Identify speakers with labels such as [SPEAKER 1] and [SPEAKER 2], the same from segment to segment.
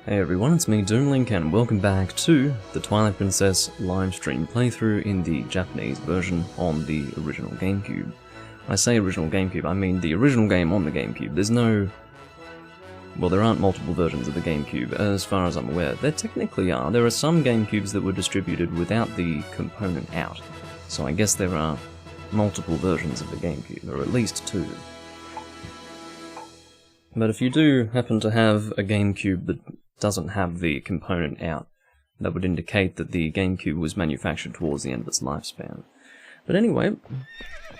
[SPEAKER 1] Hey everyone, it's me Doomlink and welcome back to the Twilight Princess livestream playthrough in the Japanese version on the original GameCube. I say original GameCube, I mean the original game on the GameCube. There's no... well, there aren't multiple versions of the GameCube, as far as I'm aware. There technically are. There are some GameCubes that were distributed without the component out. So I guess there are multiple versions of the GameCube, or at least two. But if you do happen to have a GameCube that doesn't have the component out, that would indicate that the GameCube was manufactured towards the end of its lifespan. But anyway,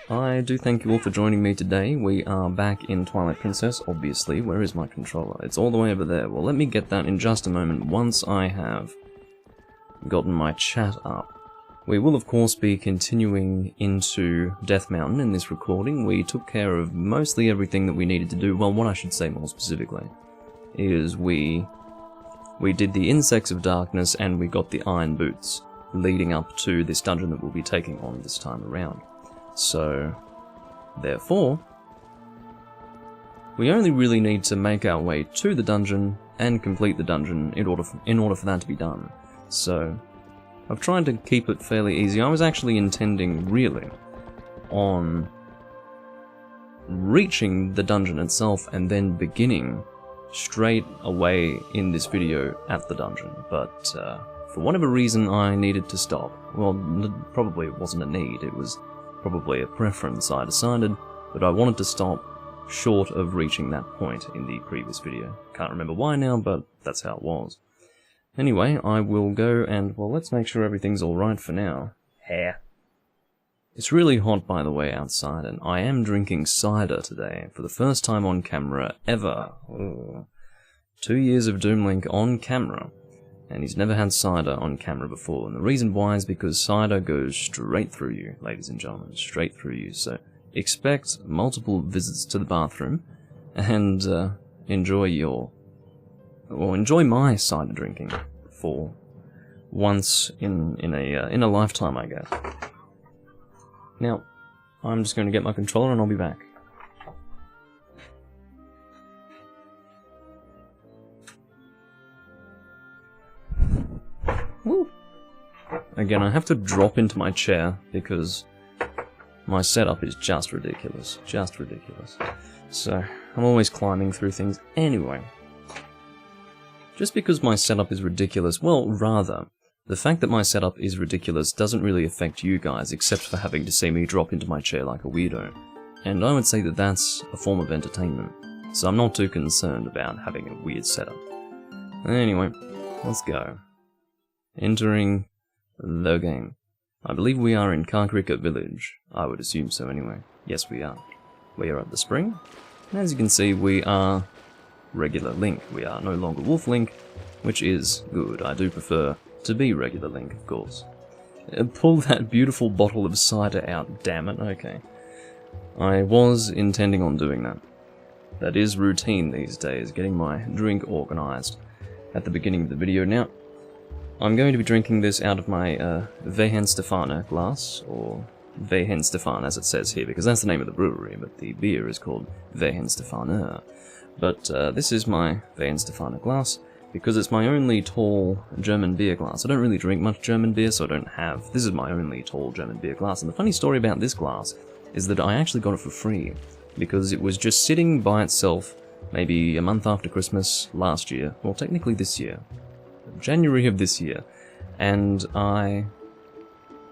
[SPEAKER 1] I do thank you all for joining me today. We are back in Twilight Princess, obviously. Where is my controller? It's all the way over there. Well, let me get that in just a moment once I have gotten my chat up. We will, of course, be continuing into Death Mountain in this recording. We took care of mostly everything that we needed to do. Well, what I should say more specifically is we did the Insects of Darkness and we got the Iron Boots leading up to this dungeon that we'll be taking on this time around. So, therefore, we only really need to make our way to the dungeon and complete the dungeon in order for that to be done. So, I've tried to keep it fairly easy. I was actually intending, really, on reaching the dungeon itself and then beginning straight away in this video at the dungeon, but for whatever reason I needed to stop. Well, probably it wasn't a need, it was probably a preference I decided, but I wanted to stop short of reaching that point in the previous video. Can't remember why now, but that's how it was. Anyway, I will go and, well, let's make sure everything's alright for now. Hair. It's really hot, by the way, outside, and I am drinking cider today, for the first time on camera ever. Ooh. 2 years of Doomlink on camera, and he's never had cider on camera before, and the reason why is because cider goes straight through you, ladies and gentlemen, straight through you, so expect multiple visits to the bathroom, and enjoy my cider drinking for once in a lifetime, I guess. Now, I'm just going to get my controller and I'll be back. Woo. Again, I have to drop into my chair because my setup is just ridiculous. Just ridiculous. So, I'm always climbing through things. Anyway, just because my setup is ridiculous, well, rather, the fact that my setup is ridiculous doesn't really affect you guys, except for having to see me drop into my chair like a weirdo. And I would say that that's a form of entertainment, so I'm not too concerned about having a weird setup. Anyway, let's go. Entering the game. I believe we are in Kakarika Village. I would assume so anyway. Yes, we are. We are at the spring, and as you can see, we are regular Link. We are no longer Wolf Link, which is good. I do prefer to be regular Link, of course. Pull that beautiful bottle of cider out, damn it, okay. I was intending on doing that. That is routine these days, getting my drink organised at the beginning of the video. Now, I'm going to be drinking this out of my Wehen Stefana glass, or Wehen Stefan as it says here, because that's the name of the brewery, but the beer is called Wehen Stefana. But this is my Wehen Stefana glass, because it's my only tall German beer glass. I don't really drink much German beer, so I don't have... this is my only tall German beer glass. And the funny story about this glass is that I actually got it for free, because it was just sitting by itself maybe a month after Christmas last year, well, technically this year, January of this year, and I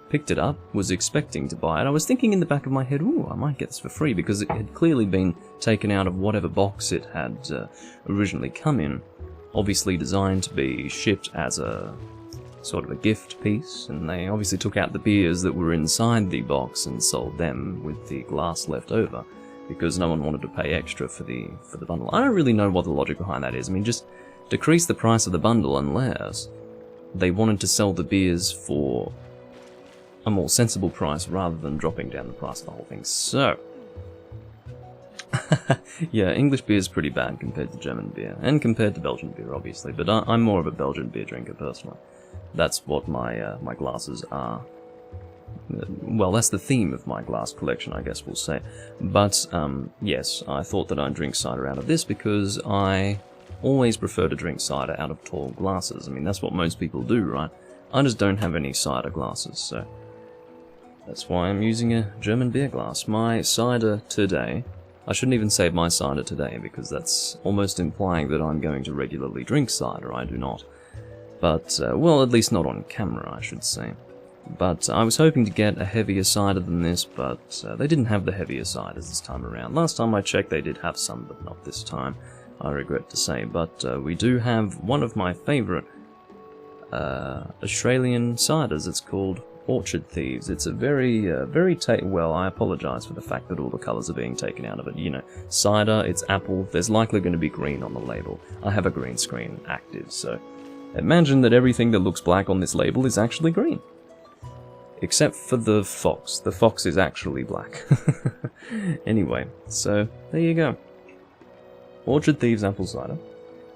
[SPEAKER 1] picked it up, was expecting to buy it. I was thinking in the back of my head, ooh, I might get this for free, because it had clearly been taken out of whatever box it had originally come in. Obviously designed to be shipped as a sort of a gift piece, and they obviously took out the beers that were inside the box and sold them with the glass left over, because no one wanted to pay extra for the bundle. I don't really know what the logic behind that is. I mean, just decrease the price of the bundle unless they wanted to sell the beers for a more sensible price rather than dropping down the price of the whole thing. So, yeah, English beer is pretty bad compared to German beer, and compared to Belgian beer, obviously, but I'm more of a Belgian beer drinker, personally. That's what my glasses are. Well, that's the theme of my glass collection, I guess we'll say. But, yes, I thought that I'd drink cider out of this because I always prefer to drink cider out of tall glasses. I mean, that's what most people do, right? I just don't have any cider glasses, so that's why I'm using a German beer glass. My cider today... I shouldn't even say my cider today, because that's almost implying that I'm going to regularly drink cider. I do not. But, well, at least not on camera, I should say. But I was hoping to get a heavier cider than this, but they didn't have the heavier ciders this time around. Last time I checked, they did have some, but not this time, I regret to say. But we do have one of my favourite Australian ciders. It's called Orchard Thieves. It's a very well, I apologise for the fact that all the colours are being taken out of it. You know, cider, it's apple, there's likely going to be green on the label. I have a green screen active, so imagine that everything that looks black on this label is actually green. Except for the fox. The fox is actually black. Anyway, so there you go. Orchard Thieves apple cider.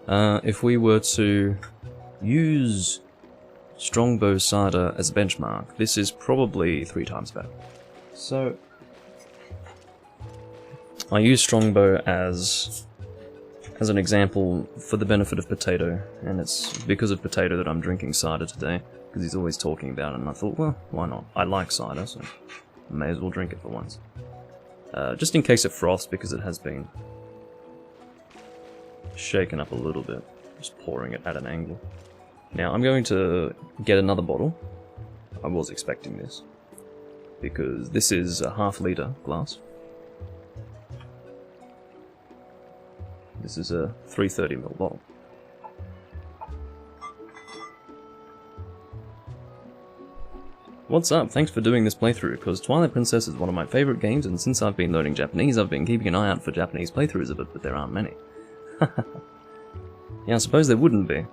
[SPEAKER 1] If we were to use Strongbow cider as a benchmark, this is probably 3 times better. So, I use Strongbow as an example for the benefit of Potato, and it's because of Potato that I'm drinking cider today, because he's always talking about it, and I thought, well, why not? I like cider, so I may as well drink it for once. Just in case it froths, because it has been shaken up a little bit, just pouring it at an angle. Now, I'm going to get another bottle. I was expecting this, because this is a half-litre glass. This is a 330ml bottle. What's up? Thanks for doing this playthrough, because Twilight Princess is one of my favourite games, and since I've been learning Japanese, I've been keeping an eye out for Japanese playthroughs of it, but there aren't many. Yeah, I suppose there wouldn't be.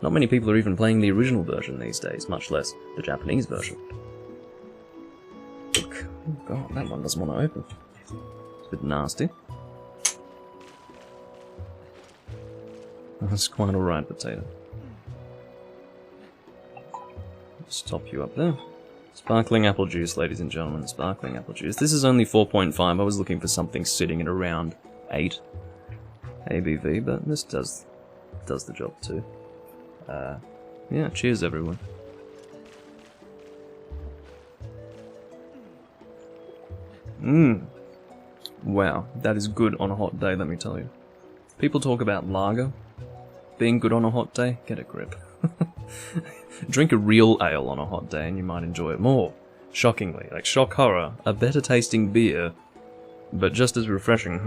[SPEAKER 1] Not many people are even playing the original version these days, much less the Japanese version. Look, oh god, that one doesn't want to open. It's a bit nasty. That's quite alright, Potato. Stop you up there. Sparkling apple juice, ladies and gentlemen, sparkling apple juice. This is only 4.5, I was looking for something sitting at around 8 ABV, but this does the job too. Yeah, cheers everyone. Wow, that is good on a hot day, let me tell you. People talk about lager being good on a hot day, get a grip. Drink a real ale on a hot day and you might enjoy it more. Shockingly, like shock horror, a better tasting beer, but just as refreshing.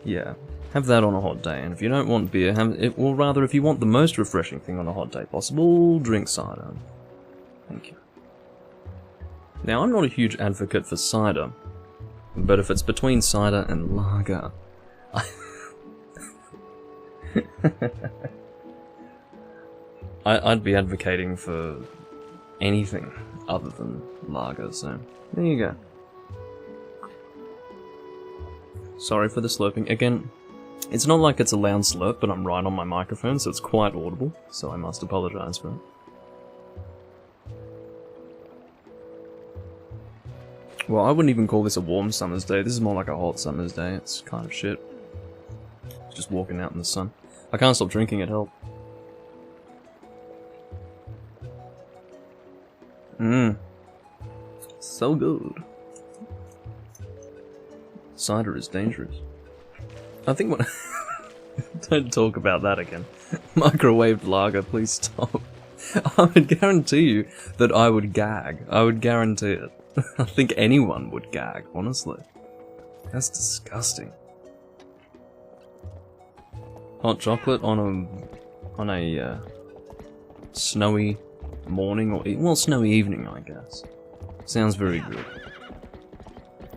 [SPEAKER 1] Yeah, have that on a hot day, and if you don't want beer, or rather if you want the most refreshing thing on a hot day possible, drink cider. Thank you. Now, I'm not a huge advocate for cider, but if it's between cider and lager, I'd be advocating for anything other than lager, so there you go. Sorry for the slurping. Again, it's not like it's a loud slurp, but I'm right on my microphone, so it's quite audible, so I must apologise for it. Well, I wouldn't even call this a warm summer's day, this is more like a hot summer's day, it's kind of shit. Just walking out in the sun. I can't stop drinking, it helped. So good. Cider is dangerous. I think what... Don't talk about that again. Microwaved lager, please stop. I would guarantee you that I would gag. I would guarantee it. I think anyone would gag, honestly. That's disgusting. Hot chocolate on a snowy morning, or well, snowy evening, I guess. Sounds very good.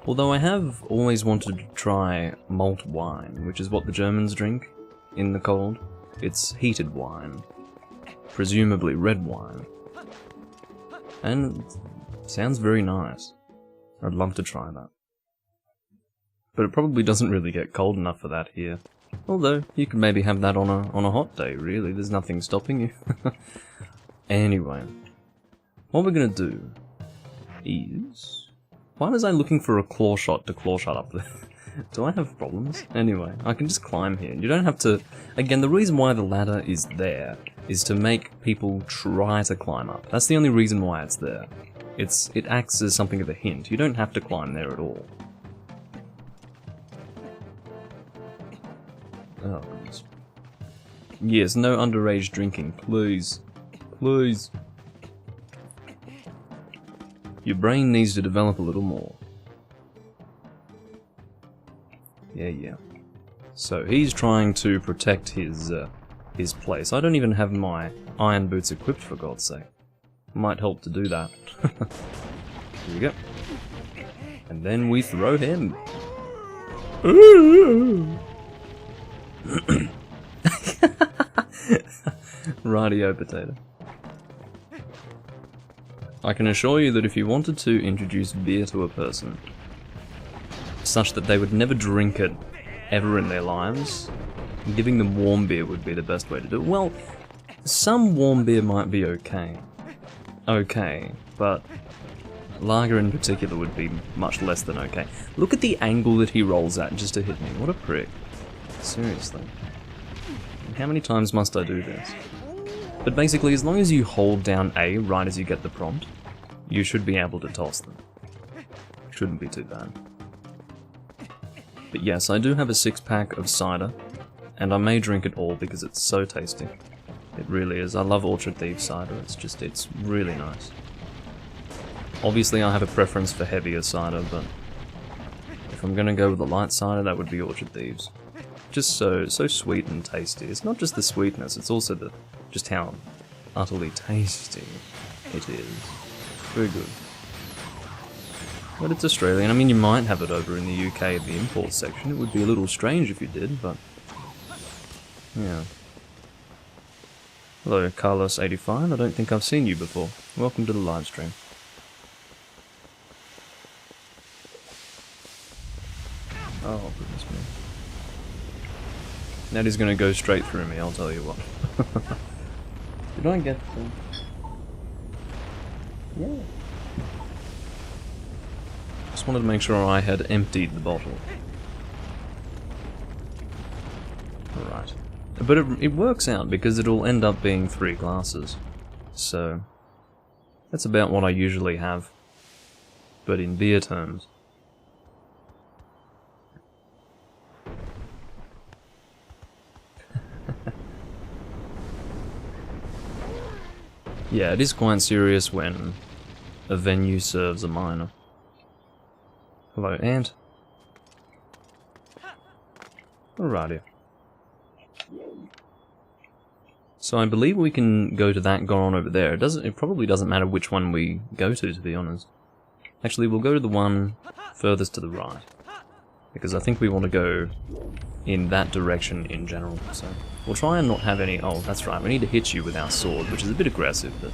[SPEAKER 1] Although I have always wanted to try malt wine, which is what the Germans drink in the cold. It's heated wine. Presumably red wine. And sounds very nice. I'd love to try that. But it probably doesn't really get cold enough for that here. Although, you could maybe have that on a hot day, really. There's nothing stopping you. Anyway. What we're gonna do is... Why was I looking for a claw shot to claw shot up there? Do I have problems? Anyway, I can just climb here. You don't have to... Again, the reason why the ladder is there is to make people try to climb up. That's the only reason why it's there. It acts as something of a hint. You don't have to climb there at all. Oh, goodness. Yes, no underage drinking, please. Please. Your brain needs to develop a little more. Yeah. So he's trying to protect his place. I don't even have my iron boots equipped, for God's sake. Might help to do that. Here we go. And then we throw him. Rightio, potato. I can assure you that if you wanted to introduce beer to a person, such that they would never drink it ever in their lives, giving them warm beer would be the best way to do it. Well, some warm beer might be okay. Okay, but lager in particular would be much less than okay. Look at the angle that he rolls at just to hit me. What a prick. Seriously. How many times must I do this? But basically, as long as you hold down A right as you get the prompt, you should be able to toss them. Shouldn't be too bad. But yes, I do have a 6-pack of cider, and I may drink it all because it's so tasty. It really is. I love Orchard Thieves cider. It's really nice. Obviously, I have a preference for heavier cider, but if I'm gonna go with the light cider, that would be Orchard Thieves. Just so sweet and tasty. It's not just the sweetness, it's also just how utterly tasty it is. Very good. But it's Australian. I mean, you might have it over in the UK at the import section. It would be a little strange if you did, but yeah. Hello, Carlos85. I don't think I've seen you before. Welcome to the live stream. Oh, goodness me. That is going to go straight through me, I'll tell you what. Did I get the... Yeah. Just wanted to make sure I had emptied the bottle. Alright. But it works out because it'll end up being 3 glasses. So, that's about what I usually have. But in beer terms. Yeah, it is quite serious when a venue serves a minor. Hello, Ant. Alrighty. So I believe we can go to that Goron over there. It probably doesn't matter which one we go to be honest. Actually, we'll go to the one furthest to the right. Because I think we want to go in that direction in general, so... We'll try and not have any... Oh, that's right, we need to hit you with our sword, which is a bit aggressive, but...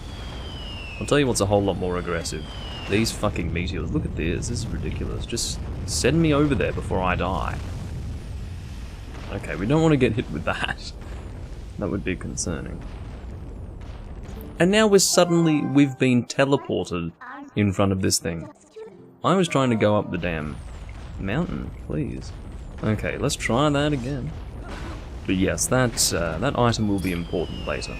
[SPEAKER 1] I'll tell you what's a whole lot more aggressive. These fucking meteors. Look at this is ridiculous. Just send me over there before I die. Okay, we don't want to get hit with that. That would be concerning. And now we've been teleported in front of this thing. I was trying to go up the damn mountain, please. Okay, let's try that again. But yes, that item will be important later.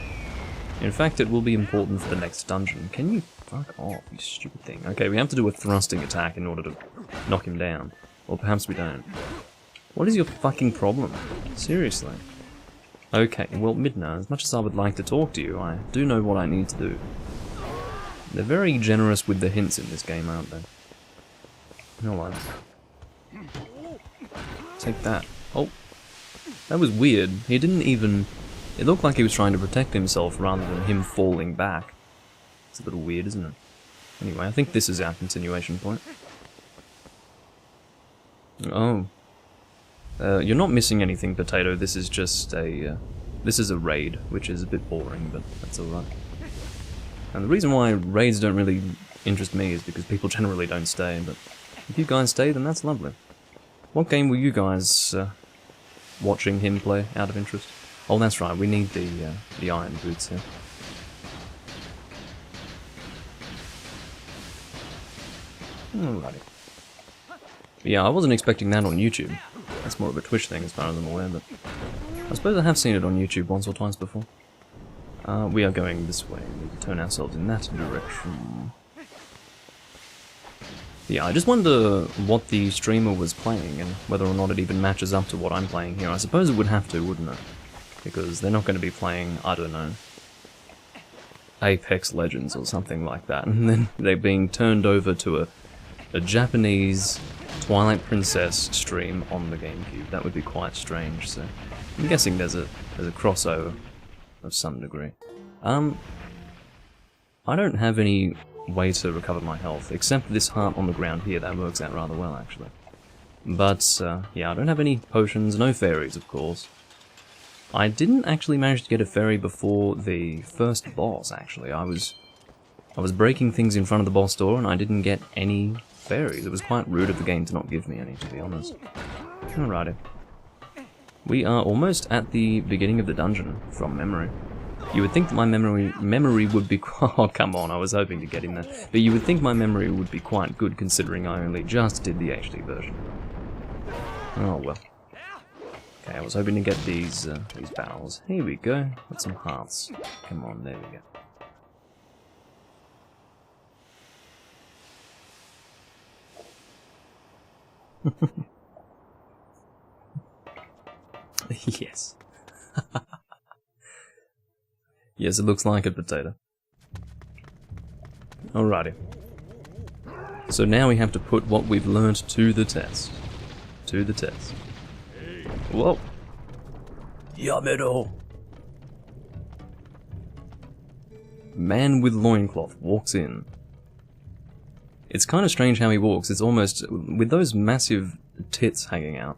[SPEAKER 1] In fact, it will be important for the next dungeon. Can you fuck off, you stupid thing? Okay, we have to do a thrusting attack in order to knock him down. Or perhaps we don't. What is your fucking problem? Seriously. Okay, well, Midna, as much as I would like to talk to you, I do know what I need to do. They're very generous with the hints in this game, aren't they? No, take that. Oh. That was weird. He didn't even... It looked like he was trying to protect himself rather than him falling back. It's a little weird, isn't it? Anyway, I think this is our continuation point. Oh. You're not missing anything, Potato. This is just a... this is a raid, which is a bit boring, but that's alright. And the reason why raids don't really interest me is because people generally don't stay, but if you guys stay, then that's lovely. What game were you guys watching him play, out of interest? Oh, that's right, we need the iron boots here. Alrighty. Yeah, I wasn't expecting that on YouTube. That's more of a Twitch thing as far as I'm aware, but I suppose I have seen it on YouTube once or twice before. We are going this way. We need to turn ourselves in that direction. Yeah, I just wonder what the streamer was playing and whether or not it even matches up to what I'm playing here. I suppose it would have to, wouldn't it? Because they're not going to be playing, I don't know, Apex Legends or something like that, and then they're being turned over to a Japanese Twilight Princess stream on the GameCube. That would be quite strange, so I'm guessing there's a crossover of some degree. I don't have any way to recover my health, except this heart on the ground here. That works out rather well, actually. But, yeah, I don't have any potions, no fairies, of course. I didn't actually manage to get a fairy before the first boss, actually. I was breaking things in front of the boss door, and I didn't get any fairies. It was quite rude of the game to not give me any, to be honest. Alrighty. We are almost at the beginning of the dungeon, from memory. You would think that my memory would be... Oh, come on, I was hoping to get in there. But you would think my memory would be quite good, considering I only just did the HD version. Oh, well. Okay, I was hoping to get these barrels. Here we go. Got some hearts. Come on, there we go. Yes. Yes, it looks like a potato. Alrighty. So now we have to put what we've learnt to the test. To the test. Whoa. Yamero. Man with loincloth walks in. It's kind of strange how he walks. It's almost with those massive tits hanging out,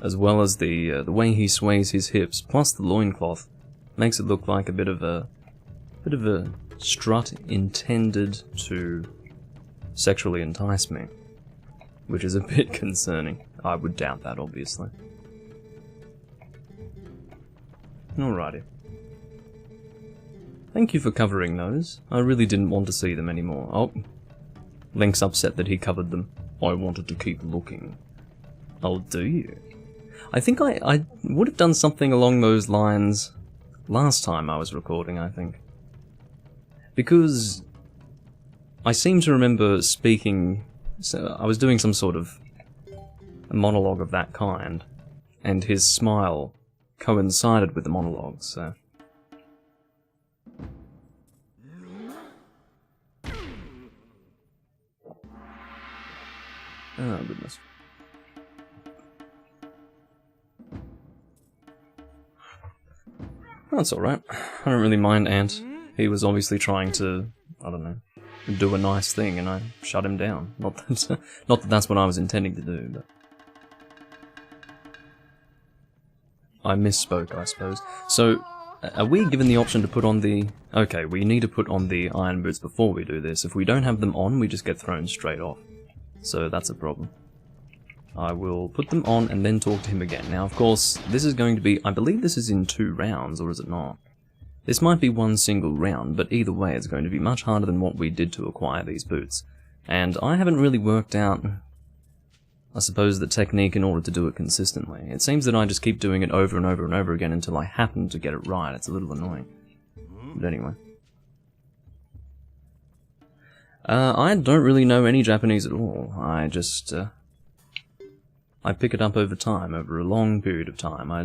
[SPEAKER 1] as well as the way he sways his hips, plus the loincloth, makes it look like a bit of a strut intended to sexually entice me, which is a bit concerning. I would doubt that, obviously. Alrighty. Thank you for covering those. I really didn't want to see them anymore. Oh, Link's upset that he covered them. I wanted to keep looking. Oh, do you? I think I would have done something along those lines last time I was recording, I think. Because I seem to remember speaking... So I was doing some sort of a monologue of that kind, and his smile coincided with the monologue, so... Oh, goodness. That's alright. I don't really mind Ant. He was obviously trying to, I don't know, do a nice thing, and I shut him down. Not that that's what I was intending to do, but... I misspoke, I suppose. So, are we given the option to put on the... Okay, we need to put on the iron boots before we do this. If we don't have them on, we just get thrown straight off. So that's a problem. I will put them on and then talk to him again. Now, of course, this is going to be... I believe this is in 2 rounds, or is it not? This might be one single round, but either way it's going to be much harder than what we did to acquire these boots. And I haven't really worked out, I suppose, the technique in order to do it consistently. It seems that I just keep doing it over and over and over again until I happen to get it right. It's a little annoying. But anyway. I don't really know any Japanese at all. I just, I pick it up over time, over a long period of time. I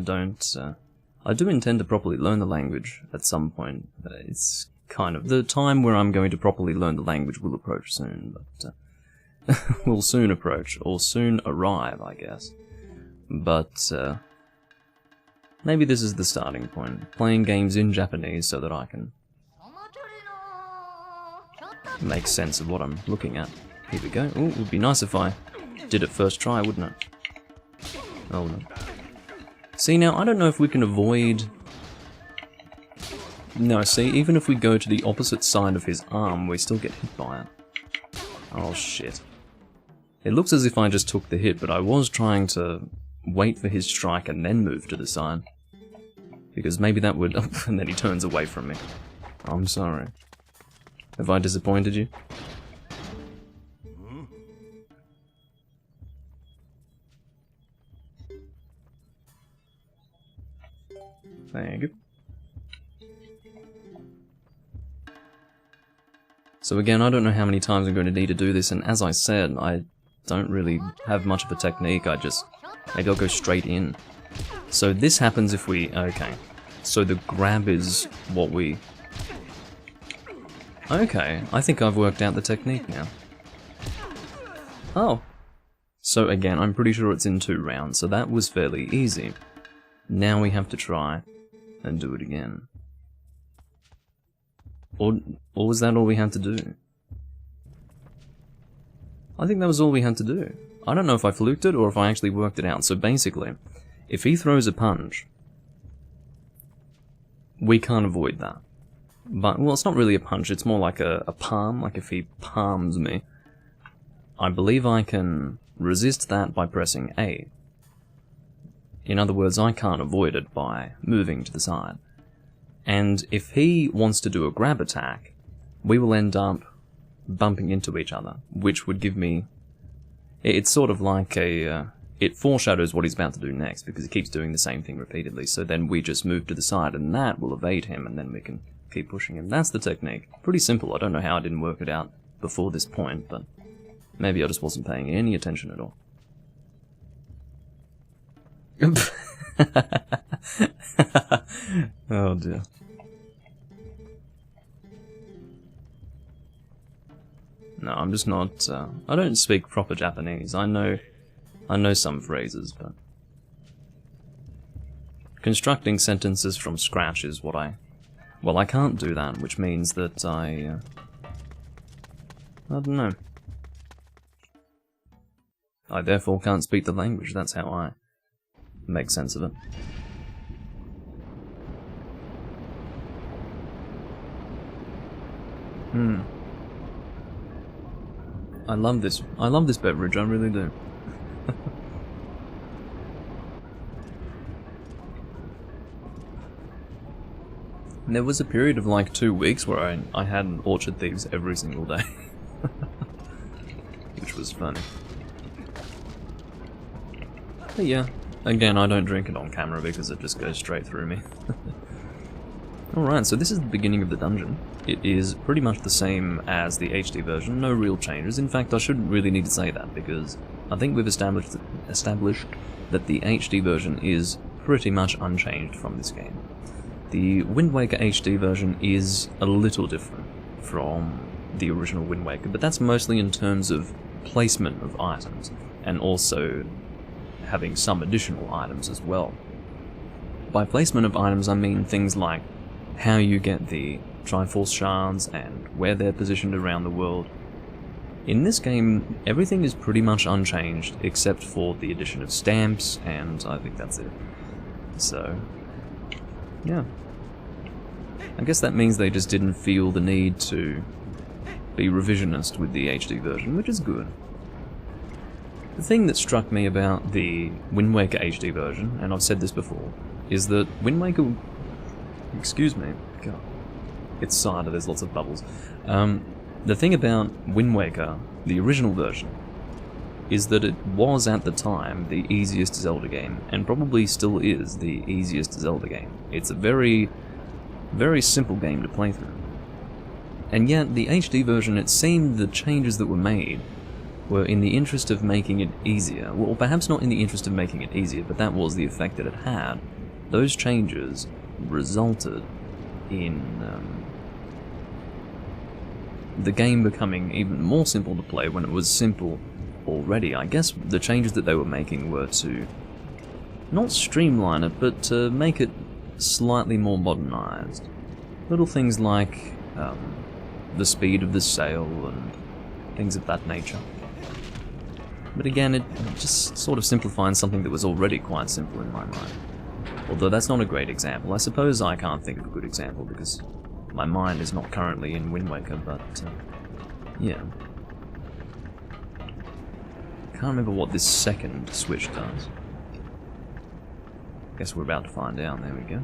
[SPEAKER 1] do intend to properly learn the language at some point. It's kind of... The time where I'm going to properly learn the language will approach soon, but... will soon approach, or soon arrive, I guess. But, maybe this is the starting point. Playing games in Japanese so that I can make sense of what I'm looking at. Here we go. Ooh, it would be nice if I did it first try, wouldn't it? Oh no. See, now, I don't know if we can avoid... No, see, even if we go to the opposite side of his arm, we still get hit by it. Oh, shit. It looks as if I just took the hit, but I was trying to wait for his strike and then move to the side. Because maybe that would... and then he turns away from me. I'm sorry. Have I disappointed you? Thank you. So again, I don't know how many times I'm going to need to do this, and as I said, I don't really have much of a technique, maybe I'll go straight in. So this happens if we, okay. So the grab is what we... Okay, I think I've worked out the technique now. Oh. So again, I'm pretty sure it's in 2 rounds, so that was fairly easy. Now we have to try and do it again. Or was that all we had to do? I think that was all we had to do. I don't know if I fluked it or if I actually worked it out. So basically, if he throws a punch, we can't avoid that. But, well, it's not really a punch, it's more like a palm, like if he palms me. I believe I can resist that by pressing A. In other words, I can't avoid it by moving to the side. And if he wants to do a grab attack, we will end up bumping into each other, which would give me... It's sort of like a... it foreshadows what he's about to do next, because he keeps doing the same thing repeatedly, so then we just move to the side, and that will evade him, and then we can keep pushing him. That's the technique. Pretty simple. I don't know how I didn't work it out before this point, but maybe I just wasn't paying any attention at all. Oh dear. No, I'm just not, I don't speak proper Japanese. I know some phrases, but... constructing sentences from scratch is what well, I can't do that, which means that I don't know. I therefore can't speak the language, that's how I make sense of it. I love this beverage, I really do. There was a period of like 2 weeks where I had Orchard Thieves every single day. Which was funny. But yeah, again, I don't drink it on camera because it just goes straight through me. Alright, so this is the beginning of the dungeon. It is pretty much the same as the HD version, no real changes. In fact, I shouldn't really need to say that, because I think we've established that the HD version is pretty much unchanged from this game. The Wind Waker HD version is a little different from the original Wind Waker, but that's mostly in terms of placement of items, and also having some additional items as well. By placement of items, I mean things like how you get the Triforce shards and where they're positioned around the world. In this game, everything is pretty much unchanged except for the addition of stamps, and I think that's it. So, yeah. I guess that means they just didn't feel the need to be revisionist with the HD version, which is good. The thing that struck me about the Wind Waker HD version, and I've said this before, is that Wind Waker... Excuse me. God. It's cider, there's lots of bubbles. The thing about Wind Waker, the original version, is that it was at the time the easiest Zelda game, and probably still is the easiest Zelda game. It's a very, very simple game to play through. And yet, the HD version, it seemed the changes that were made were in the interest of making it easier. Well, perhaps not in the interest of making it easier, but that was the effect that it had. Those changes resulted in the game becoming even more simple to play when it was simple already. I guess the changes that they were making were to not streamline it, but to make it slightly more modernized. Little things like the speed of the sail and things of that nature. But again, it just sort of simplifying something that was already quite simple in my mind. Although that's not a great example. I suppose I can't think of a good example because my mind is not currently in Wind Waker, but yeah. Can't remember what this second switch does. Guess we're about to find out. There we go.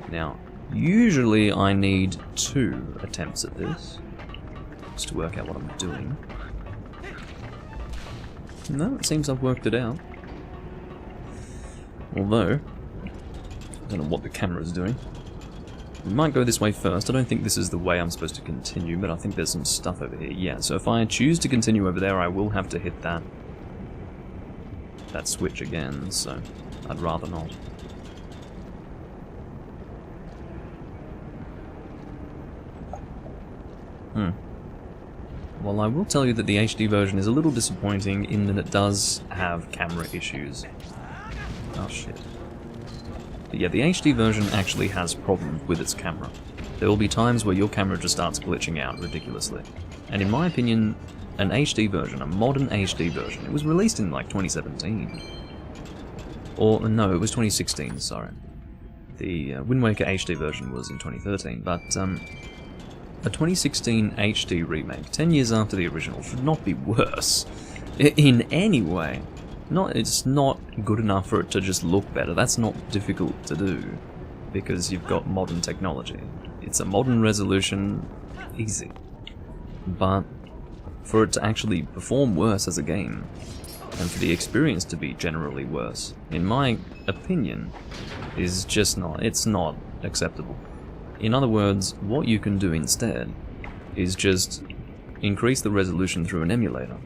[SPEAKER 1] Now, usually I need 2 attempts at this, just to work out what I'm doing. No, it seems I've worked it out. Although, Don't know what the camera is doing. We might go this way first. I don't think this is the way I'm supposed to continue, but I think there's some stuff over here. Yeah, so if I choose to continue over there, I will have to hit that switch again, so I'd rather not. Well, I will tell you that the HD version is a little disappointing in that it does have camera issues. Oh shit. But yeah, the HD version actually has problems with its camera. There will be times where your camera just starts glitching out ridiculously. And in my opinion, an HD version, a modern HD version, it was released in like 2017. Or, no, it was 2016, sorry. The Wind Waker HD version was in 2013, but a 2016 HD remake, 10 years after the original, should not be worse in any way. It's not good enough for it to just look better. That's not difficult to do, because you've got modern technology. It's a modern resolution, easy. But for it to actually perform worse as a game, and for the experience to be generally worse, in my opinion, is just not, it's not acceptable. In other words, what you can do instead is just increase the resolution through an emulator.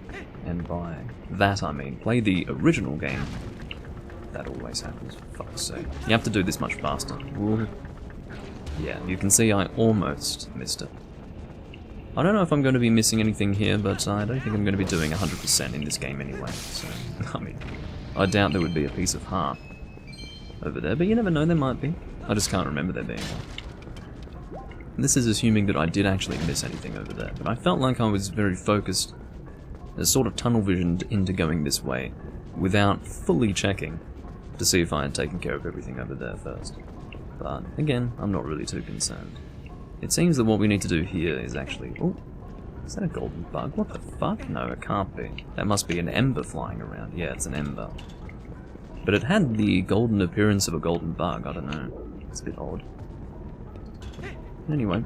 [SPEAKER 1] And by that I mean play the original game. That always happens, for fuck's sake. You have to do this much faster. Ooh. Yeah, you can see I almost missed it. I don't know if I'm going to be missing anything here, but I don't think I'm going to be doing 100% in this game anyway. So, I mean, I doubt there would be a piece of heart over there, but you never know, there might be. I just can't remember there being one. This is assuming that I did actually miss anything over there, but I felt like I was very focused, sort of tunnel-visioned into going this way, without fully checking to see if I had taken care of everything over there first. But, again, I'm not really too concerned. It seems that what we need to do here is actually... Oh, is that a golden bug? What the fuck? No, it can't be. That must be an ember flying around. Yeah, it's an ember. But it had the golden appearance of a golden bug, I don't know. It's a bit odd. Anyway.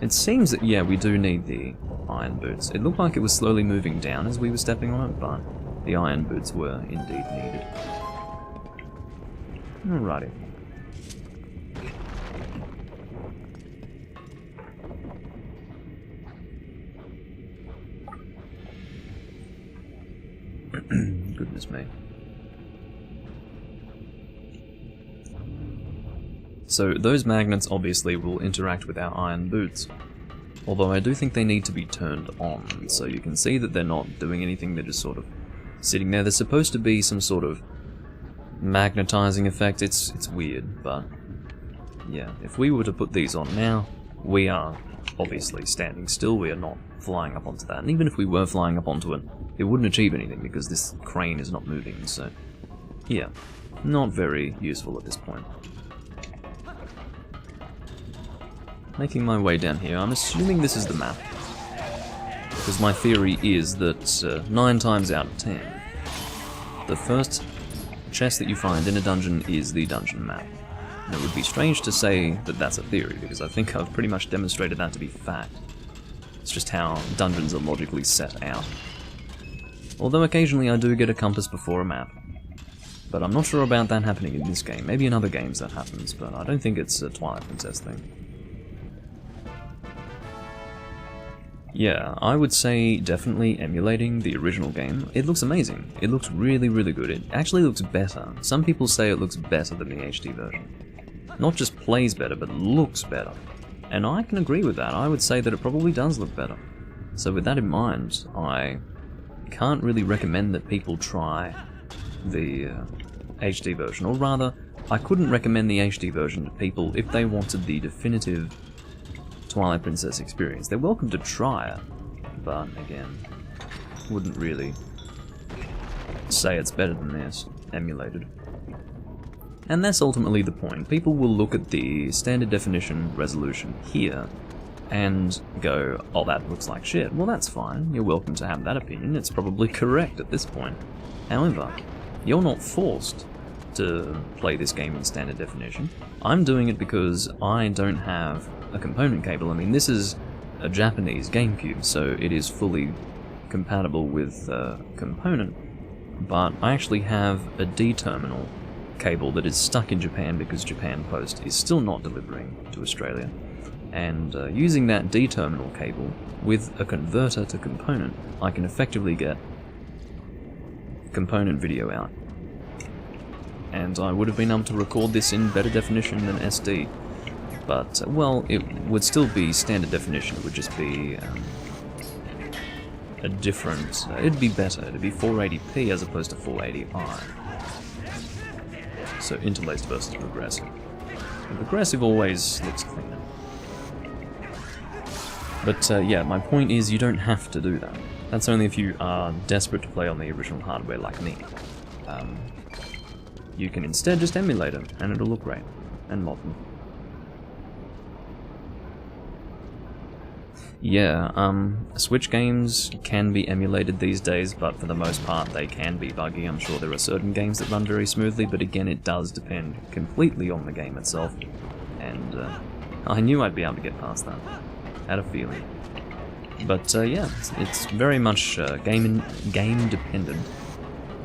[SPEAKER 1] It seems that, yeah, we do need the iron boots. It looked like it was slowly moving down as we were stepping on it, but the iron boots were indeed needed. Alrighty. Goodness me. So those magnets obviously will interact with our iron boots, although I do think they need to be turned on, so you can see that they're not doing anything, they're just sort of sitting there. There's supposed to be some sort of magnetizing effect. It's weird, but yeah, if we were to put these on now, we are obviously standing still, we are not flying up onto that, and even if we were flying up onto it, it wouldn't achieve anything because this crane is not moving, so yeah, not very useful at this point. Making my way down here, I'm assuming this is the map, because my theory is that 9 times out of 10, the first chest that you find in a dungeon is the dungeon map. And it would be strange to say that that's a theory, because I think I've pretty much demonstrated that to be fact. It's just how dungeons are logically set out. Although occasionally I do get a compass before a map. But I'm not sure about that happening in this game. Maybe in other games that happens, but I don't think it's a Twilight Princess thing. Yeah, I would say definitely emulating the original game. It looks amazing. It looks really, really good. It actually looks better. Some people say it looks better than the HD version. Not just plays better, but looks better. And I can agree with that. I would say that it probably does look better. So with that in mind, I can't really recommend that people try the HD version. Or rather, I couldn't recommend the HD version to people if they wanted the definitive Twilight Princess experience. They're welcome to try it, but again, wouldn't really say it's better than this, emulated. And that's ultimately the point. People will look at the standard definition resolution here and go, oh, that looks like shit. Well, that's fine. You're welcome to have that opinion. It's probably correct at this point. However, you're not forced to play this game in standard definition. I'm doing it because I don't have a component cable. I mean, this is a Japanese GameCube, so it is fully compatible with a component, but I actually have a D terminal cable that is stuck in Japan because Japan Post is still not delivering to Australia. And using that D-terminal cable with a converter to component, I can effectively get component video out. And I would have been able to record this in better definition than SD. But, well, it would still be standard definition. It would just be a different... it'd be better. It'd be 480p as opposed to 480i. So interlaced versus progressive. The progressive always looks cleaner. But yeah, my point is you don't have to do that. That's only if you are desperate to play on the original hardware like me. You can instead just emulate it, and it'll look great. And modern. Yeah, Switch games can be emulated these days, but for the most part they can be buggy. I'm sure there are certain games that run very smoothly, but again it does depend completely on the game itself. And I knew I'd be able to get past that. Had a feeling. But yeah, it's very much game dependent.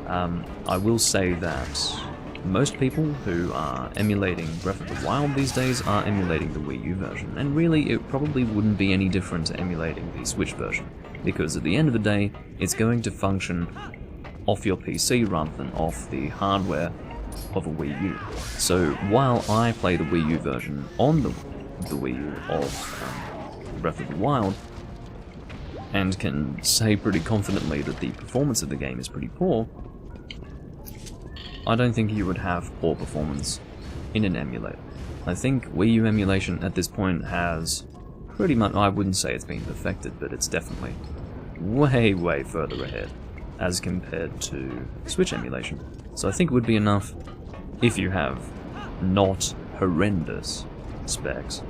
[SPEAKER 1] I will say that most people who are emulating Breath of the Wild these days are emulating the Wii U version, and really it probably wouldn't be any different to emulating the Switch version, because at the end of the day, it's going to function off your PC rather than off the hardware of a Wii U. So while I play the Wii U version on the Wii U of Breath of the Wild, and can say pretty confidently that the performance of the game is pretty poor, I don't think you would have poor performance in an emulator. I think Wii U emulation at this point has pretty much, I wouldn't say it's been perfected, but it's definitely way, way further ahead as compared to Switch emulation. So I think it would be enough if you have not horrendous specs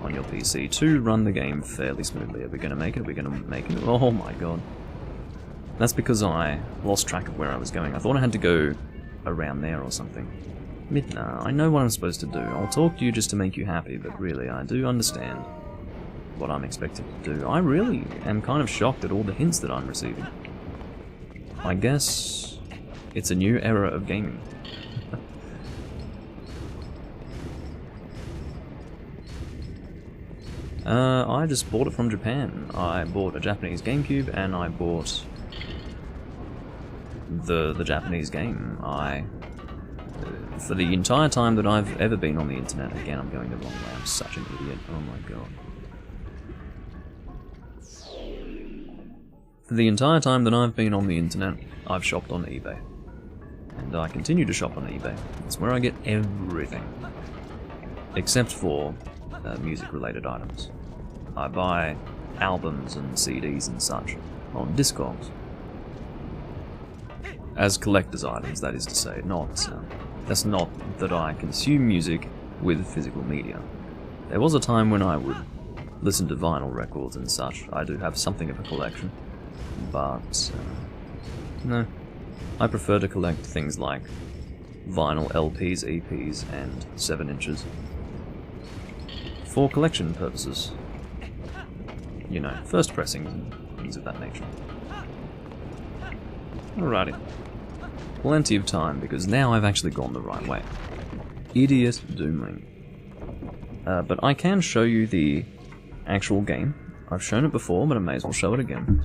[SPEAKER 1] on your PC to run the game fairly smoothly. Are we going to make it? Are we going to make it? Oh my god. That's because I lost track of where I was going. I thought I had to go around there or something. Nah, I know what I'm supposed to do. I'll talk to you just to make you happy, but really, I do understand what I'm expected to do. I really am kind of shocked at all the hints that I'm receiving. I guess it's a new era of gaming. I just bought it from Japan. I bought a Japanese GameCube and I bought the Japanese game. For the entire time that I've ever been on the internet, again I'm going the wrong way, I'm such an idiot, oh my god. For the entire time that I've been on the internet, I've shopped on eBay. And I continue to shop on eBay. It's where I get everything. Except for music related items. I buy albums and CDs and such on Discogs. As collector's items, that is to say, not... that's not that I consume music with physical media. There was a time when I would listen to vinyl records and such. I do have something of a collection. But, no. I prefer to collect things like vinyl LPs, EPs, and 7 inches. For collection purposes. You know, first pressings and things of that nature. Alrighty. Plenty of time, because now I've actually gone the right way. Idiot Doomling. But I can show you the actual game. I've shown it before, but I may as well show it again.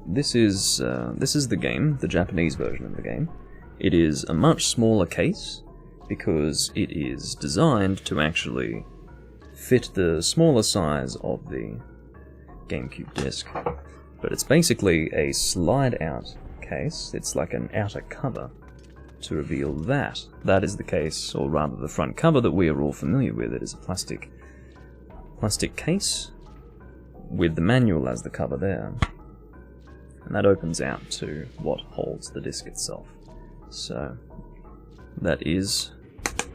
[SPEAKER 1] This is the game, the Japanese version of the game. It is a much smaller case, because it is designed to actually fit the smaller size of the GameCube disc. But it's basically a slide-out case. It's like an outer cover to reveal that. That is the case, or rather the front cover that we are all familiar with. It is a plastic case with the manual as the cover there. And that opens out to what holds the disc itself. So, that is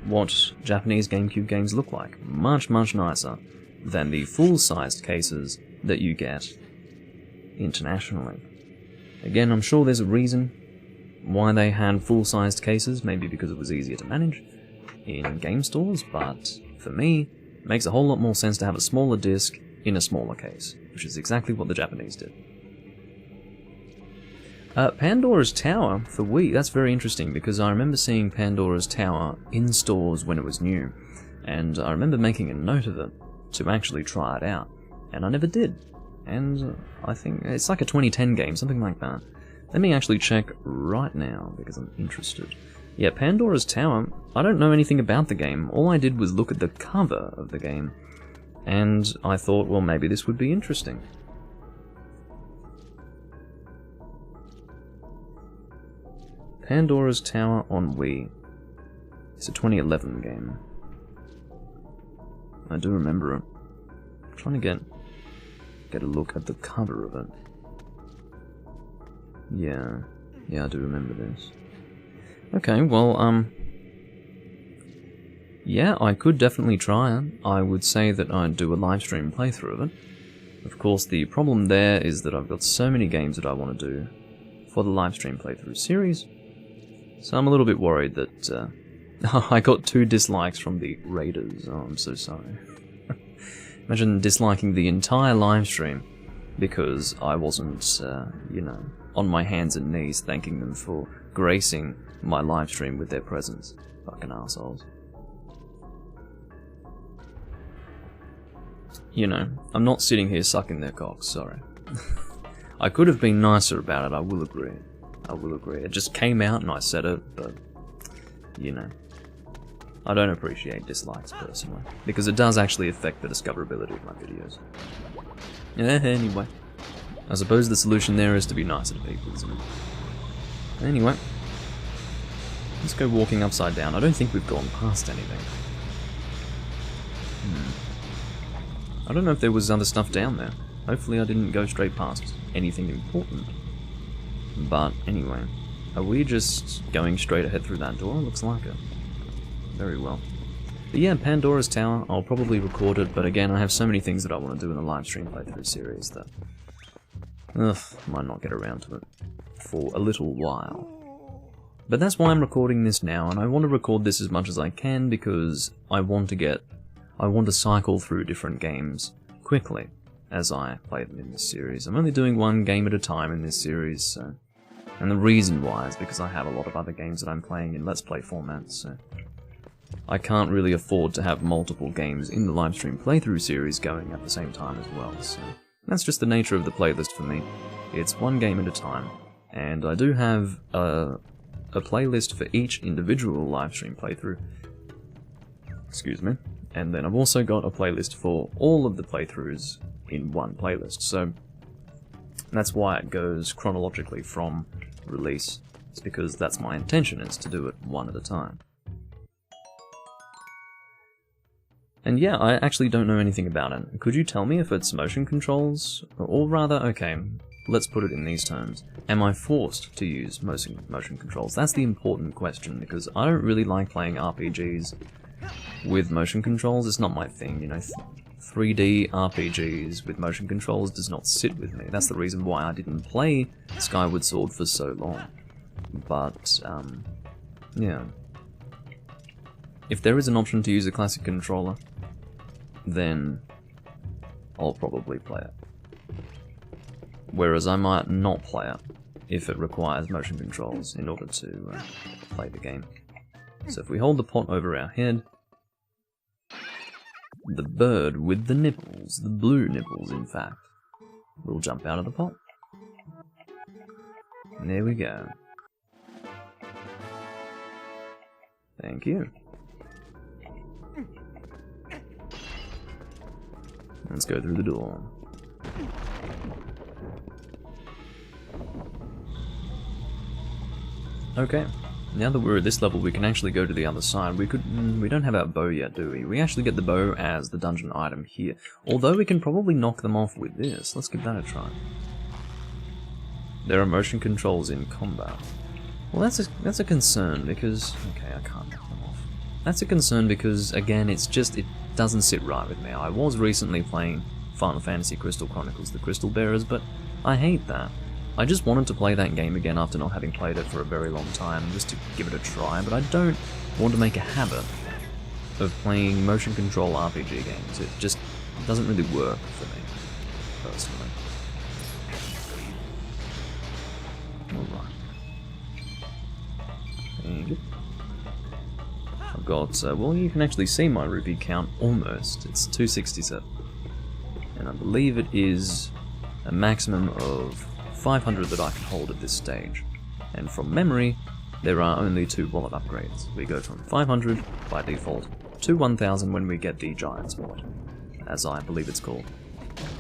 [SPEAKER 1] what Japanese GameCube games look like. Much, much nicer than the full-sized cases that you get internationally. Again, I'm sure there's a reason why they had full-sized cases, maybe because it was easier to manage in game stores, but for me, it makes a whole lot more sense to have a smaller disc in a smaller case, which is exactly what the Japanese did. Pandora's Tower for Wii, that's very interesting, because I remember seeing Pandora's Tower in stores when it was new, and I remember making a note of it to actually try it out, and I never did. And I think it's like a 2010 game, something like that. Let me actually check right now, because I'm interested. Yeah, Pandora's Tower, I don't know anything about the game. All I did was look at the cover of the game, and I thought, well, maybe this would be interesting. Pandora's Tower on Wii. It's a 2011 game. I do remember it. I'm trying to get a look at the cover of it. Yeah, I do remember this. Okay, well, yeah, I could definitely try it. I would say that I'd do a live stream playthrough of it. Of course, the problem there is that I've got so many games that I want to do for the live stream playthrough series, so I'm a little bit worried that I got 2 dislikes from the raiders. Oh, I'm so sorry. Imagine disliking the entire live stream because I wasn't, you know, on my hands and knees thanking them for gracing my live stream with their presence. Fucking assholes. You know, I'm not sitting here sucking their cocks, sorry. I could have been nicer about it, I will agree. I will agree. It just came out and I said it, but, you know, I don't appreciate dislikes personally, because it does actually affect the discoverability of my videos. Anyway, I suppose the solution there is to be nicer to people, isn't it? Anyway, let's go walking upside down. I don't think we've gone past anything. I don't know if there was other stuff down there. Hopefully I didn't go straight past anything important. But anyway, are we just going straight ahead through that door? Looks like it. Very well. But yeah, Pandora's Tower, I'll probably record it, but again, I have so many things that I want to do in the live stream playthrough series that might not get around to it for a little while. But that's why I'm recording this now, and I want to record this as much as I can because I want to cycle through different games quickly as I play them in this series. I'm only doing one game at a time in this series, so... And the reason why is because I have a lot of other games that I'm playing in Let's Play formats, so... I can't really afford to have multiple games in the livestream playthrough series going at the same time as well, so... That's just the nature of the playlist for me. It's one game at a time, and I do have a playlist for each individual livestream playthrough. Excuse me. And then I've also got a playlist for all of the playthroughs in one playlist, so that's why it goes chronologically from release. It's because that's my intention, is to do it one at a time. And yeah, I actually don't know anything about it. Could you tell me if it's motion controls? Or rather, okay, let's put it in these terms. Am I forced to use motion controls? That's the important question, because I don't really like playing RPGs with motion controls. It's not my thing, you know. 3D RPGs with motion controls does not sit with me. That's the reason why I didn't play Skyward Sword for so long. But, yeah. If there is an option to use a classic controller, then I'll probably play it. Whereas I might not play it if it requires motion controls in order to play the game. So if we hold the pot over our head, the bird with the nipples, the blue nipples in fact, will jump out of the pot. And there we go. Thank you. Let's go through the door. Okay, now that we're at this level, we can actually go to the other side. We don't have our bow yet, do we? We actually get the bow as the dungeon item here. Although we can probably knock them off with this. Let's give that a try. There are motion controls in combat. Well, that's a concern because... Okay, I can't knock them off. That's a concern because, again, it doesn't sit right with me. I was recently playing Final Fantasy Crystal Chronicles: The Crystal Bearers, but I hate that. I just wanted to play that game again after not having played it for a very long time, just to give it a try, but I don't want to make a habit of playing motion control RPG games. It just doesn't really work for me, personally. Alright. There you go. I've got, well, you can actually see my rupee count almost. It's 267. And I believe it is a maximum of 500 that I can hold at this stage. And from memory, there are only 2 wallet upgrades. We go from 500 by default to 1000 when we get the Giant's wallet, as I believe it's called.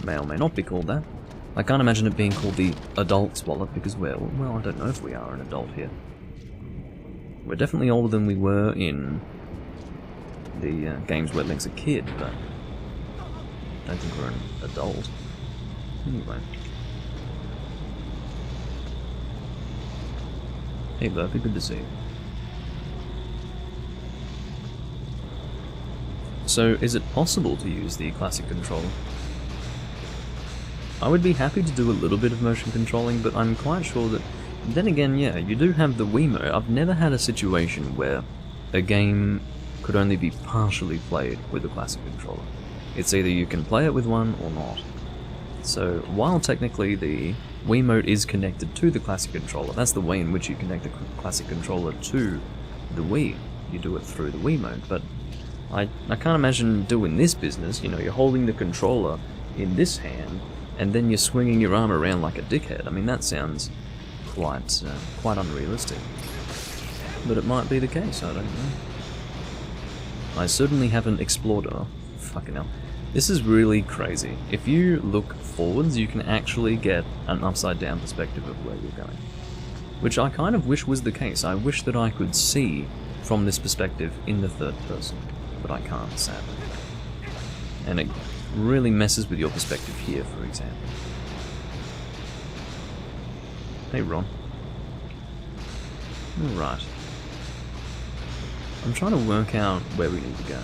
[SPEAKER 1] May or may not be called that. I can't imagine it being called the Adult's wallet because well, I don't know if we are an adult here. We're definitely older than we were in the games where Link's a kid, but I don't think we're an adult. Anyway. Hey Burpee, good to see you. So, is it possible to use the classic controller? I would be happy to do a little bit of motion controlling, but I'm quite sure that... Then again, yeah, you do have the Wiimote. I've never had a situation where a game could only be partially played with a classic controller. It's either you can play it with one or not. So, while technically the Wiimote is connected to the classic controller, that's the way in which you connect the classic controller to the Wii. You do it through the Wiimote, but I can't imagine doing this business. You know, you're holding the controller in this hand, and then you're swinging your arm around like a dickhead. I mean, that sounds quite unrealistic. But it might be the case, I don't know. I certainly haven't explored... Oh, fucking hell. This is really crazy. If you look forwards, you can actually get an upside-down perspective of where you're going. Which I kind of wish was the case. I wish that I could see from this perspective in the third person. But I can't, sadly. And it really messes with your perspective here, for example. Hey, Ron. Alright. I'm trying to work out where we need to go.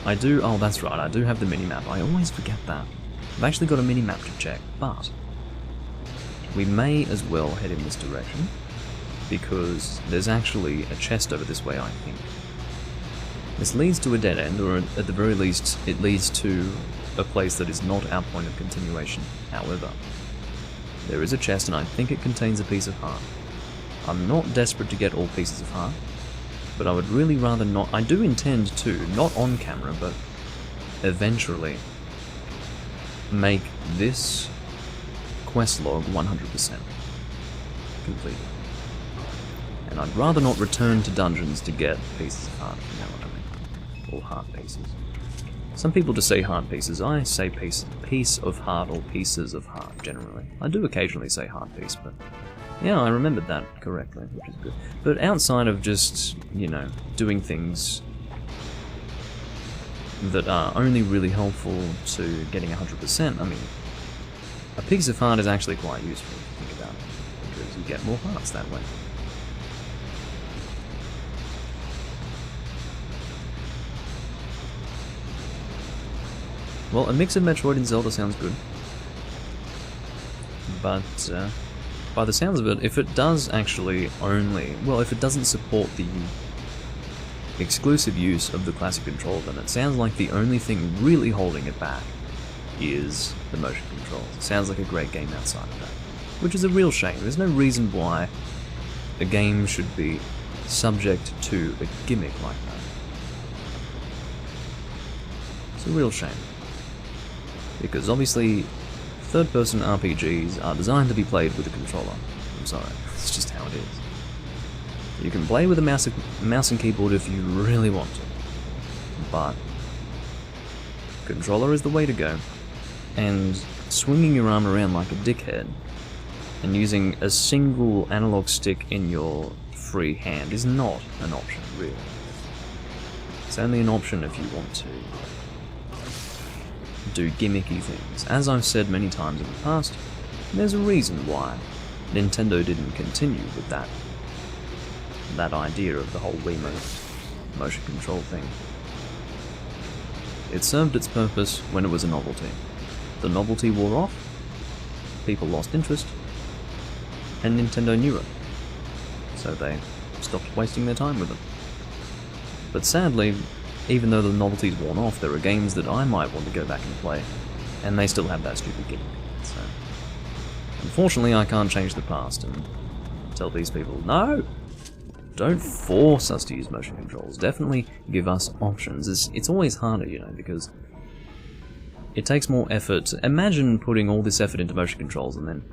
[SPEAKER 1] I do... Oh, that's right, I do have the mini-map. I always forget that. I've actually got a mini-map to check, but... we may as well head in this direction, because there's actually a chest over this way, I think. This leads to a dead end, or at the very least, it leads to a place that is not our point of continuation. However, there is a chest, and I think it contains a piece of heart. I'm not desperate to get all pieces of heart, but I would really rather not... I do intend to, not on camera, but eventually make this quest log 100% completed. And I'd rather not return to dungeons to get pieces of heart, if you know what I mean. Or heart pieces. Some people just say heart pieces. I say piece of heart or pieces of heart, generally. I do occasionally say heart piece, but... yeah, I remembered that correctly, which is good. But outside of just, you know, doing things that are only really helpful to getting 100%, I mean, a piece of heart is actually quite useful if you think about it, because you get more hearts that way. Well, a mix of Metroid and Zelda sounds good. But, by the sounds of it, if it does actually only... well, if it doesn't support the exclusive use of the classic controller, then it sounds like the only thing really holding it back is the motion controls. It sounds like a great game outside of that. Which is a real shame. There's no reason why a game should be subject to a gimmick like that. It's a real shame. Because obviously, third-person RPGs are designed to be played with a controller. I'm sorry, it's just how it is. You can play with a mouse and keyboard if you really want to, but controller is the way to go. And swinging your arm around like a dickhead and using a single analog stick in your free hand is not an option, really. It's only an option if you want to do gimmicky things. As I've said many times in the past, there's a reason why Nintendo didn't continue with that idea of the whole Wiimote motion control thing. It served its purpose when it was a novelty. The novelty wore off, people lost interest, and Nintendo knew it. So they stopped wasting their time with it. But sadly, even though the novelty's worn off, there are games that I might want to go back and play, and they still have that stupid gimmick. So, unfortunately, I can't change the past, and tell these people, no! Don't force us to use motion controls. Definitely give us options. It's always harder, you know, because it takes more effort. Imagine putting all this effort into motion controls and then,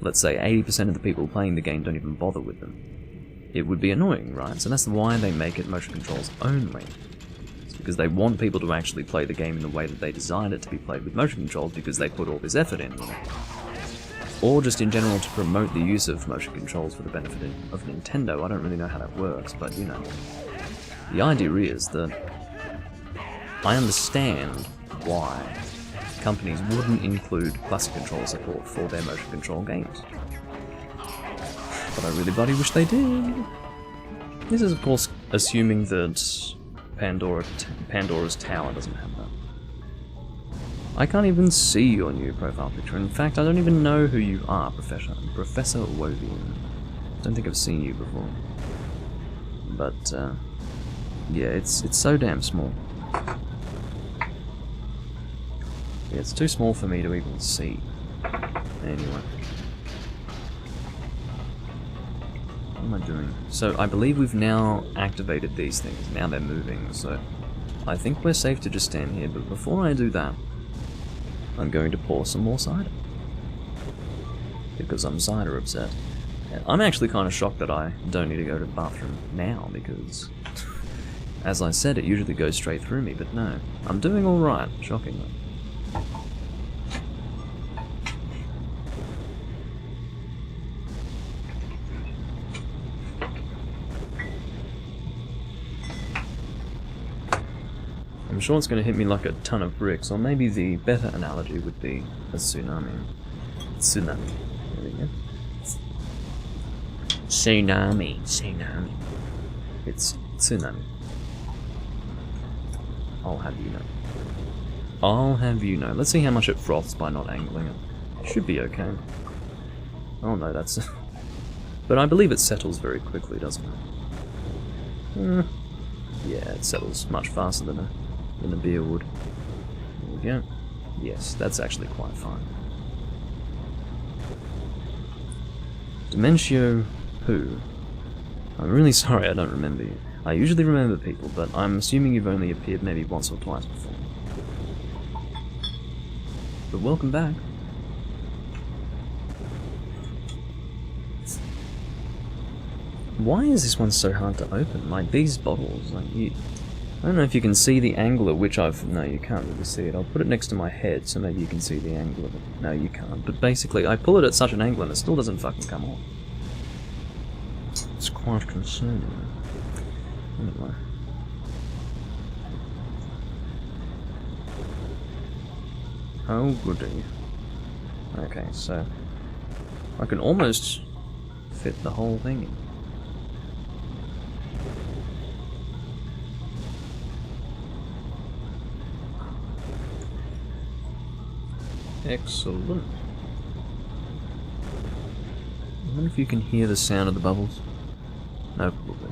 [SPEAKER 1] let's say, 80% of the people playing the game don't even bother with them. It would be annoying, right? So that's why they make it motion controls only. It's because they want people to actually play the game in the way that they designed it to be played with motion controls, because they put all this effort in, you know? Or just in general to promote the use of motion controls for the benefit of Nintendo. I don't really know how that works, but you know. The idea is that I understand why companies wouldn't include classic control support for their motion control games. But I really bloody wish they did. This is of course assuming that Pandora's Tower doesn't have that. I can't even see your new profile picture. In fact, I don't even know who you are, Professor Wovian. Don't think I've seen you before. But, yeah, it's so damn small. Yeah, it's too small for me to even see. Anyway. What am I doing? So, I believe we've now activated these things. Now they're moving, so I think we're safe to just stand here. But before I do that, I'm going to pour some more cider. Because I'm cider upset. And I'm actually kind of shocked that I don't need to go to the bathroom now, because, as I said, it usually goes straight through me, but no. I'm doing alright, shockingly. I'm sure it's going to hit me like a ton of bricks, or maybe the better analogy would be a tsunami. Tsunami. There we go. Tsunami. Tsunami. It's tsunami. I'll have you know. I'll have you know. Let's see how much it froths by not angling it. Should be okay. Oh no, that's... But I believe it settles very quickly, doesn't it? Yeah, it settles much faster than a beer would. There we go. Yes, that's actually quite fine. Dementio who? I'm really sorry I don't remember you. I usually remember people, but I'm assuming you've only appeared maybe once or twice before. But welcome back. Why is this one so hard to open? Like, these bottles, like, I don't know if you can see the angle at which I've... No, you can't really see it. I'll put it next to my head, so maybe you can see the angle of it. No, you can't. But basically, I pull it at such an angle and it still doesn't fucking come off. It's quite concerning. Anyway. Oh, goody. Okay, so... I can almost fit the whole thing in. Excellent. I wonder if you can hear the sound of the bubbles. No, probably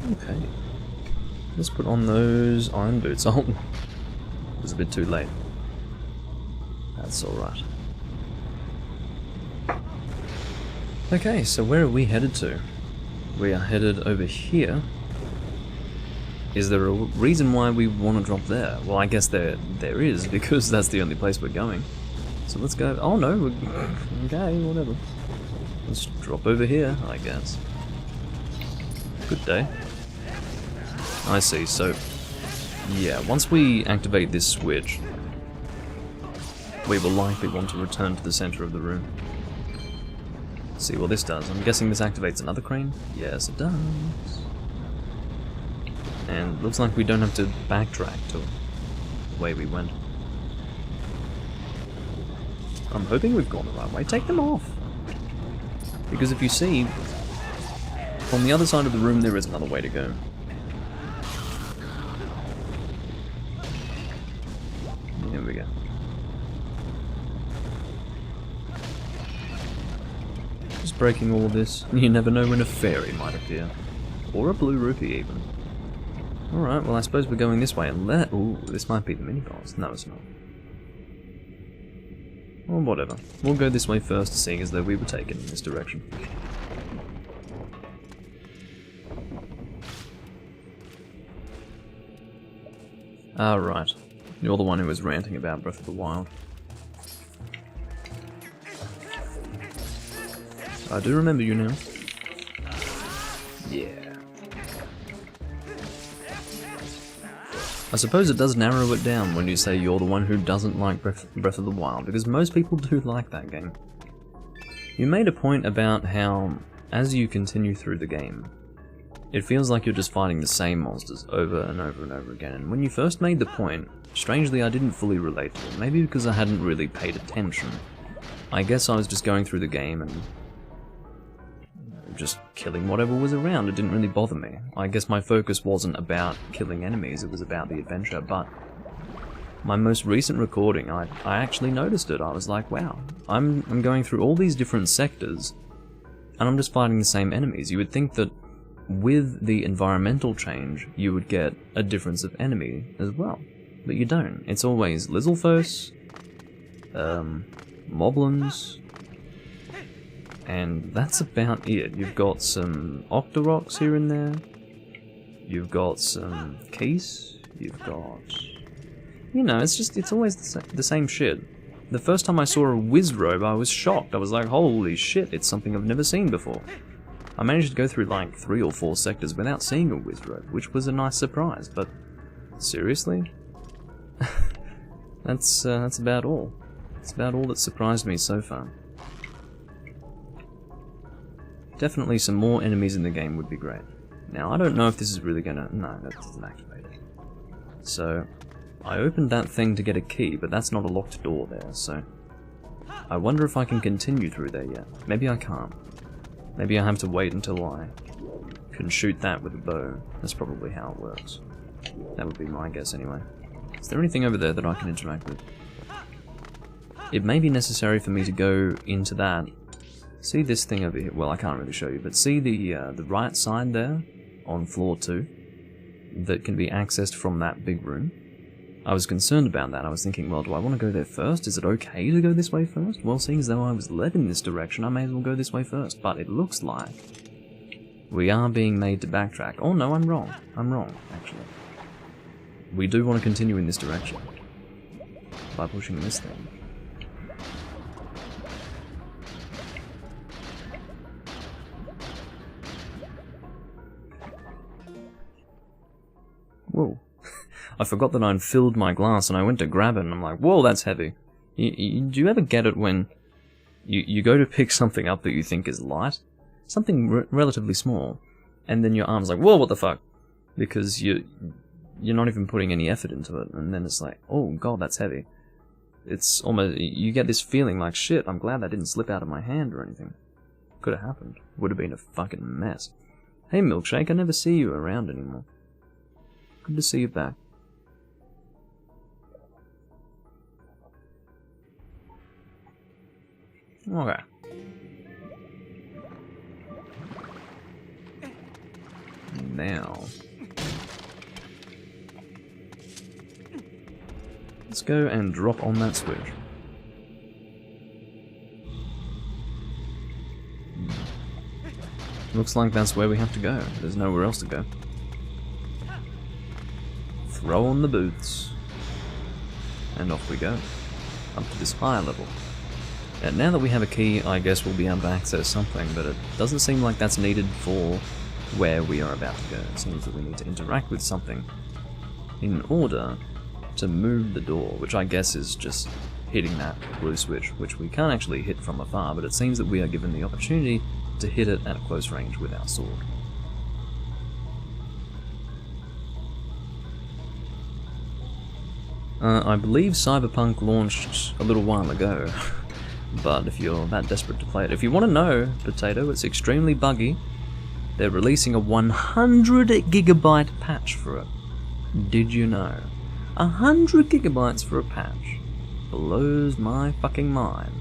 [SPEAKER 1] not. Okay. Let's put on those iron boots. Oh, it was a bit too late. That's alright. Okay, so where are we headed to? We are headed over here. Is there a reason why we want to drop there? Well, I guess there is, because that's the only place we're going. So let's go... Oh no, okay, whatever. Let's drop over here, I guess. Good day. I see, so... Yeah, once we activate this switch, we will likely want to return to the center of the room. See what this does. I'm guessing this activates another crane? Yes, it does. And looks like we don't have to backtrack to the way we went. I'm hoping we've gone the right way. Take them off! Because if you see, on the other side of the room there is another way to go. Here we go. Just breaking all of this. You never know when a fairy might appear. Or a blue rupee even. Alright, well I suppose we're going this way and ooh, this might be the mini-boss. No, it's not. Or whatever. We'll go this way first, seeing as though we were taken in this direction. Ah, right. You're the one who was ranting about Breath of the Wild. I do remember you now. Yeah. I suppose it does narrow it down when you say you're the one who doesn't like Breath of the Wild, because most people do like that game. You made a point about how, as you continue through the game, it feels like you're just fighting the same monsters over and over and over again, and when you first made the point, strangely I didn't fully relate to it, maybe because I hadn't really paid attention. I guess I was just going through the game and just killing whatever was around. It didn't really bother me. I guess my focus wasn't about killing enemies, it was about the adventure, but my most recent recording, I actually noticed it. I was like, wow, I'm going through all these different sectors, and I'm just fighting the same enemies. You would think that with the environmental change, you would get a difference of enemy as well, but you don't. It's always Lizalfos, Moblins, and that's about it. You've got some Octoroks here and there, you've got some Keys, you've got... You know, it's always the same shit. The first time I saw a Wizrobe, I was shocked. I was like, holy shit, it's something I've never seen before. I managed to go through like 3 or 4 sectors without seeing a Wizrobe, which was a nice surprise, but seriously? That's about all. That's about all that surprised me so far. Definitely some more enemies in the game would be great. Now, I don't know if this is really gonna... No, that doesn't activate it. So, I opened that thing to get a key, but that's not a locked door there, so... I wonder if I can continue through there yet. Maybe I can't. Maybe I have to wait until I can shoot that with a bow. That's probably how it works. That would be my guess anyway. Is there anything over there that I can interact with? It may be necessary for me to go into that. See this thing over here? Well, I can't really show you, but see the right side there on floor 2 that can be accessed from that big room? I was concerned about that. I was thinking, well, do I want to go there first? Is it okay to go this way first? Well, seeing as though I was led in this direction, I may as well go this way first. But it looks like we are being made to backtrack. Oh no, I'm wrong. I'm wrong, actually. We do want to continue in this direction by pushing this thing. Whoa. I forgot that I'd filled my glass and I went to grab it and I'm like, whoa, that's heavy. Do you ever get it when you go to pick something up that you think is light? Something relatively small. And then your arm's like, whoa, what the fuck? Because you're not even putting any effort into it. And then it's like, oh god, that's heavy. It's almost, you get this feeling like, shit, I'm glad that didn't slip out of my hand or anything. Could have happened. Would have been a fucking mess. Hey Milkshake, I never see you around anymore. Good to see you back. Okay. Now, let's go and drop on that switch. Looks like that's where we have to go. There's nowhere else to go. Throw on the boots. And off we go. Up to this higher level. And now that we have a key, I guess we'll be able to access something, but it doesn't seem like that's needed for where we are about to go. It seems that we need to interact with something in order to move the door, which I guess is just hitting that blue switch, which we can't actually hit from afar, but it seems that we are given the opportunity to hit it at close range with our sword. I believe Cyberpunk launched a little while ago. But if you're that desperate to play it, if you want to know, Potato, it's extremely buggy. They're releasing a 100 gigabyte patch for it. Did you know? 100 gigabytes for a patch. Blows my fucking mind.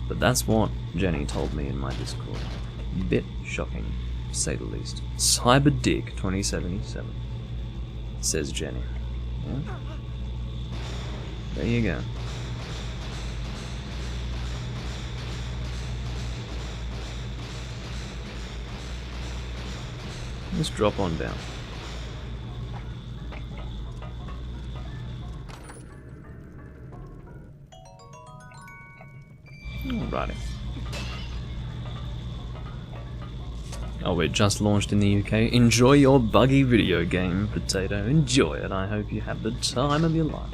[SPEAKER 1] But that's what Jenny told me in my Discord. Bit shocking, to say the least. Cyberdick 2077, says Jenny. Yeah? There you go. Let's drop on down. Alrighty. Oh, it just launched in the UK. Enjoy your buggy video game, Potato. Enjoy it. I hope you have the time of your life.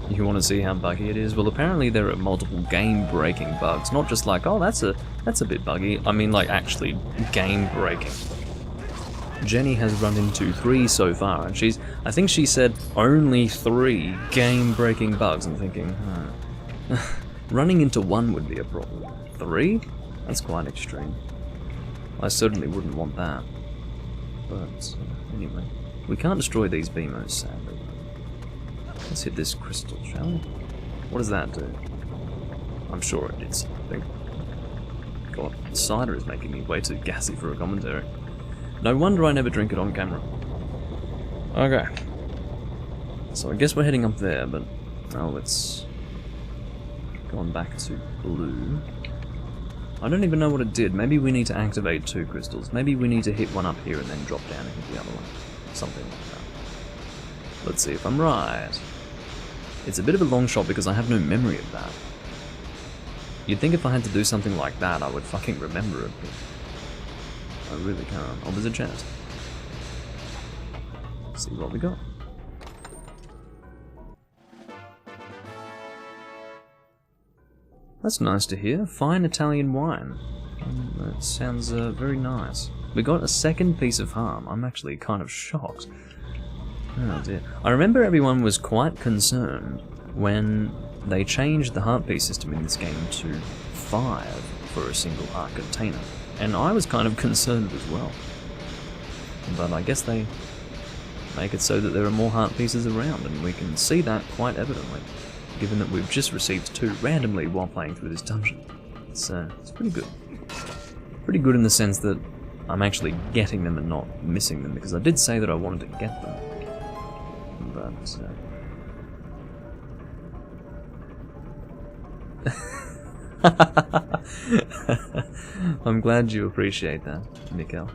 [SPEAKER 1] You want to see how buggy it is? Well, apparently there are multiple game-breaking bugs. Not just like, oh, that's a bit buggy. I mean, like, actually game-breaking. Jenny has run into 3 so far, and I think she said only 3 game-breaking bugs. I'm thinking, running into 1 would be a problem. 3? That's quite extreme. I certainly wouldn't want that. But, anyway. We can't destroy these BMOs, sadly. Let's hit this crystal, shall we? What does that do? I'm sure it did something. God, cider is making me way too gassy for a commentary. No wonder I never drink it on camera. Okay. So I guess we're heading up there, but... oh, it's... gone back to blue. I don't even know what it did. Maybe we need to activate 2 crystals. Maybe we need to hit one up here and then drop down and hit the other one. Something like that. Let's see if I'm right. It's a bit of a long shot because I have no memory of that. You'd think if I had to do something like that, I would fucking remember it, but I really can't. Oh, there's a chest. Let's see what we got. That's nice to hear. Fine Italian wine. That sounds very nice. We got a second piece of harm. I'm actually kind of shocked. Oh dear. I remember everyone was quite concerned when they changed the heart piece system in this game to 5 for a single heart container. And I was kind of concerned as well. But I guess they make it so that there are more heart pieces around, and we can see that quite evidently, given that we've just received 2 randomly while playing through this dungeon. It's pretty good. Pretty good in the sense that I'm actually getting them and not missing them, because I did say that I wanted to get them. But, I'm glad you appreciate that, Mikkel.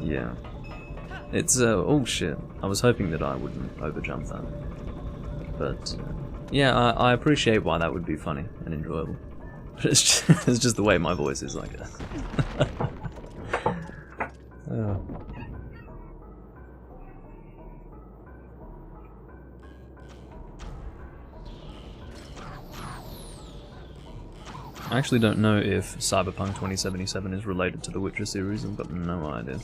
[SPEAKER 1] Yeah. It's, oh shit. I was hoping that I wouldn't overjump that. But, yeah, I appreciate why that would be funny and enjoyable. But it's just the way my voice is, I guess. Oh. I actually don't know if Cyberpunk 2077 is related to the Witcher series. I've got no idea.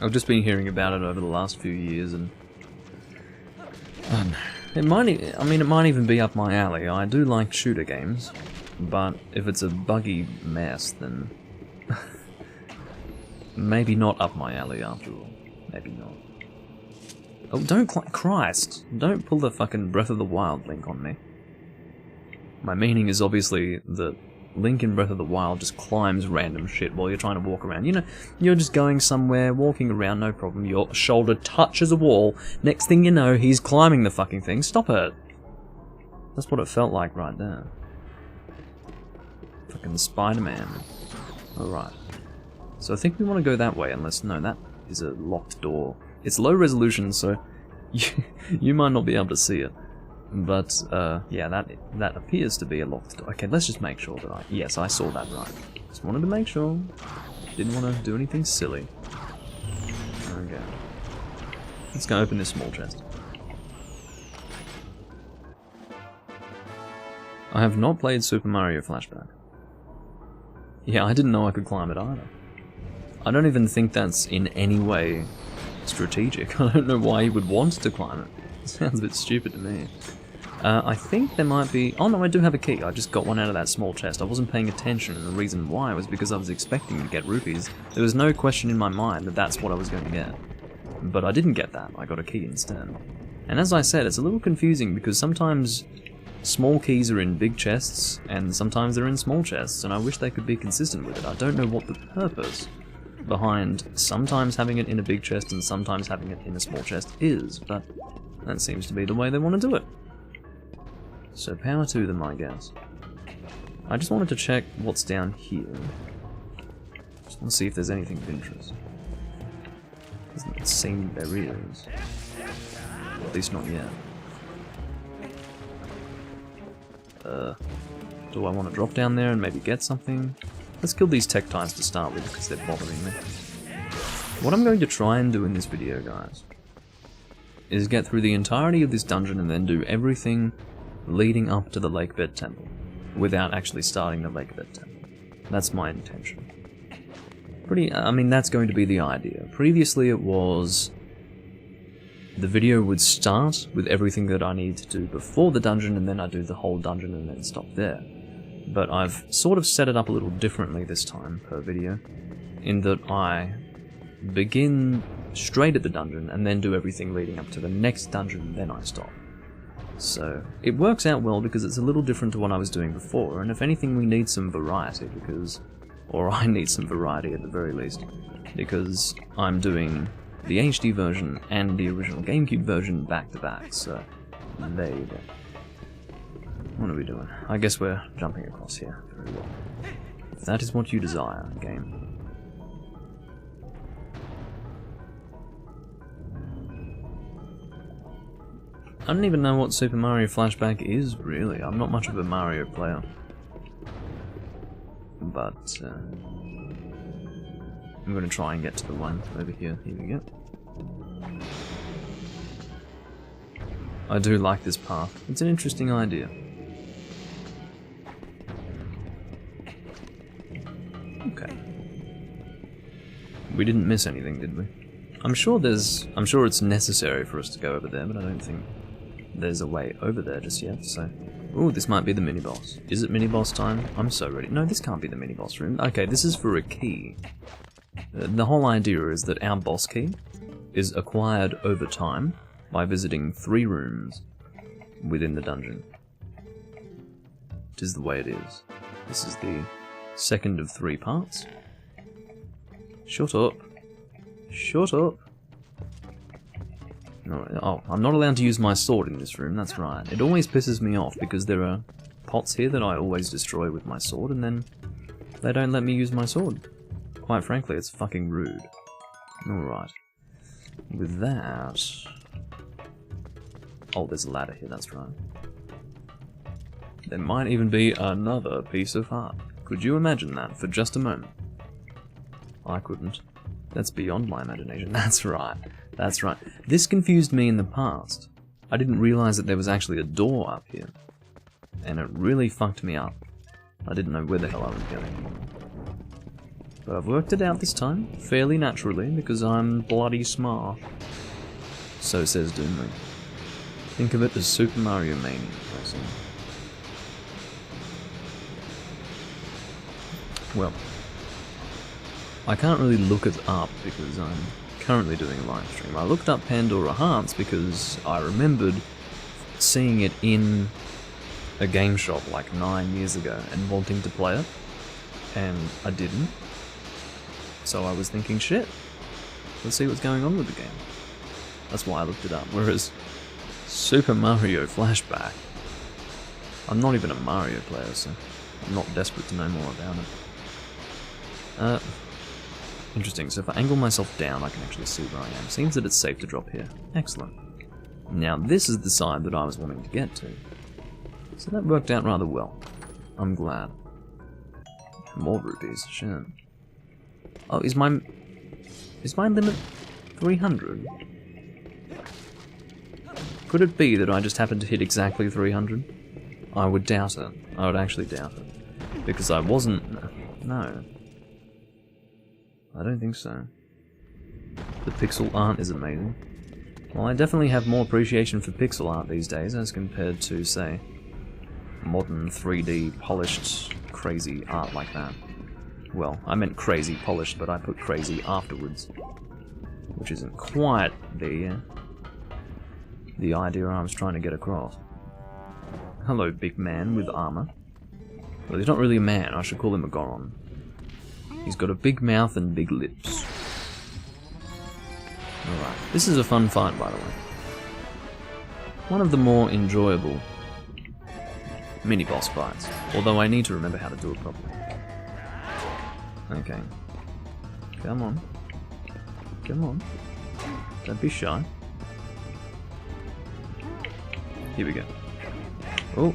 [SPEAKER 1] I've just been hearing about it over the last few years, and it might even be up my alley. I do like shooter games, but if it's a buggy mess, then maybe not up my alley after all. Maybe not. Oh, Christ! Don't pull the fucking Breath of the Wild link on me. My meaning is obviously that Link in Breath of the Wild just climbs random shit while you're trying to walk around. You know, you're just going somewhere, walking around, no problem. Your shoulder touches a wall. Next thing you know, he's climbing the fucking thing. Stop it. That's what it felt like right there. Fucking Spider-Man. Alright. So I think we want to go that way, unless... no, that is a locked door. It's low resolution, so you might not be able to see it. But, yeah, that appears to be a locked door. Okay, let's just make sure that yes, I saw that right. Just wanted to make sure. Didn't want to do anything silly. Okay. Let's go open this small chest. I have not played Super Mario Flashback. Yeah, I didn't know I could climb it either. I don't even think that's in any way strategic. I don't know why you would want to climb it. It sounds a bit stupid to me. I think there might be... oh no, I do have a key. I just got one out of that small chest. I wasn't paying attention, and the reason why was because I was expecting to get rupees. There was no question in my mind that that's what I was going to get. But I didn't get that. I got a key instead. And as I said, it's a little confusing because sometimes small keys are in big chests, and sometimes they're in small chests, and I wish they could be consistent with it. I don't know what the purpose behind sometimes having it in a big chest and sometimes having it in a small chest is, but that seems to be the way they want to do it. So power to them, I guess. I just wanted to check what's down here. Just want to see if there's anything of interest. Doesn't seem there is. At least not yet. Do I want to drop down there and maybe get something? Let's kill these Tektites to start with, because they're bothering me. What I'm going to try and do in this video, guys, is get through the entirety of this dungeon and then do everything leading up to the Lakebed Temple, without actually starting the Lakebed Temple. That's my intention. I mean, that's going to be the idea. Previously it was... the video would start with everything that I need to do before the dungeon, and then I'd do the whole dungeon and then stop there. But I've sort of set it up a little differently this time per video, in that I begin straight at the dungeon and then do everything leading up to the next dungeon and then I stop. So it works out well because it's a little different to what I was doing before, and if anything we need some variety because... or I need some variety at the very least, because I'm doing the HD version and the original GameCube version back to back, so there you go. What are we doing? I guess we're jumping across here. Very well. If that is what you desire, game. I don't even know what Super Mario Flashback is, really. I'm not much of a Mario player. But, I'm going to try and get to the one over here. Here we go. I do like this path. It's an interesting idea. Okay. We didn't miss anything, did we? I'm sure it's necessary for us to go over there, but I don't think there's a way over there just yet, so... Ooh, this might be the mini-boss. Is it mini-boss time? I'm so ready. No, this can't be the mini-boss room. Okay, this is for a key. The whole idea is that our boss key is acquired over time by visiting 3 rooms within the dungeon. It is the way it is. This is the second of 3 parts. Shut up. Shut up. No, oh, I'm not allowed to use my sword in this room, that's right. It always pisses me off because there are pots here that I always destroy with my sword and then they don't let me use my sword. Quite frankly, it's fucking rude. Alright. With that... oh, there's a ladder here, that's right. There might even be another piece of art. Could you imagine that for just a moment? I couldn't. That's beyond my imagination. That's right. That's right. This confused me in the past. I didn't realize that there was actually a door up here. And it really fucked me up. I didn't know where the hell I was going. But I've worked it out this time, fairly naturally, because I'm bloody smart. So says Doomley. Think of it as Super Mario Mania, I see. Well, I can't really look it up because I'm currently doing a live stream. I looked up Pandora Hearts because I remembered seeing it in a game shop like 9 years ago and wanting to play it, and I didn't. So I was thinking, shit, let's see what's going on with the game. That's why I looked it up. Whereas Super Mario Flashback, I'm not even a Mario player, so I'm not desperate to know more about it. Interesting, so if I angle myself down I can actually see where I am. Seems that it's safe to drop here. Excellent. Now this is the side that I was wanting to get to. So that worked out rather well. I'm glad. More rupees, shit. Oh, is my limit 300? Could it be that I just happened to hit exactly 300? I would doubt it. I would actually doubt it. Because I wasn't... no. I don't think so. The pixel art is amazing. Well, I definitely have more appreciation for pixel art these days as compared to, say, modern 3D polished crazy art like that. Well, I meant crazy polished, but I put crazy afterwards. Which isn't quite the idea I was trying to get across. Hello, big man with armor. Well, he's not really a man, I should call him a Goron. He's got a big mouth and big lips. Alright, this is a fun fight, by the way. One of the more enjoyable mini-boss fights. Although I need to remember how to do it properly. Okay. Come on. Come on. Don't be shy. Here we go. Oh.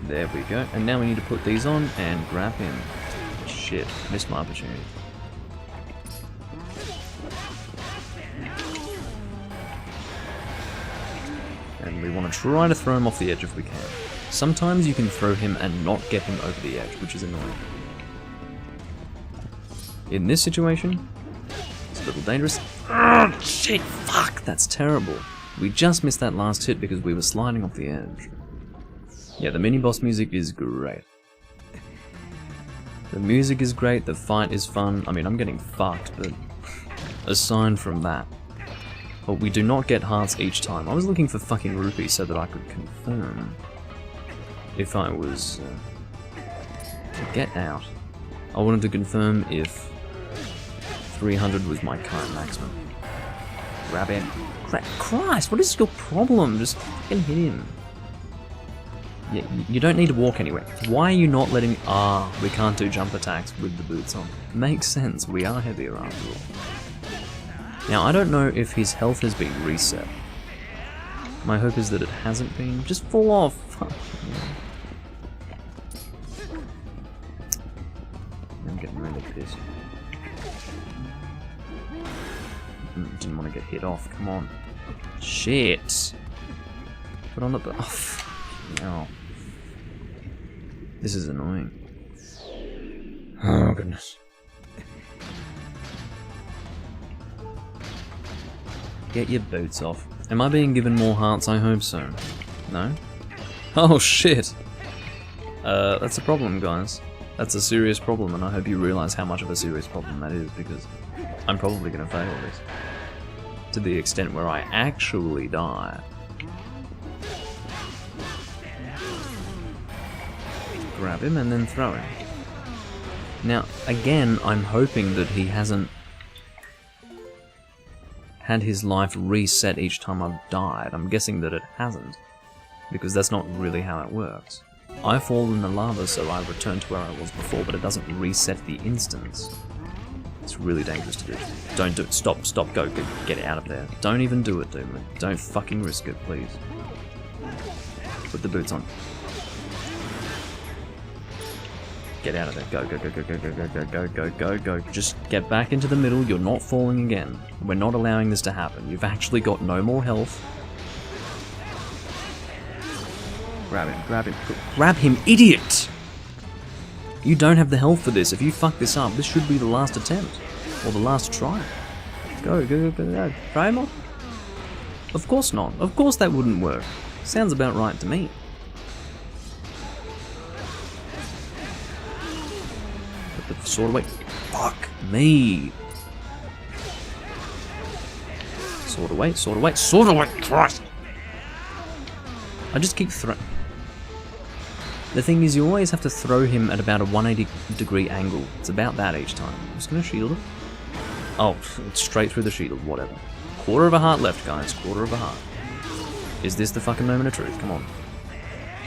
[SPEAKER 1] There we go. And now we need to put these on and grab him. Shit. Missed my opportunity. And we want to try to throw him off the edge if we can. Sometimes you can throw him and not get him over the edge, which is annoying. In this situation, it's a little dangerous. Oh, shit, fuck, that's terrible. We just missed that last hit because we were sliding off the edge. Yeah, the mini-boss music is great. The music is great, the fight is fun. I mean, I'm getting fucked, but aside from that. But we do not get hearts each time. I was looking for fucking rupees so that I could confirm if I was... get out. I wanted to confirm if 300 was my current maximum. Grab him. Christ, what is your problem? Just fucking hit him. Yeah, you don't need to walk anywhere. Why are you not letting... Ah, we can't do jump attacks with the boots on. Makes sense, we are heavier after all. Now, I don't know if his health has been reset. My hope is that it hasn't been. Just fall off. Fuck. I'm getting really pissed. Didn't want to get hit off. Come on. Shit. Put on the... Oh, fuck. No. This is annoying. Oh, goodness. Get your boots off. Am I being given more hearts? I hope so. No? Oh shit! That's a problem, guys. That's a serious problem, and I hope you realize how much of a serious problem that is, because I'm probably gonna fail this. To the extent where I actually die. Grab him and then throw him. Now, again, I'm hoping that he hasn't had his life reset each time I've died. I'm guessing that it hasn't, because that's not really how it works. I fall in the lava, so I return to where I was before, but it doesn't reset the instance. It's really dangerous to do. Don't do it. Stop, stop, go, get out of there. Don't even do it, dude. Don't fucking risk it, please. Put the boots on. Get out of there. Go, go, go, go, go, go, go, go, go, go, go, go. Just get back into the middle. You're not falling again. We're not allowing this to happen. You've actually got no more health. Grab him, grab him. Grab him, idiot! You don't have the health for this. If you fuck this up, this should be the last attempt. Or the last try. Go, go, go, go, go. Try him off? Of course not. Of course that wouldn't work. Sounds about right to me. Sword away. Fuck me. Sword away, sword away, sword away, Christ! I just keep throwing. The thing is, you always have to throw him at about a 180-degree angle. It's about that each time. I'm just gonna shield it. Oh, it's straight through the shield, whatever. Quarter of a heart left, guys. Quarter of a heart. Is this the fucking moment of truth? Come on.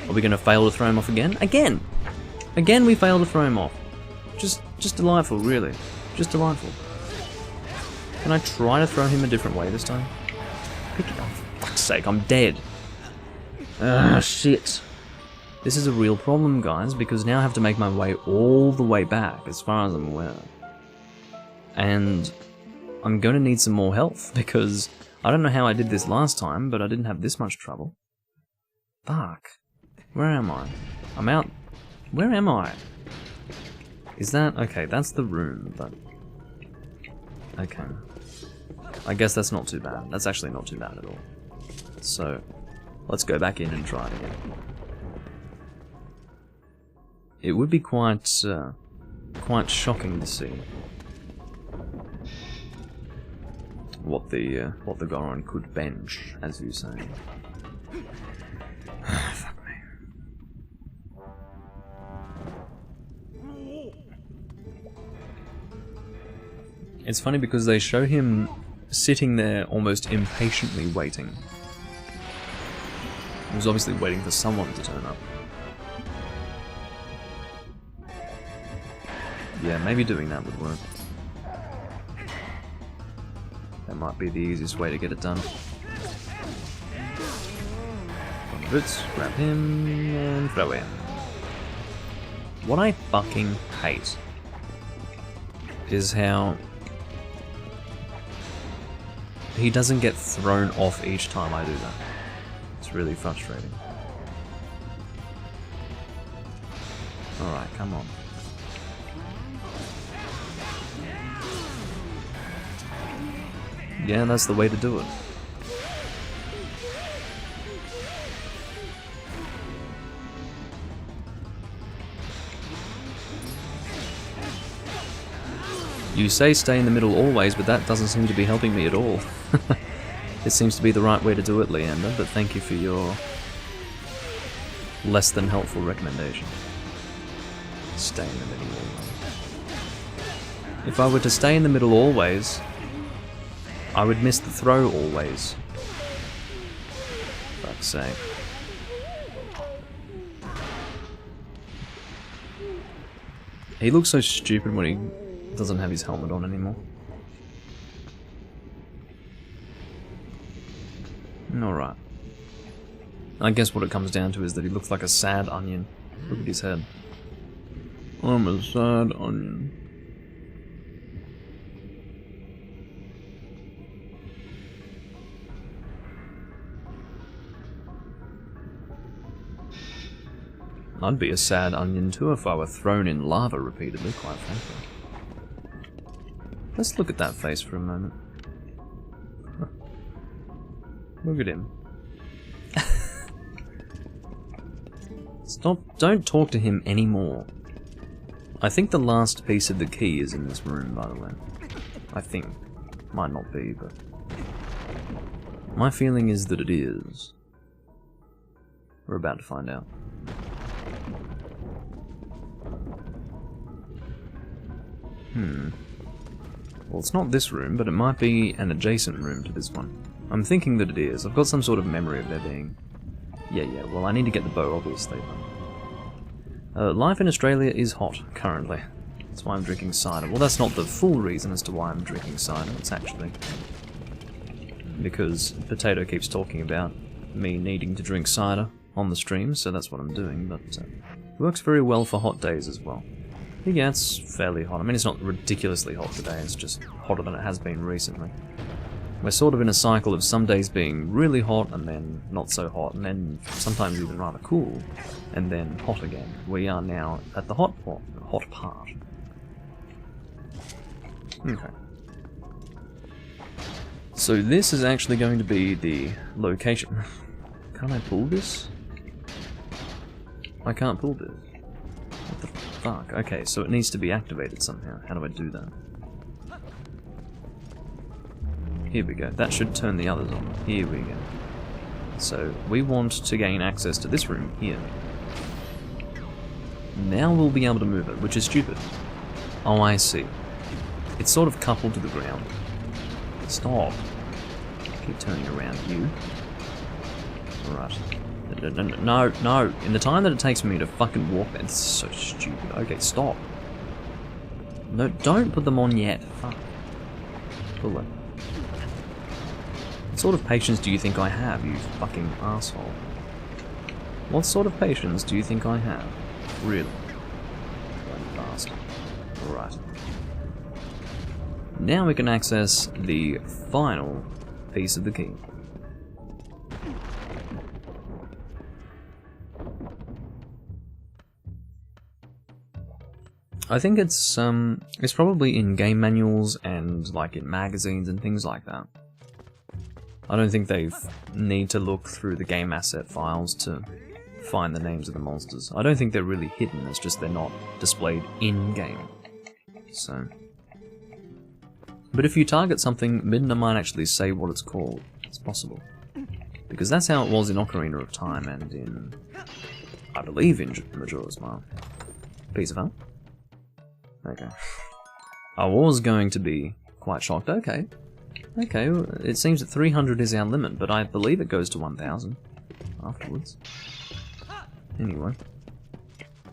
[SPEAKER 1] Are we gonna fail to throw him off again? Again! Again we fail to throw him off. Just delightful, really. Just delightful. Can I try to throw him a different way this time? Pick it up, for fuck's sake, I'm dead. Ah, shit. This is a real problem, guys, because now I have to make my way all the way back, as far as I'm aware. And I'm going to need some more health, because I don't know how I did this last time, but I didn't have this much trouble. Fuck. Where am I? I'm out. Where am I? Is that... okay, that's the room, but... okay. I guess that's not too bad. That's actually not too bad at all. So, let's go back in and try it again. It would be quite shocking to see what the Goron could bench, as you say. Fuck me. It's funny because they show him sitting there almost impatiently waiting. He was obviously waiting for someone to turn up. Yeah, maybe doing that would work. That might be the easiest way to get it done. Boots, grab him, and throw him. What I fucking hate is how he doesn't get thrown off each time I do that. It's really frustrating. Alright, come on. Yeah, that's the way to do it. You say stay in the middle always, but that doesn't seem to be helping me at all. It seems to be the right way to do it, Leander, but thank you for your less than helpful recommendation. Stay in the middle always. If I were to stay in the middle always, I would miss the throw always. Fuck's sake. He looks so stupid when he doesn't have his helmet on anymore. Alright. I guess what it comes down to is that he looks like a sad onion. Look at his head. I'm a sad onion. I'd be a sad onion too if I were thrown in lava repeatedly, quite frankly. Let's look at that face for a moment. Look at him. Stop, don't talk to him anymore. I think the last piece of the key is in this room, by the way. I think. Might not be, but... my feeling is that it is. We're about to find out. Well, it's not this room, but it might be an adjacent room to this one. I'm thinking that it is. I've got some sort of memory of there being... Yeah, well, I need to get the bow, obviously. Life in Australia is hot, currently. That's why I'm drinking cider. Well, that's not the full reason as to why I'm drinking cider. It's actually because Potato keeps talking about me needing to drink cider on the stream, so that's what I'm doing, but it works very well for hot days as well. Yeah, it's fairly hot. I mean, it's not ridiculously hot today, it's just hotter than it has been recently. We're sort of in a cycle of some days being really hot, and then not so hot, and then sometimes even rather cool, and then hot again. We are now at the hot part. Okay. So this is actually going to be the location. Can't I pull this? I can't pull this. What the fuck? Okay, so it needs to be activated somehow. How do I do that? Here we go. That should turn the others on. Here we go. So, we want to gain access to this room here. Now we'll be able to move it, which is stupid. Oh, I see. It's sort of coupled to the ground. Stop. Keep turning around, you. Right. No. In the time that it takes for me to fucking walk, that's so stupid. Okay, stop. No, don't put them on yet. Fuck. Pull it. What sort of patience do you think I have, you fucking asshole? What sort of patience do you think I have? Really? Bloody bastard. Right. Now we can access the final piece of the key. I think it's probably in game manuals and like in magazines and things like that. I don't think they need to look through the game asset files to find the names of the monsters. I don't think they're really hidden, it's just they're not displayed in-game. So... but if you target something, Midna might actually say what it's called. It's possible. Because that's how it was in Ocarina of Time and in... I believe in Majora's Mask. Piece of help? Okay. I was going to be quite shocked. Okay, it seems that 300 is our limit, but I believe it goes to 1000 afterwards. Anyway,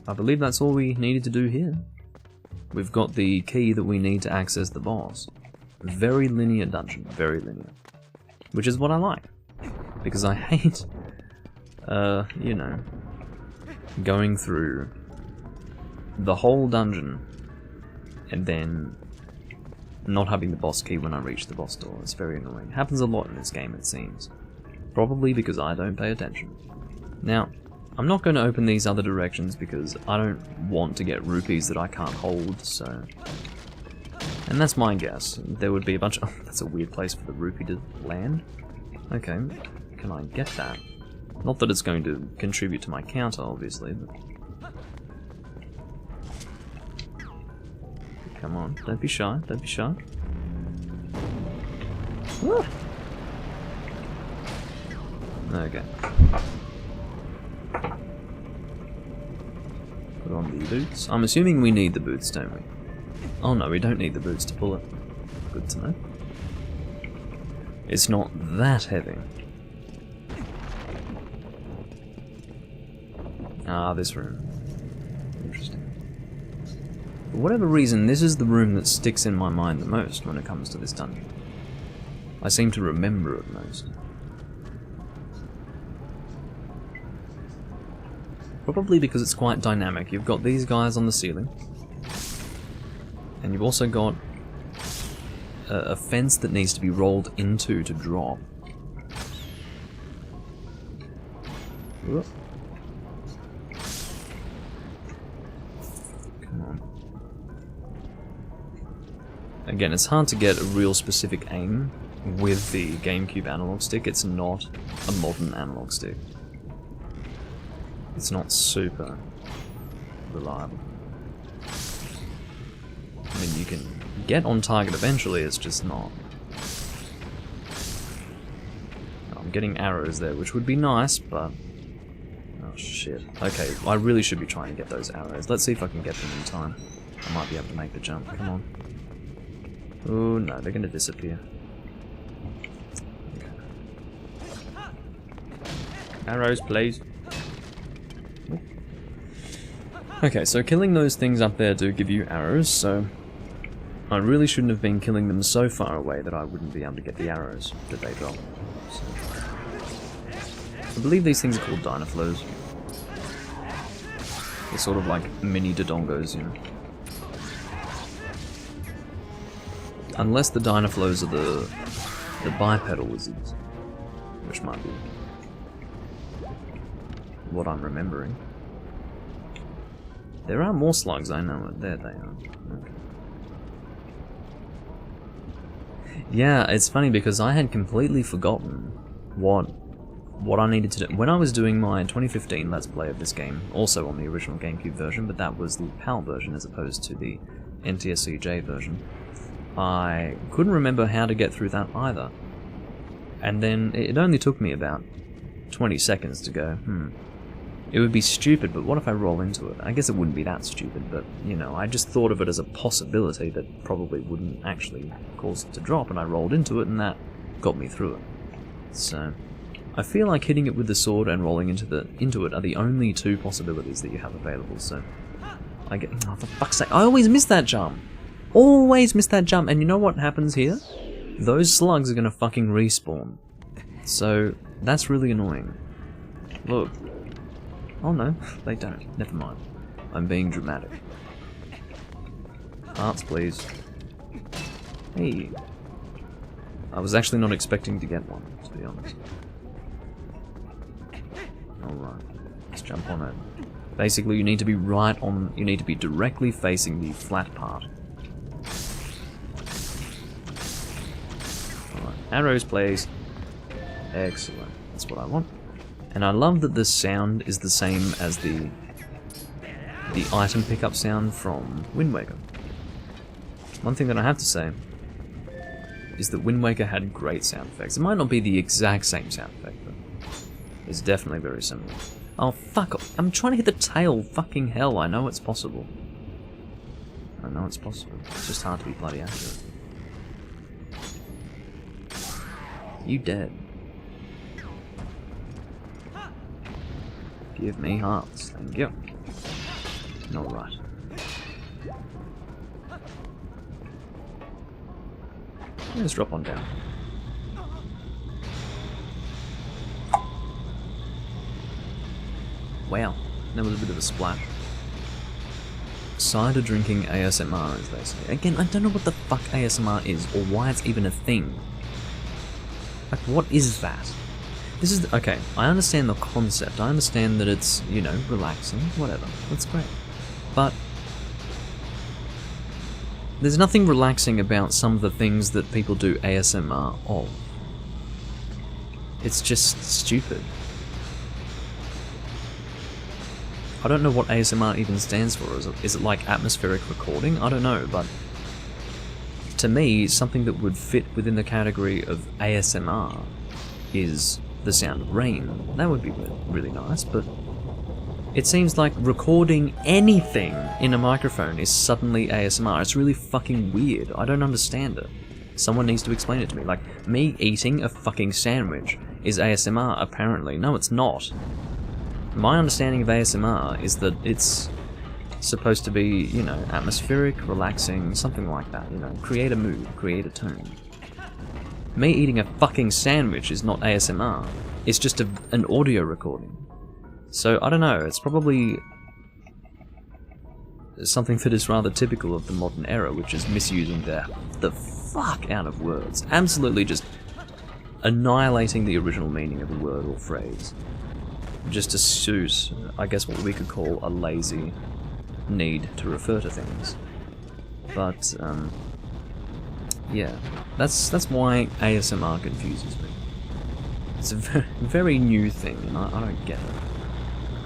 [SPEAKER 1] I believe that's all we needed to do here. we've got the key that we need to access the boss. Very linear dungeon, very linear. Which is what I like. Because I hate, you know, going through the whole dungeon and then not having the boss key when I reach the boss door. It's very annoying. It happens a lot in this game, it seems. Probably because I don't pay attention. Now, I'm not going to open these other directions because I don't want to get rupees that I can't hold, so... And that's my guess. There would be a bunch of... Oh, that's a weird place for the rupee to land. Okay, can I get that? Not that it's going to contribute to my counter, obviously, but... Come on, don't be shy, don't be shy. Woo! Okay. Put on the boots. I'm assuming we need the boots, don't we? Oh no, we don't need the boots to pull it. Good to know. It's not that heavy. Ah, this room. Interesting. For whatever reason, this is the room that sticks in my mind the most when it comes to this dungeon. I seem to remember it most. Probably because it's quite dynamic. You've got these guys on the ceiling. And you've also got a fence that needs to be rolled into to drop. Whoop. Come on. Again, it's hard to get a real specific aim with the GameCube analog stick. It's not a modern analog stick. It's not super reliable. I mean, you can get on target eventually, it's just not. I'm getting arrows there, which would be nice, but... Oh shit. Okay, I really should be trying to get those arrows. Let's see if I can get them in time. I might be able to make the jump, come on. Oh no, they're gonna disappear. Okay. Arrows, please. Okay, so killing those things up there do give you arrows, so I really shouldn't have been killing them so far away that I wouldn't be able to get the arrows that they drop. So. I believe these things are called Dynaflows. They're sort of like mini Dodongos, you know. Unless the Dynaflows are the bipedal wizards, which might be what I'm remembering. There are more slugs, I know it. There they are. Okay. Yeah, it's funny because I had completely forgotten what I needed to do. When I was doing my 2015 Let's Play of this game, also on the original GameCube version, but that was the PAL version as opposed to the NTSC-J version, I couldn't remember how to get through that either. And then it only took me about 20 seconds to go, it would be stupid, but what if I roll into it? I guess it wouldn't be that stupid, but, you know, I just thought of it as a possibility that probably wouldn't actually cause it to drop, and I rolled into it, and that got me through it. So, I feel like hitting it with the sword and rolling into it are the only two possibilities that you have available, so... I get... Oh, for fuck's sake, I always miss that jump! Always miss that jump, and you know what happens here? Those slugs are gonna fucking respawn. So, that's really annoying. Look. Oh no, they don't. Never mind. I'm being dramatic. Hearts, please. Hey. I was actually not expecting to get one, to be honest. Alright. Let's jump on it. Basically, you need to be you need to be directly facing the flat part. Alright. Arrows, please. Excellent. That's what I want. And I love that the sound is the same as the item pickup sound from Wind Waker. One thing that I have to say is that Wind Waker had great sound effects. It might not be the exact same sound effect, but it's definitely very similar. Oh, fuck off. I'm trying to hit the tail. Fucking hell, I know it's possible. I know it's possible. It's just hard to be bloody accurate. You dead. Give me hearts, thank you. Alright. Let's drop on down. Wow, that was a bit of a splash. Cider drinking ASMR, as they say. Again, I don't know what the fuck ASMR is, or why it's even a thing. Like, what is that? This is... okay, I understand the concept. I understand that it's, you know, relaxing, whatever. That's great. But... there's nothing relaxing about some of the things that people do ASMR of. It's just stupid. I don't know what ASMR even stands for. Is it like atmospheric recording? I don't know, but to me, something that would fit within the category of ASMR is the sound of rain. That would be really nice, but it seems like recording anything in a microphone is suddenly ASMR. It's really fucking weird. I don't understand it. Someone needs to explain it to me. Like, me eating a fucking sandwich is ASMR, apparently. No, it's not. My understanding of ASMR is that it's supposed to be, you know, atmospheric, relaxing, something like that, you know, create a mood, create a tone. Me eating a fucking sandwich is not ASMR, it's just an audio recording. So, I don't know, it's probably something that is rather typical of the modern era, which is misusing the fuck out of words. Absolutely just annihilating the original meaning of a word or phrase. Just to suit, I guess, what we could call a lazy need to refer to things. But, yeah, that's why ASMR confuses me. It's a very new thing, and I don't get it.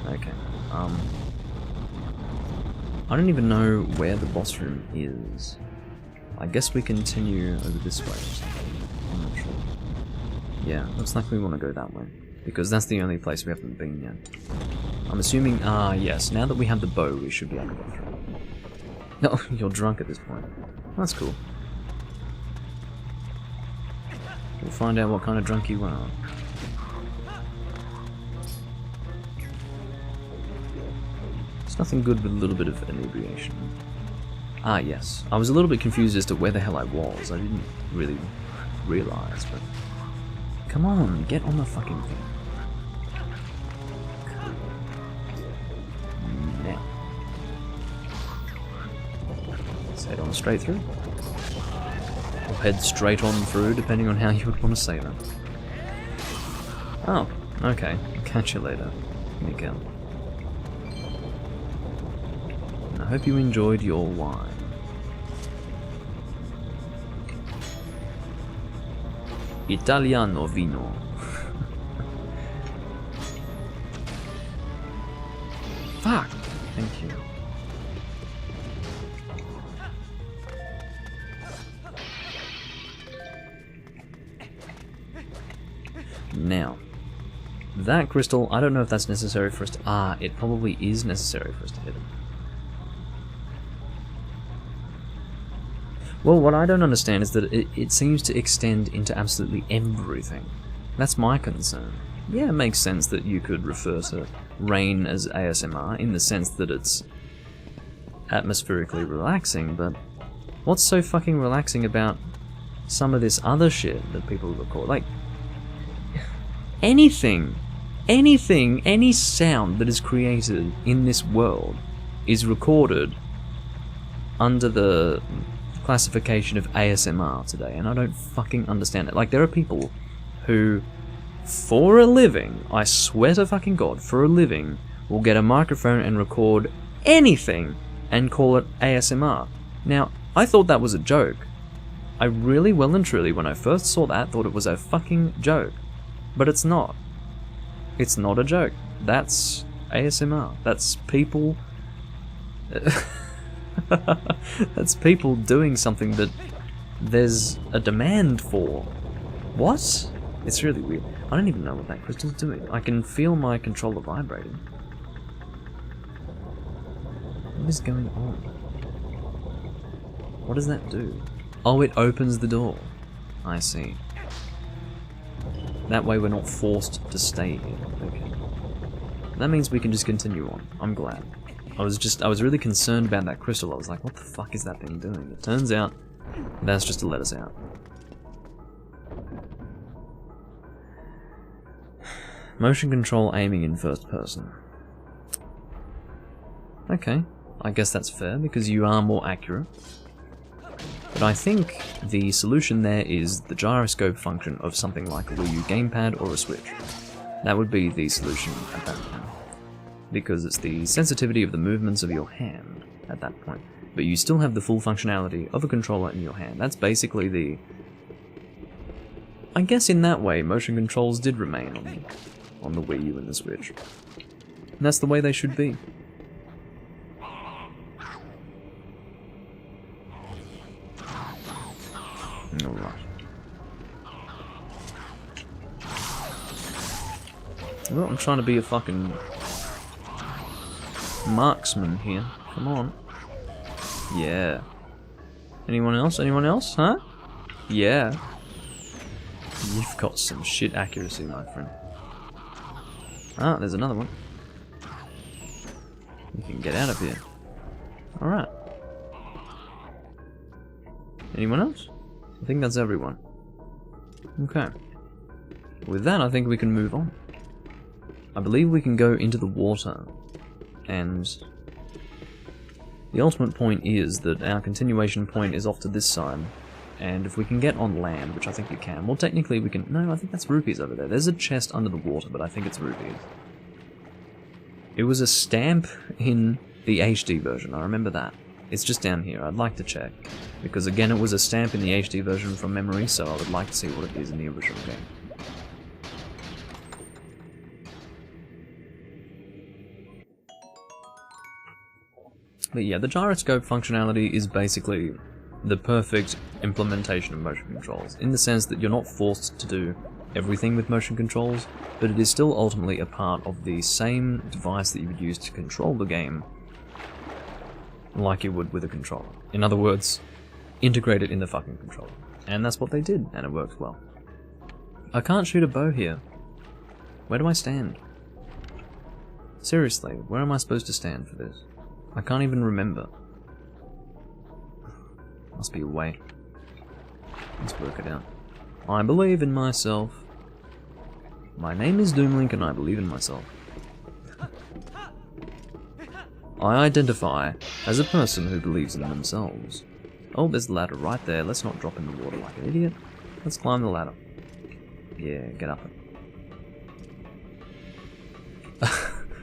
[SPEAKER 1] Okay, I don't even know where the boss room is. I guess we continue over this way or something. I'm not sure. Yeah, looks like we want to go that way, because that's the only place we haven't been yet. I'm assuming, yes, now that we have the bow, we should be able to go through. No, you're drunk at this point. That's cool. We'll find out what kind of drunk you are. There's nothing good with a little bit of inebriation. Ah, yes. I was a little bit confused as to where the hell I was. I didn't really realise, but... come on, get on the fucking thing. Now. Let's head on straight through. Or head straight on through, depending on how you would want to say that. Oh, okay. Catch you later, Mikael. I hope you enjoyed your wine. Italiano vino. Fuck! Thank you. Now, that crystal, I don't know if that's necessary for us to... ah, it probably is necessary for us to hit it. Well, what I don't understand is that it seems to extend into absolutely everything. That's my concern. Yeah, it makes sense that you could refer to rain as ASMR in the sense that it's atmospherically relaxing, but what's so fucking relaxing about some of this other shit that people record? Like, anything, any sound that is created in this world is recorded under the classification of ASMR today, and I don't fucking understand it. Like, there are people who, for a living, I swear to fucking God, for a living, will get a microphone and record anything and call it ASMR. Now, I thought that was a joke. I really, well and truly, when I first saw that, thought it was a fucking joke. But it's not. It's not a joke. That's ASMR. That's people... that's people doing something that there's a demand for. What? It's really weird. I don't even know what that crystal's doing. I can feel my controller vibrating. What is going on? What does that do? Oh, it opens the door. I see. That way we're not forced to stay here. Okay. That means we can just continue on. I'm glad. I was really concerned about that crystal. I was like, what the fuck is that thing doing? It turns out that's just to let us out. Motion control aiming in first person. Okay, I guess that's fair, because you are more accurate. But I think the solution there is the gyroscope function of something like a Wii U gamepad or a Switch. That would be the solution at that point. Because it's the sensitivity of the movements of your hand at that point. But you still have the full functionality of a controller in your hand. That's basically the... I guess in that way, motion controls did remain on the Wii U and the Switch. And that's the way they should be. Alright. Well, I'm trying to be a fucking marksman here. Come on. Yeah. Anyone else? Anyone else? Huh? Yeah. You've got some shit accuracy, my friend. Ah, there's another one. You can get out of here. Alright. Anyone else? I think that's everyone. Okay. With that, I think we can move on. I believe we can go into the water, and the ultimate point is that our continuation point is off to this side, and if we can get on land, which I think we can, well technically we can, no, I think that's rupees over there. There's a chest under the water, but I think it's rupees. It was a stamp in the HD version, I remember that. It's just down here, I'd like to check, because again it was a stamp in the HD version from memory, so I would like to see what it is in the original game. But yeah, the gyroscope functionality is basically the perfect implementation of motion controls, in the sense that you're not forced to do everything with motion controls, but it is still ultimately a part of the same device that you would use to control the game, like you would with a controller. In other words, integrate it in the fucking controller. And that's what they did, and it works well. I can't shoot a bow here. Where do I stand? Seriously, where am I supposed to stand for this? I can't even remember. Must be a way. Let's work it out. I believe in myself. My name is Doomlink and I believe in myself. I identify as a person who believes in themselves. Oh, there's the ladder right there. Let's not drop in the water like an idiot. Let's climb the ladder. Yeah, get up it.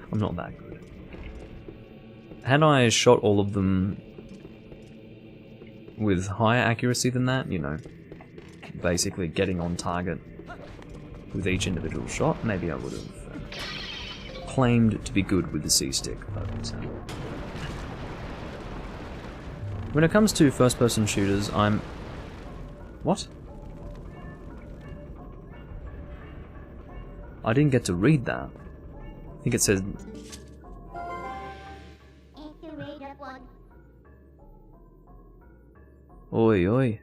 [SPEAKER 1] I'm not that good. Had I shot all of them with higher accuracy than that, you know, basically getting on target with each individual shot, maybe I would have claimed to be good with the C-stick, but when it comes to first-person shooters, I'm... What? I didn't get to read that. I think it says... Oi, oi.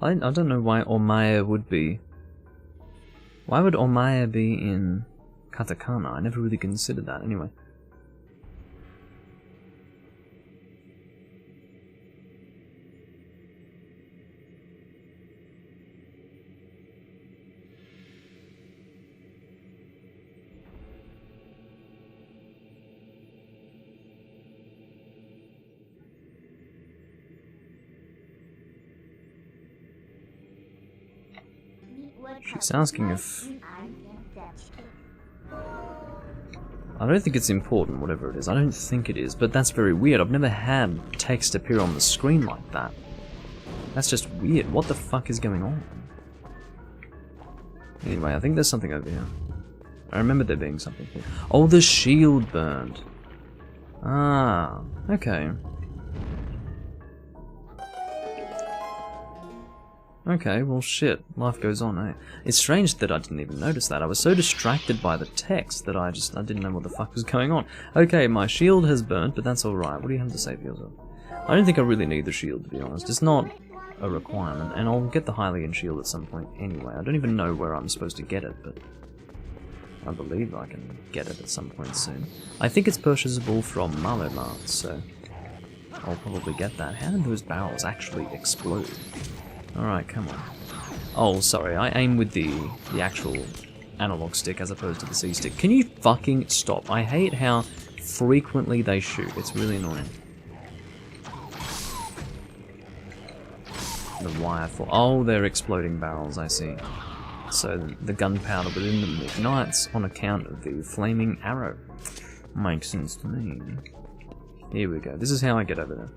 [SPEAKER 1] I don't know why Omaya would be. Why would Omaya be in katakana? I never really considered that anyway. She's asking if... I don't think it's important, whatever it is. I don't think it is, but that's very weird. I've never had text appear on the screen like that. That's just weird. What the fuck is going on? Anyway, I think there's something over here. I remember there being something here. Oh, the shield burned. Ah, okay. Okay, well shit, life goes on, eh? It's strange that I didn't even notice that. I was so distracted by the text that I didn't know what the fuck was going on. Okay, my shield has burnt, but that's alright. What do you have to say for yourself? I don't think I really need the shield, to be honest. It's not a requirement, and I'll get the Hylian shield at some point anyway. I don't even know where I'm supposed to get it, but I believe I can get it at some point soon. I think it's purchasable from Marlow Mart, so I'll probably get that. How did those barrels actually explode? Alright, come on. Oh, sorry, I aim with the actual analog stick as opposed to the C stick. Can you fucking stop? I hate how frequently they shoot. It's really annoying. The wire for... Oh, they're exploding barrels, I see. So the gunpowder within them ignites on account of the flaming arrow. Makes sense to me. Here we go. This is how I get over there.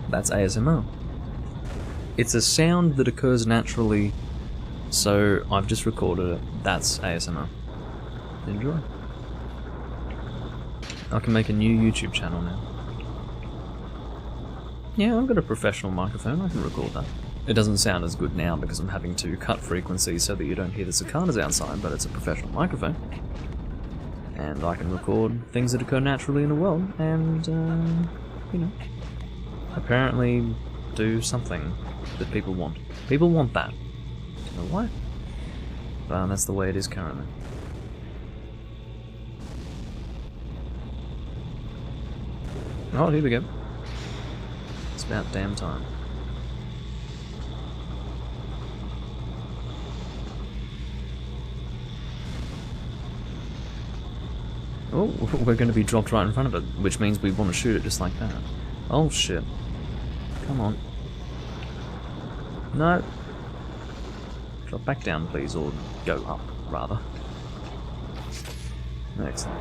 [SPEAKER 1] That's ASMR. It's a sound that occurs naturally, so I've just recorded it. That's ASMR. Enjoy. I can make a new YouTube channel now. Yeah, I've got a professional microphone, I can record that. It doesn't sound as good now because I'm having to cut frequencies so that you don't hear the cicadas outside, but it's a professional microphone. And I can record things that occur naturally in the world, and, you know, apparently do something that people want. People want that. Do you know why? Well, that's the way it is currently. Oh, here we go. It's about damn time. Oh, we're going to be dropped right in front of it, which means we want to shoot it just like that. Oh shit. Come on. No. Drop back down, please, or go up, rather. Excellent.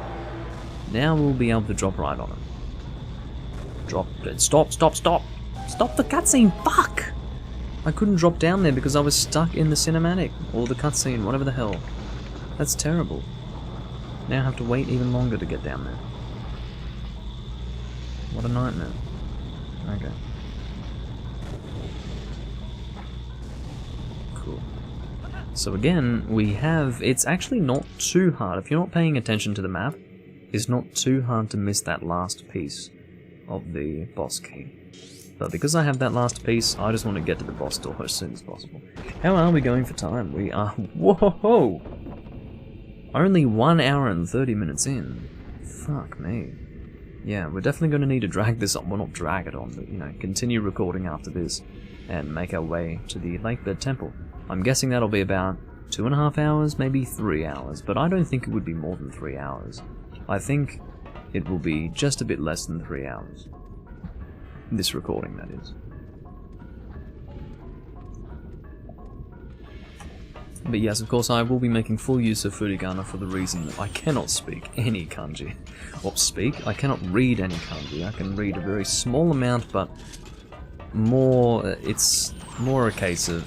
[SPEAKER 1] Now we'll be able to drop right on it. Drop it. Stop, stop, stop! Stop the cutscene! Fuck! I couldn't drop down there because I was stuck in the cinematic, or the cutscene, whatever the hell. That's terrible. Now I have to wait even longer to get down there. What a nightmare. Okay. Cool. So again, we have... It's actually not too hard. If you're not paying attention to the map, it's not too hard to miss that last piece of the boss key. But because I have that last piece, I just want to get to the boss door as soon as possible. How are we going for time? We are... Whoa! Only 1 hour and 30 minutes in. Fuck me. Yeah, we're definitely going to need to drag this on. Well, not drag it on, but, you know, continue recording after this and make our way to the Lakebed Temple. I'm guessing that'll be about 2.5 hours, maybe 3 hours, but I don't think it would be more than 3 hours. I think it will be just a bit less than 3 hours. This recording, that is. But yes, of course, I will be making full use of furigana for the reason that I cannot speak any kanji. Or speak? I cannot read any kanji. I can read a very small amount, but it's more a case of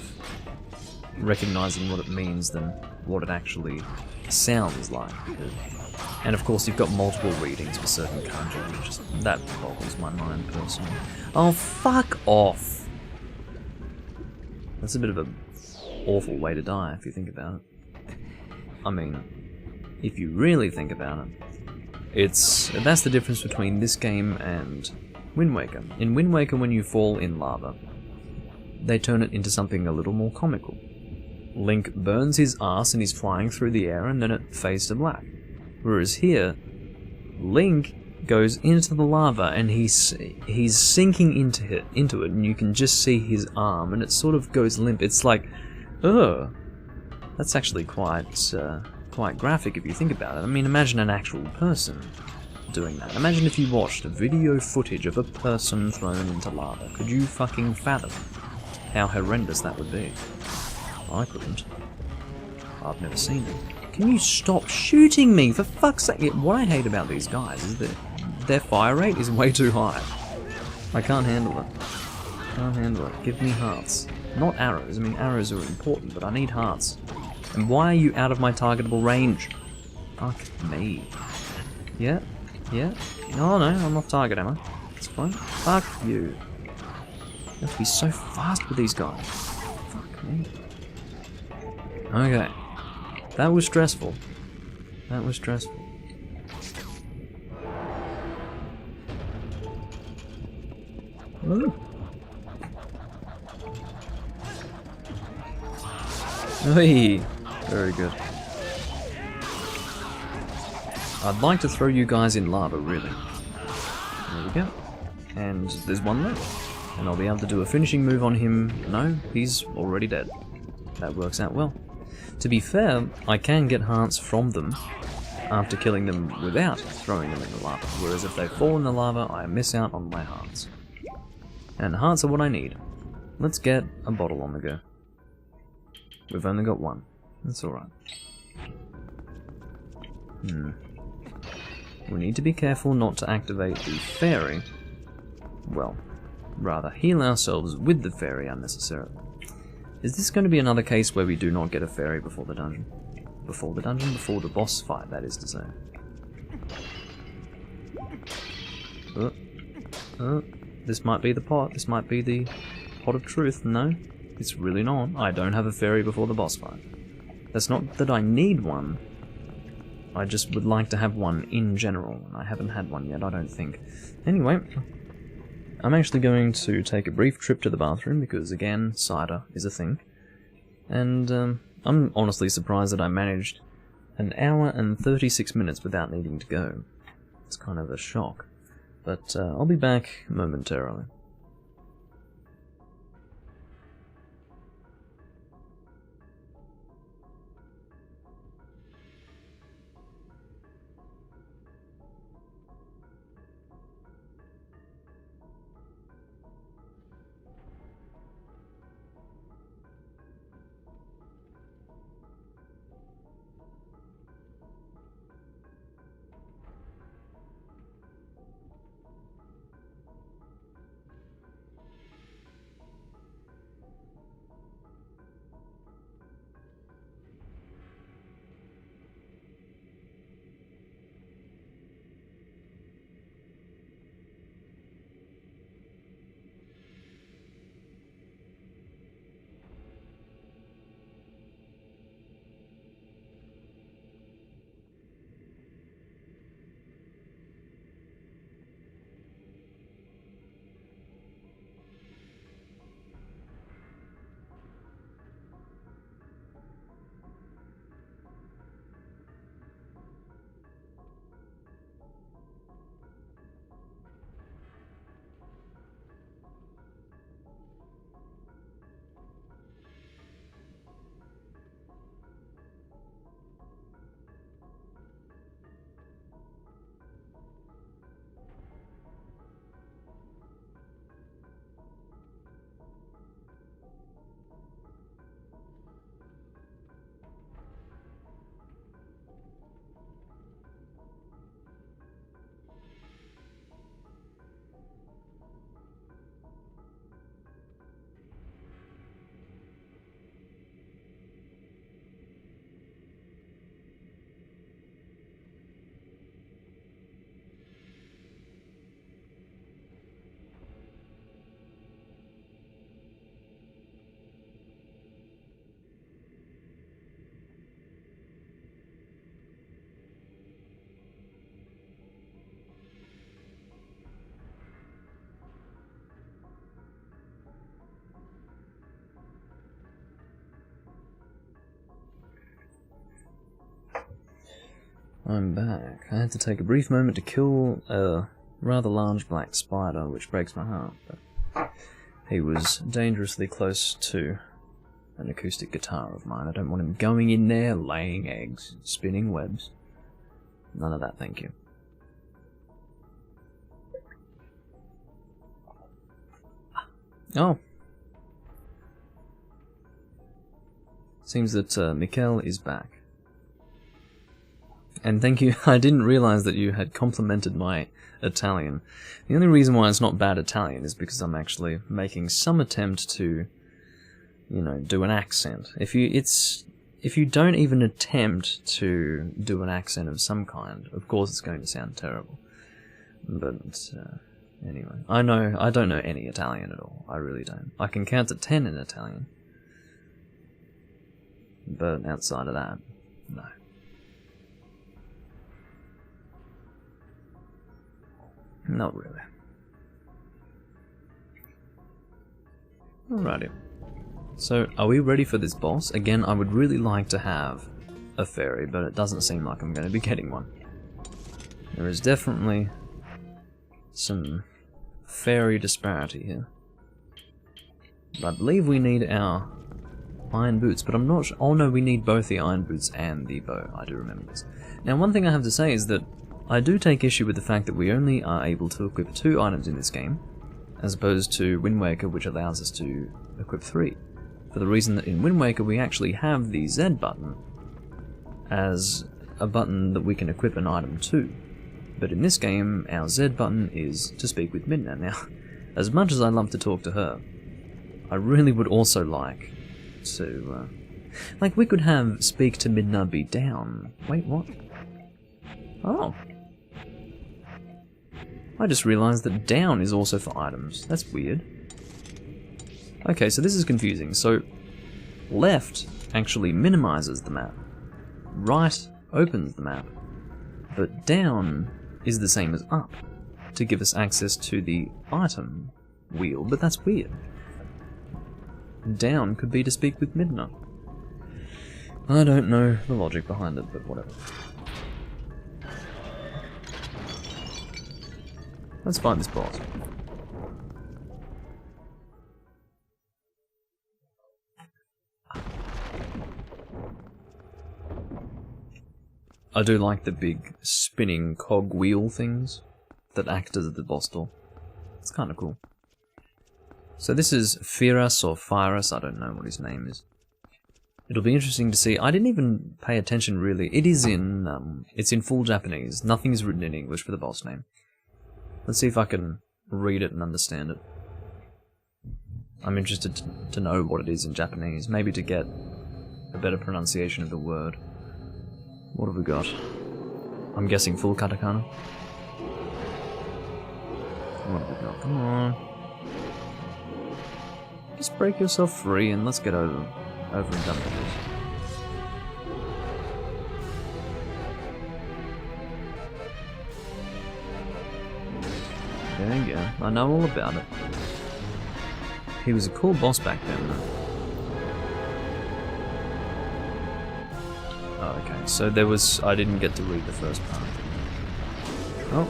[SPEAKER 1] recognizing what it means than what it actually sounds like. And of course, you've got multiple readings for certain kanji, and that boggles my mind personally. Oh, fuck off! That's a bit of a awful way to die if you think about it. I mean, if you really think about it, that's the difference between this game and Wind Waker. In Wind Waker, when you fall in lava, they turn it into something a little more comical. Link burns his ass and he's flying through the air, and then it fades to black. Whereas here, Link goes into the lava and he's sinking into it, and you can just see his arm, and it sort of goes limp. It's like, ugh, that's actually quite graphic if you think about it. I mean, imagine an actual person doing that. Imagine if you watched a video footage of a person thrown into lava. Could you fucking fathom how horrendous that would be? I couldn't. I've never seen it. Can you stop shooting me, for fuck's sake? What I hate about these guys is that their fire rate is way too high. I can't handle it. Can't handle it. Give me hearts. Not arrows. I mean, arrows are important, but I need hearts. And why are you out of my targetable range? Fuck me. Yeah? Yeah? No, I'm off target, am I? It's fine. Fuck you. You have to be so fast with these guys. Fuck me. Okay. That was stressful. That was stressful. Ooh. Hey, very good. I'd like to throw you guys in lava, really. There we go. And there's one left. And I'll be able to do a finishing move on him. No, he's already dead. That works out well. To be fair, I can get hearts from them after killing them without throwing them in the lava, whereas if they fall in the lava, I miss out on my hearts. And hearts are what I need. Let's get a bottle on the go. We've only got one. That's alright. We need to be careful not to activate the fairy. Well, rather heal ourselves with the fairy unnecessarily. Is this going to be another case where we do not get a fairy before the dungeon? Before the dungeon? Before the boss fight, that is to say. This might be the pot. This might be the pot of truth. No, it's really not. I don't have a fairy before the boss fight. That's not that I need one. I just would like to have one in general, and I haven't had one yet, I don't think. Anyway, I'm actually going to take a brief trip to the bathroom, because again, cider is a thing. And I'm honestly surprised that I managed an hour and 36 minutes without needing to go. It's kind of a shock. But I'll be back momentarily. I'm back. I had to take a brief moment to kill a rather large black spider, which breaks my heart, but he was dangerously close to an acoustic guitar of mine. I don't want him going in there, laying eggs, spinning webs. None of that, thank you. Oh. Seems that Mikkel is back. And thank you, I didn't realise that you had complimented my Italian. The only reason why it's not bad Italian is because I'm actually making some attempt to, you know, do an accent. If you don't even attempt to do an accent of some kind, of course it's going to sound terrible. But, anyway. I don't know any Italian at all. I really don't. I can count to 10 in Italian. But outside of that, no. Not really. Alrighty. So, are we ready for this boss? Again, I would really like to have a fairy, but it doesn't seem like I'm going to be getting one. There is definitely some fairy disparity here. But I believe we need our iron boots, but I'm not sure. Oh no, we need both the iron boots and the bow. I do remember this. Now, one thing I have to say is that I do take issue with the fact that we only are able to equip 2 items in this game, as opposed to Wind Waker, which allows us to equip 3. For the reason that in Wind Waker we actually have the Z button as a button that we can equip an item to. But in this game, our Z button is to speak with Midna. Now, as much as I love to talk to her, I really would also like to... like, we could have speak to Midna be down. Wait, what? Oh. I just realised that down is also for items. That's weird. Okay, so this is confusing. So, left actually minimises the map. Right opens the map. But down is the same as up, to give us access to the item wheel, but that's weird. Down could be to speak with Midna. I don't know the logic behind it, but whatever. Let's find this boss. I do like the big spinning cog wheel things that act as the boss door. It's kind of cool. So this is Firas or Firas, I don't know what his name is. It'll be interesting to see. I didn't even pay attention really. It is in, it's in full Japanese. Nothing is written in English for the boss name. Let's see if I can read it and understand it. I'm interested to know what it is in Japanese, maybe to get a better pronunciation of the word. What have we got? I'm guessing full katakana. What have we got? Come on. Just break yourself free and let's get over and done with this. There you go. I know all about it. He was a cool boss back then, though. Oh, okay, so there was... I didn't get to read the first part. Oh.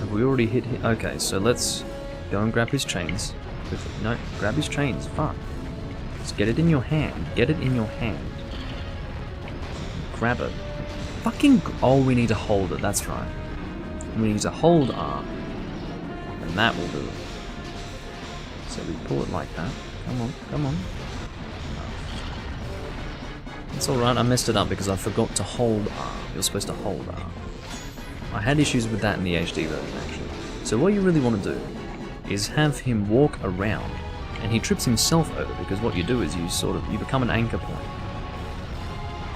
[SPEAKER 1] Have we already hit him? Okay, so let's go and grab his chains. No, grab his chains. Fuck. Just get it in your hand. Get it in your hand. Grab it. Fucking... Oh, we need to hold it. That's right. We need to hold R. And that will do it. So we pull it like that. Come on, come on. It's alright, I messed it up because I forgot to hold R. You're supposed to hold R. I had issues with that in the HD version, actually. So what you really want to do is have him walk around, and he trips himself over, because what you do is you become an anchor point.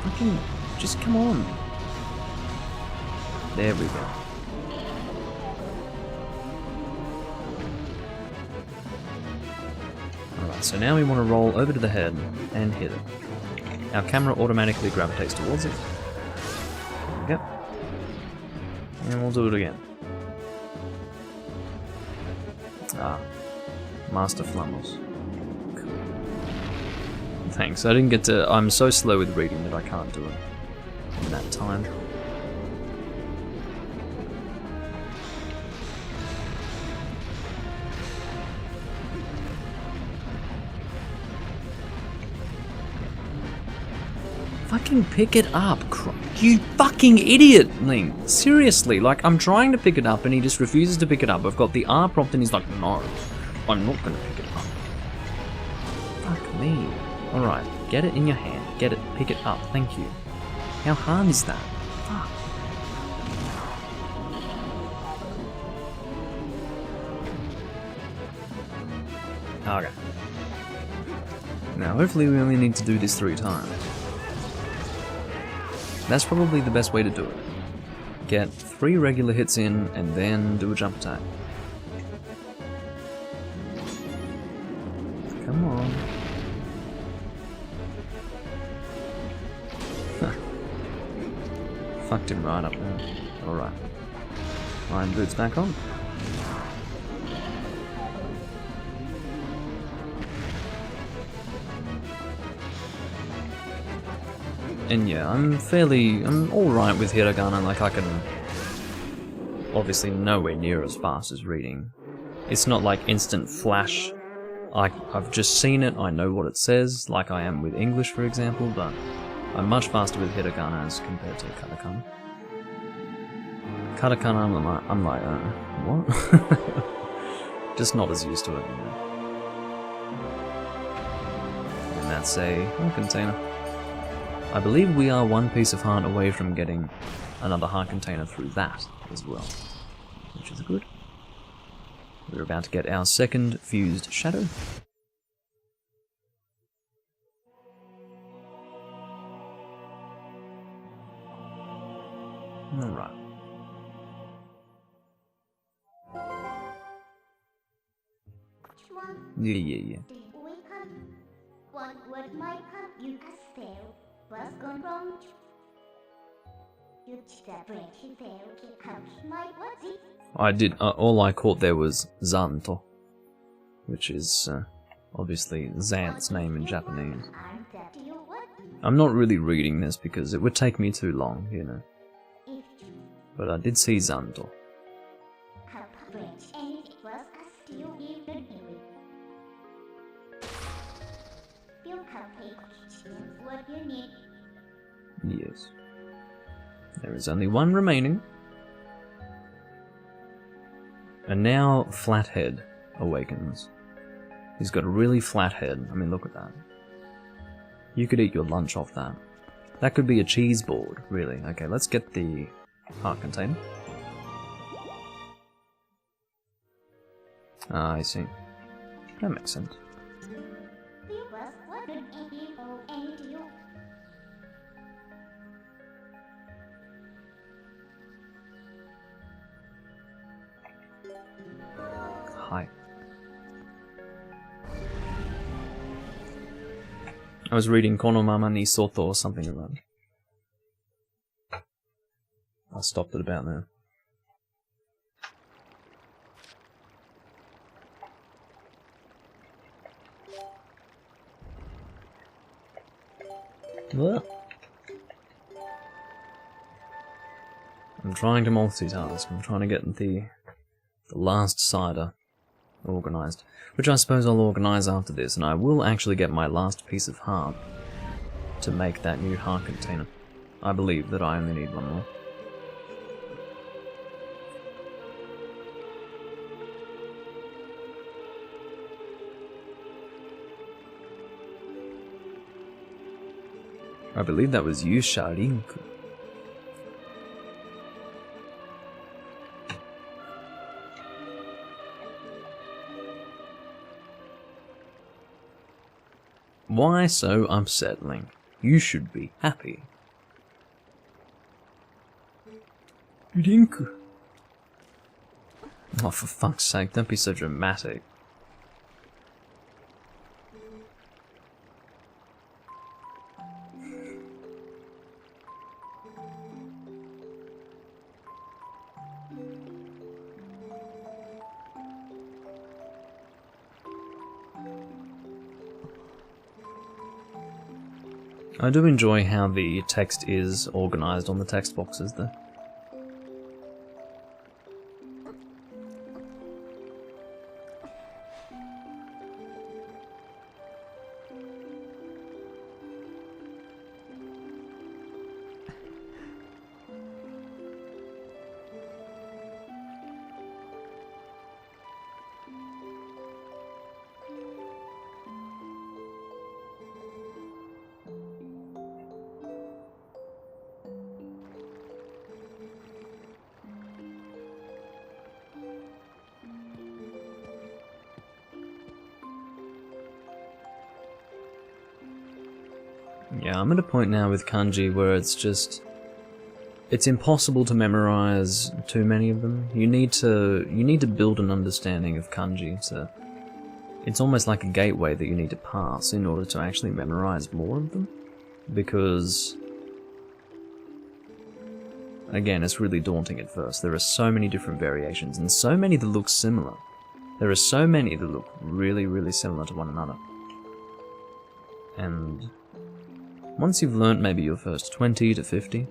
[SPEAKER 1] Fucking, just come on. There we go. Alright, so now we want to roll over to the head and hit it. Our camera automatically gravitates towards it. There we go. And we'll do it again. Ah. Master Flamos. Cool. Thanks, I didn't get to... I'm so slow with reading that I can't do it in that time. Fucking pick it up, you fucking idiot, Link. Seriously, like, I'm trying to pick it up and he just refuses to pick it up. I've got the R prompt and he's like, no, I'm not gonna pick it up. Fuck me. Alright, get it in your hand. Get it, pick it up, thank you. How hard is that? Fuck. Okay. Now, hopefully we only need to do this 3 times. That's probably the best way to do it. Get 3 regular hits in, and then do a jump attack. Come on. Fucked him right up there. Alright. Iron boots back on. And yeah, I'm alright with hiragana, like I can... Obviously nowhere near as fast as reading. It's not like instant flash. I've just seen it, I know what it says, like I am with English for example, but I'm much faster with hiragana as compared to katakana. Katakana, I'm like, what? Just not as used to it, you know. And that's a heart container. I believe we are one piece of heart away from getting another heart container through that as well, which is good. We're about to get our second fused shadow. Alright. Yeah.
[SPEAKER 2] What might come you fail? What's gone wrong?
[SPEAKER 1] I did. All I caught there was Zanto, which is obviously Xanth's name in Japanese. I'm not really reading this because it would take me too long, you know. But I did see Zanto. Yes. There is only one remaining. And now Flathead awakens. He's got a really flat head. I mean, look at that. You could eat your lunch off that. That could be a cheese board, really. Okay, let's get the heart container. Ah, I see. That makes sense. Hi. I was reading Konomama ni Soto or something around. I stopped at about now. Well, I'm trying to multitask. I'm trying to get the last cider organised, which I suppose I'll organise after this, and I will actually get my last piece of heart to make that new heart container. I believe that I only need one more. I believe that was you, Sharinku. Why so upsetting? You should be happy. Rinku. Oh, for fuck's sake, don't be so dramatic. I do enjoy how the text is organised on the text boxes though. Yeah, I'm at a point now with kanji where it's impossible to memorize too many of them. You need to build an understanding of kanji it's almost like a gateway that you need to pass in order to actually memorize more of them, because again, it's really daunting at first. There are so many different variations and so many that look similar. There are so many that look really, really similar to one another. And Once you've learnt maybe your first 20 to 50, it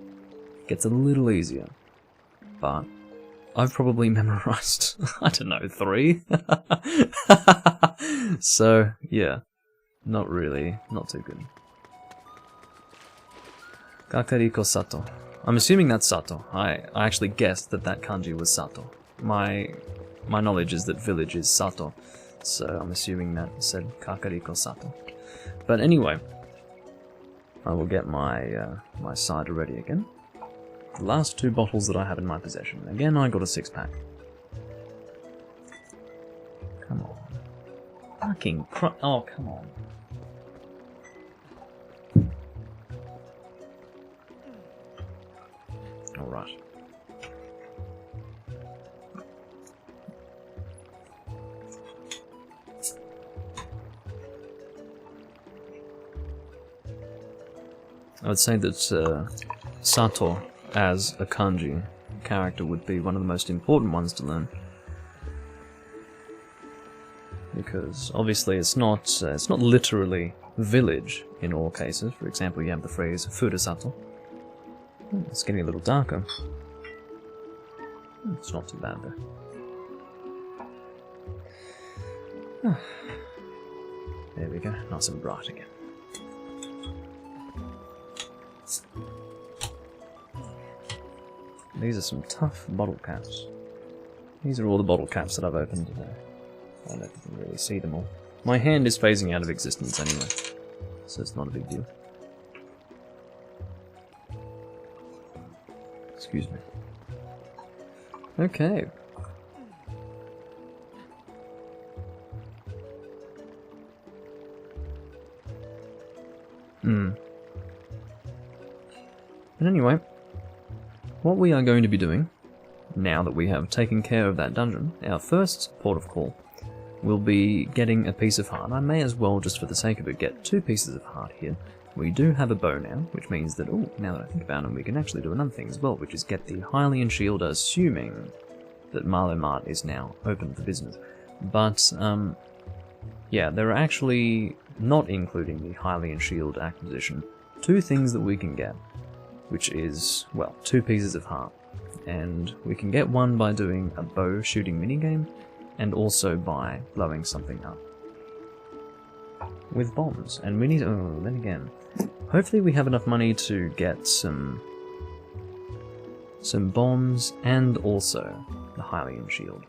[SPEAKER 1] gets a little easier. But I've probably memorized, I don't know, 3? So, yeah, not too good. Kakariko Sato. I'm assuming that's Sato. I actually guessed that kanji was Sato. My knowledge is that village is Sato, so I'm assuming that said Kakariko Sato. But anyway, I will get my my cider ready again. The last 2 bottles that I have in my possession. Again, I got a 6-pack. Come on. Fucking oh, come on. Alright. I would say that Sato as a kanji character would be one of the most important ones to learn. Because obviously it's not literally village in all cases. For example, you have the phrase Furusato. It's getting a little darker. It's not too bad though. There we go, nice and bright again. These are some tough bottle caps. These are all the bottle caps that I've opened today. I don't know if you can really see them all. My hand is phasing out of existence anyway, so it's not a big deal. Excuse me. Okay. But anyway, what we are going to be doing, now that we have taken care of that dungeon, our first port of call will be getting a piece of heart. I may as well, just for the sake of it, get 2 pieces of heart here. We do have a bow now, which means that, oh, now that I think about it, we can actually do another thing as well, which is get the Hylian shield, assuming that Marlow Mart is now open for business. But, yeah, there are actually, not including the Hylian shield acquisition, 2 things that we can get, which is, well, 2 pieces of heart. And we can get one by doing a bow shooting minigame, and also by blowing something up with bombs. And we need, oh, then again, hopefully we have enough money to get some bombs and also the Hylian shield.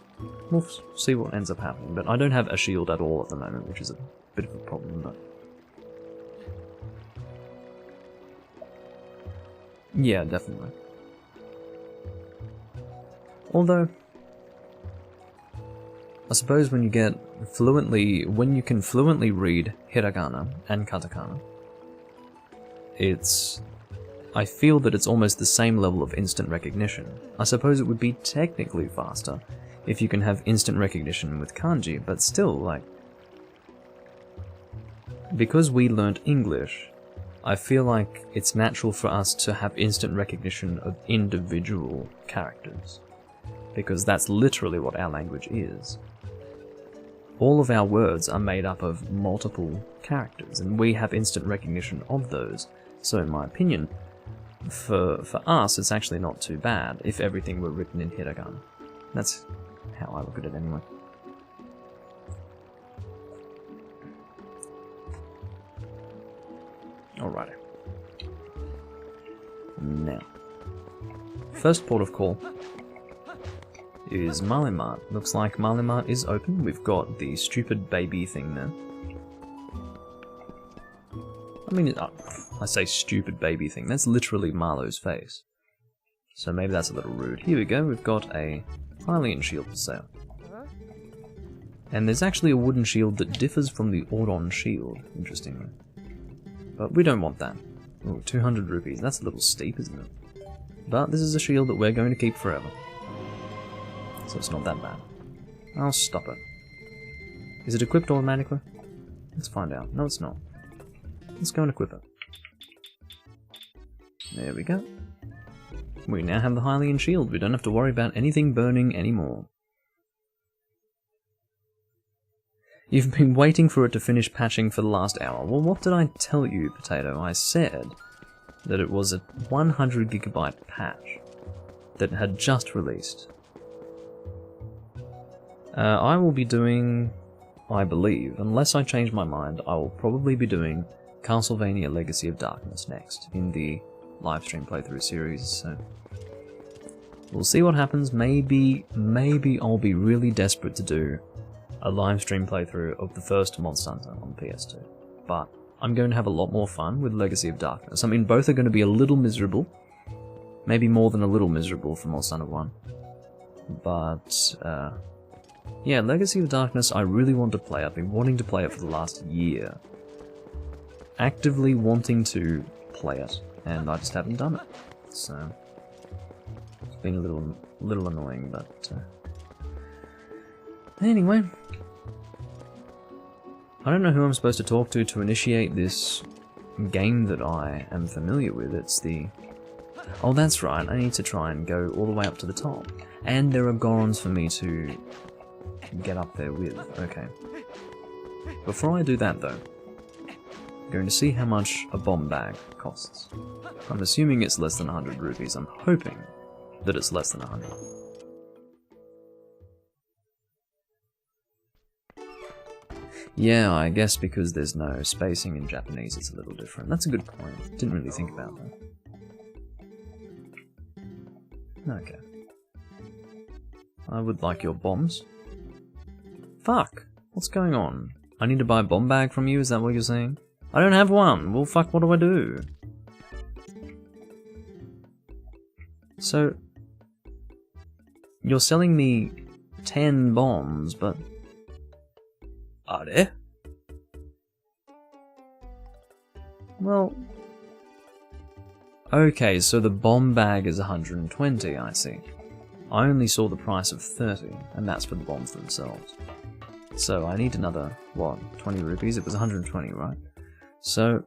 [SPEAKER 1] We'll see what ends up happening, but I don't have a shield at all at the moment, which is a bit of a problem, but yeah, definitely. Although, I suppose when you can fluently read hiragana and katakana, I feel that it's almost the same level of instant recognition. I suppose it would be technically faster if you can have instant recognition with kanji, but still, like, because we learnt English, I feel like it's natural for us to have instant recognition of individual characters, because that's literally what our language is. All of our words are made up of multiple characters, and we have instant recognition of those. So in my opinion, for us, it's actually not too bad if everything were written in hiragana. That's how I look at it anyway. Alrighty. Now, first port of call is Marlow Mart. Looks like Marlow Mart is open. We've got the stupid baby thing there. I mean, I say stupid baby thing. That's literally Marlow's face. So maybe that's a little rude. Here we go. We've got a Hylian shield for sale. And there's actually a wooden shield that differs from the Auron shield, interestingly. But we don't want that. Ooh, 200 rupees. That's a little steep, isn't it? But this is a shield that we're going to keep forever. So it's not that bad. I'll stop it. Is it equipped automatically? Let's find out. No, it's not. Let's go and equip it. There we go. We now have the Hylian shield. We don't have to worry about anything burning anymore. You've been waiting for it to finish patching for the last hour. Well, what did I tell you, Potato? I said that it was a 100 gigabyte patch that had just released. I will be doing, I believe, unless I change my mind, I will probably be doing Castlevania Legacy of Darkness next in the livestream playthrough series, so we'll see what happens. Maybe I'll be really desperate to do a livestream playthrough of the first Monster Hunter on PS2, but I'm going to have a lot more fun with Legacy of Darkness. I mean, both are going to be a little miserable, maybe more than a little miserable for Monster Hunter 1, but yeah, Legacy of Darkness I really want to play. I've been wanting to play it for the last year, actively wanting to play it, and I just haven't done it, so it's been a little annoying, but anyway, I don't know who I'm supposed to talk to initiate this game that I am familiar with. It's the... Oh, that's right, I need to try and go all the way up to the top. And there are Gorons for me to get up there with. Okay. Before I do that, though, I'm going to see how much a bomb bag costs. I'm assuming it's less than 100 rupees. I'm hoping that it's less than 100. Yeah, I guess because there's no spacing in Japanese, it's a little different. That's a good point. Didn't really think about that. Okay. I would like your bombs. Fuck! What's going on? I need to buy a bomb bag from you, is that what you're saying? I don't have one! Well, fuck, what do I do? So... You're selling me 10 bombs, but... Are there? Well... Okay, so the bomb bag is 120, I see. I only saw the price of 30, and that's for the bombs themselves. So I need another, what, 20 rupees? It was 120, right? So...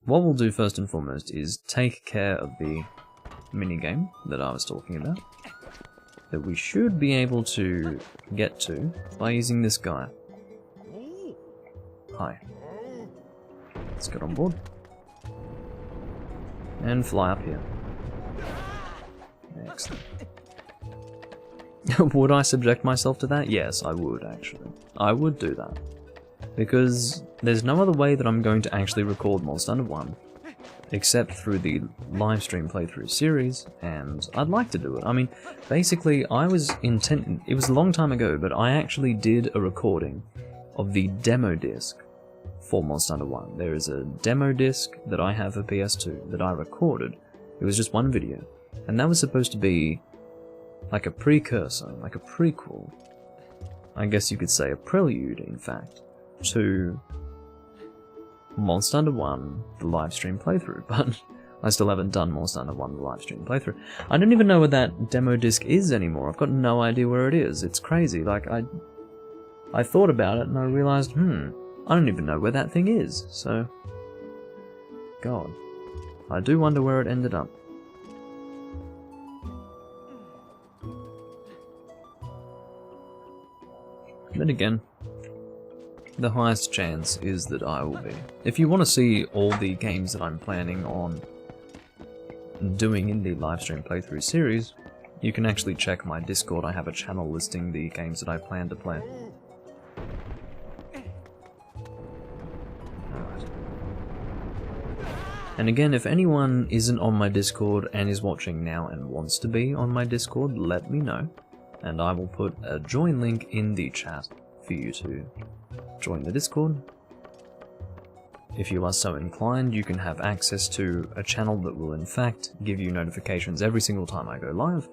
[SPEAKER 1] What we'll do first and foremost is take care of the minigame that I was talking about, that we should be able to get to by using this guy. Hi. Let's get on board. And fly up here. Excellent. Would I subject myself to that? Yes, I would, actually. I would do that. Because there's no other way that I'm going to actually record Monster Hunter 1 except through the livestream playthrough series, and I'd like to do it. I mean, basically, it was a long time ago, but I actually did a recording of the demo disc for Monster Hunter 1. There is a demo disc that I have for PS2 that I recorded. It was just one video, and that was supposed to be like a precursor, like a prequel. I guess you could say a prelude, in fact, to Monster Hunter 1, the livestream playthrough, but I still haven't done Monster Hunter 1, the livestream playthrough. I don't even know where that demo disc is anymore. I've got no idea where it is. It's crazy. Like, I thought about it and I realized, I don't even know where that thing is, so... God. I do wonder where it ended up. Then again, the highest chance is that I will be. If you want to see all the games that I'm planning on doing in the livestream playthrough series, you can actually check my Discord. I have a channel listing the games that I plan to play. Alright. And again, if anyone isn't on my Discord and is watching now and wants to be on my Discord, let me know, and I will put a join link in the chat for you to join the Discord. If you are so inclined, you can have access to a channel that will in fact give you notifications every single time I go live,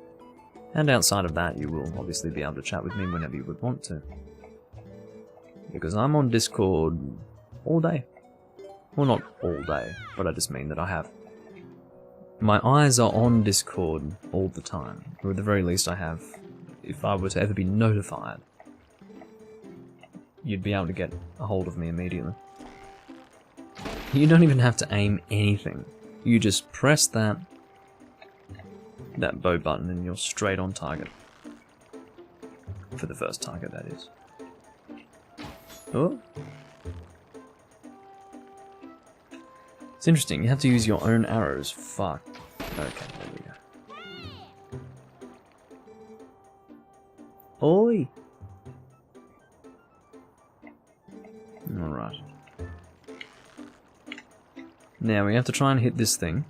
[SPEAKER 1] and outside of that you will obviously be able to chat with me whenever you would want to. Because I'm on Discord all day. Well, not all day, but I just mean that I have... My eyes are on Discord all the time, or at the very least I have, if I were to ever be notified, you'd be able to get a hold of me immediately. You don't even have to aim anything. You just press that bow button and you're straight on target. For the first target, that is. Oh. It's interesting, you have to use your own arrows. Fuck. Okay, there we go. Oi! Alright. Now we have to try and hit this thing.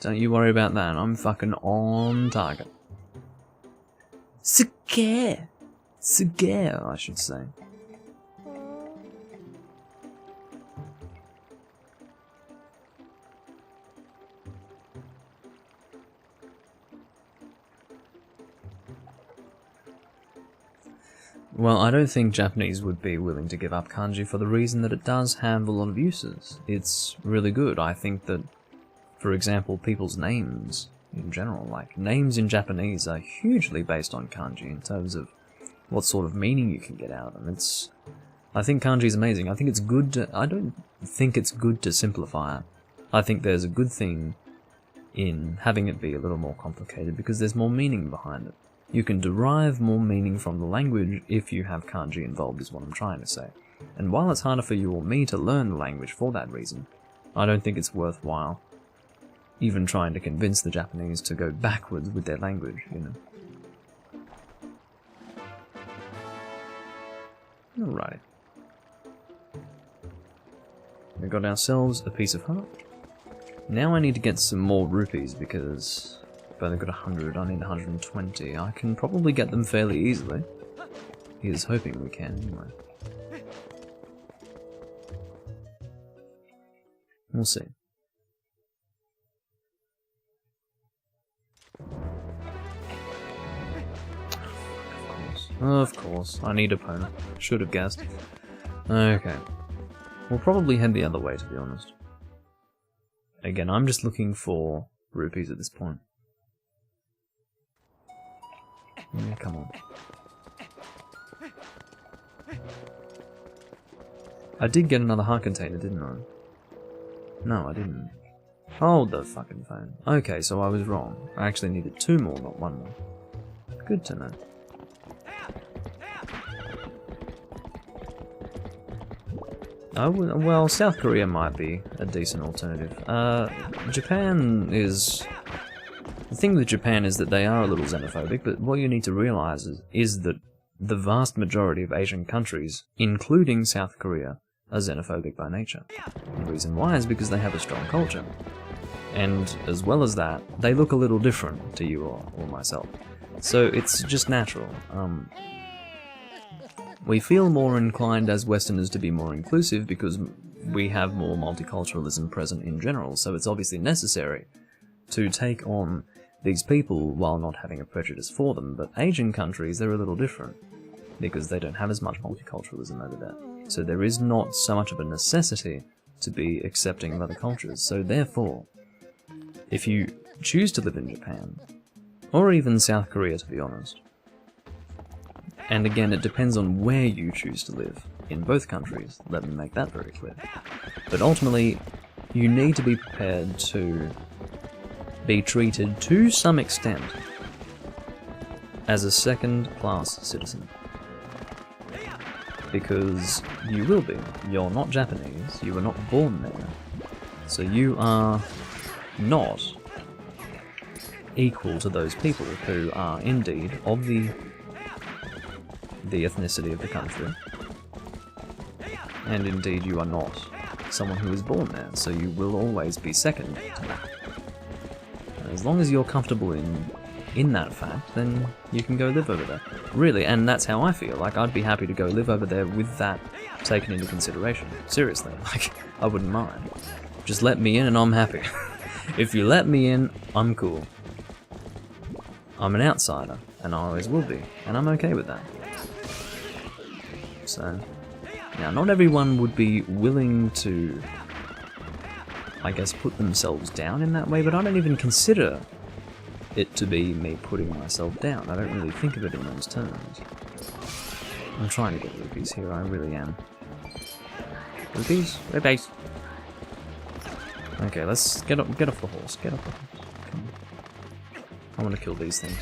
[SPEAKER 1] Don't you worry about that, I'm fucking on target. Scare! Scare, I should say. Well, I don't think Japanese would be willing to give up kanji for the reason that it does have a lot of uses. It's really good. I think that, for example, people's names in general, like names in Japanese are hugely based on kanji in terms of what sort of meaning you can get out of them. I think kanji is amazing. I think it's good to, I don't think it's good to simplify it. I think there's a good thing in having it be a little more complicated because there's more meaning behind it. You can derive more meaning from the language if you have kanji involved, is what I'm trying to say. And while it's harder for you or me to learn the language for that reason, I don't think it's worthwhile even trying to convince the Japanese to go backwards with their language, you know. Alright. We got ourselves a piece of heart. Now I need to get some more rupees because I've only got 100, I need 120. I can probably get them fairly easily. Here's hoping we can, anyway. We'll see. Of course, I need a pony. Should have guessed. Okay. We'll probably head the other way, to be honest. Again, I'm just looking for rupees at this point. Yeah, come on. I did get another heart container, didn't I? No, I didn't. Hold the fucking phone. Okay, so I was wrong. I actually needed 2 more, not 1 more. Good to know. Oh, well, South Korea might be a decent alternative. Japan is... The thing with Japan is that they are a little xenophobic, but what you need to realise is that the vast majority of Asian countries, including South Korea, are xenophobic by nature. The reason why is because they have a strong culture. And as well as that, they look a little different to you or myself. So it's just natural. We feel more inclined as Westerners to be more inclusive because we have more multiculturalism present in general, so it's obviously necessary to take on these people while not having a prejudice for them. But Asian countries, they're a little different because they don't have as much multiculturalism over there. So there is not so much of a necessity to be accepting of other cultures. So therefore, if you choose to live in Japan, or even South Korea to be honest, and again, it depends on where you choose to live in both countries, let me make that very clear. But ultimately, you need to be prepared to be treated to some extent as a second-class citizen. Because you will be. You're not Japanese, you were not born there. So you are not equal to those people who are indeed of the ethnicity of the country, and indeed you are not someone who is born there, so you will always be second to that. And as long as you're comfortable in that fact, then you can go live over there. Really, and that's how I feel. Like, I'd be happy to go live over there with that taken into consideration. Seriously, like, I wouldn't mind. Just let me in and I'm happy. If you let me in, I'm cool. I'm an outsider, and I always will be, and I'm okay with that. So, now not everyone would be willing to, I guess, put themselves down in that way, but I don't even consider it to be me putting myself down. I don't really think of it in those terms. I'm trying to get rupees here, I really am. Rupees? Rupees! Okay, let's get off the horse, get off the horse. Come I want to kill these things.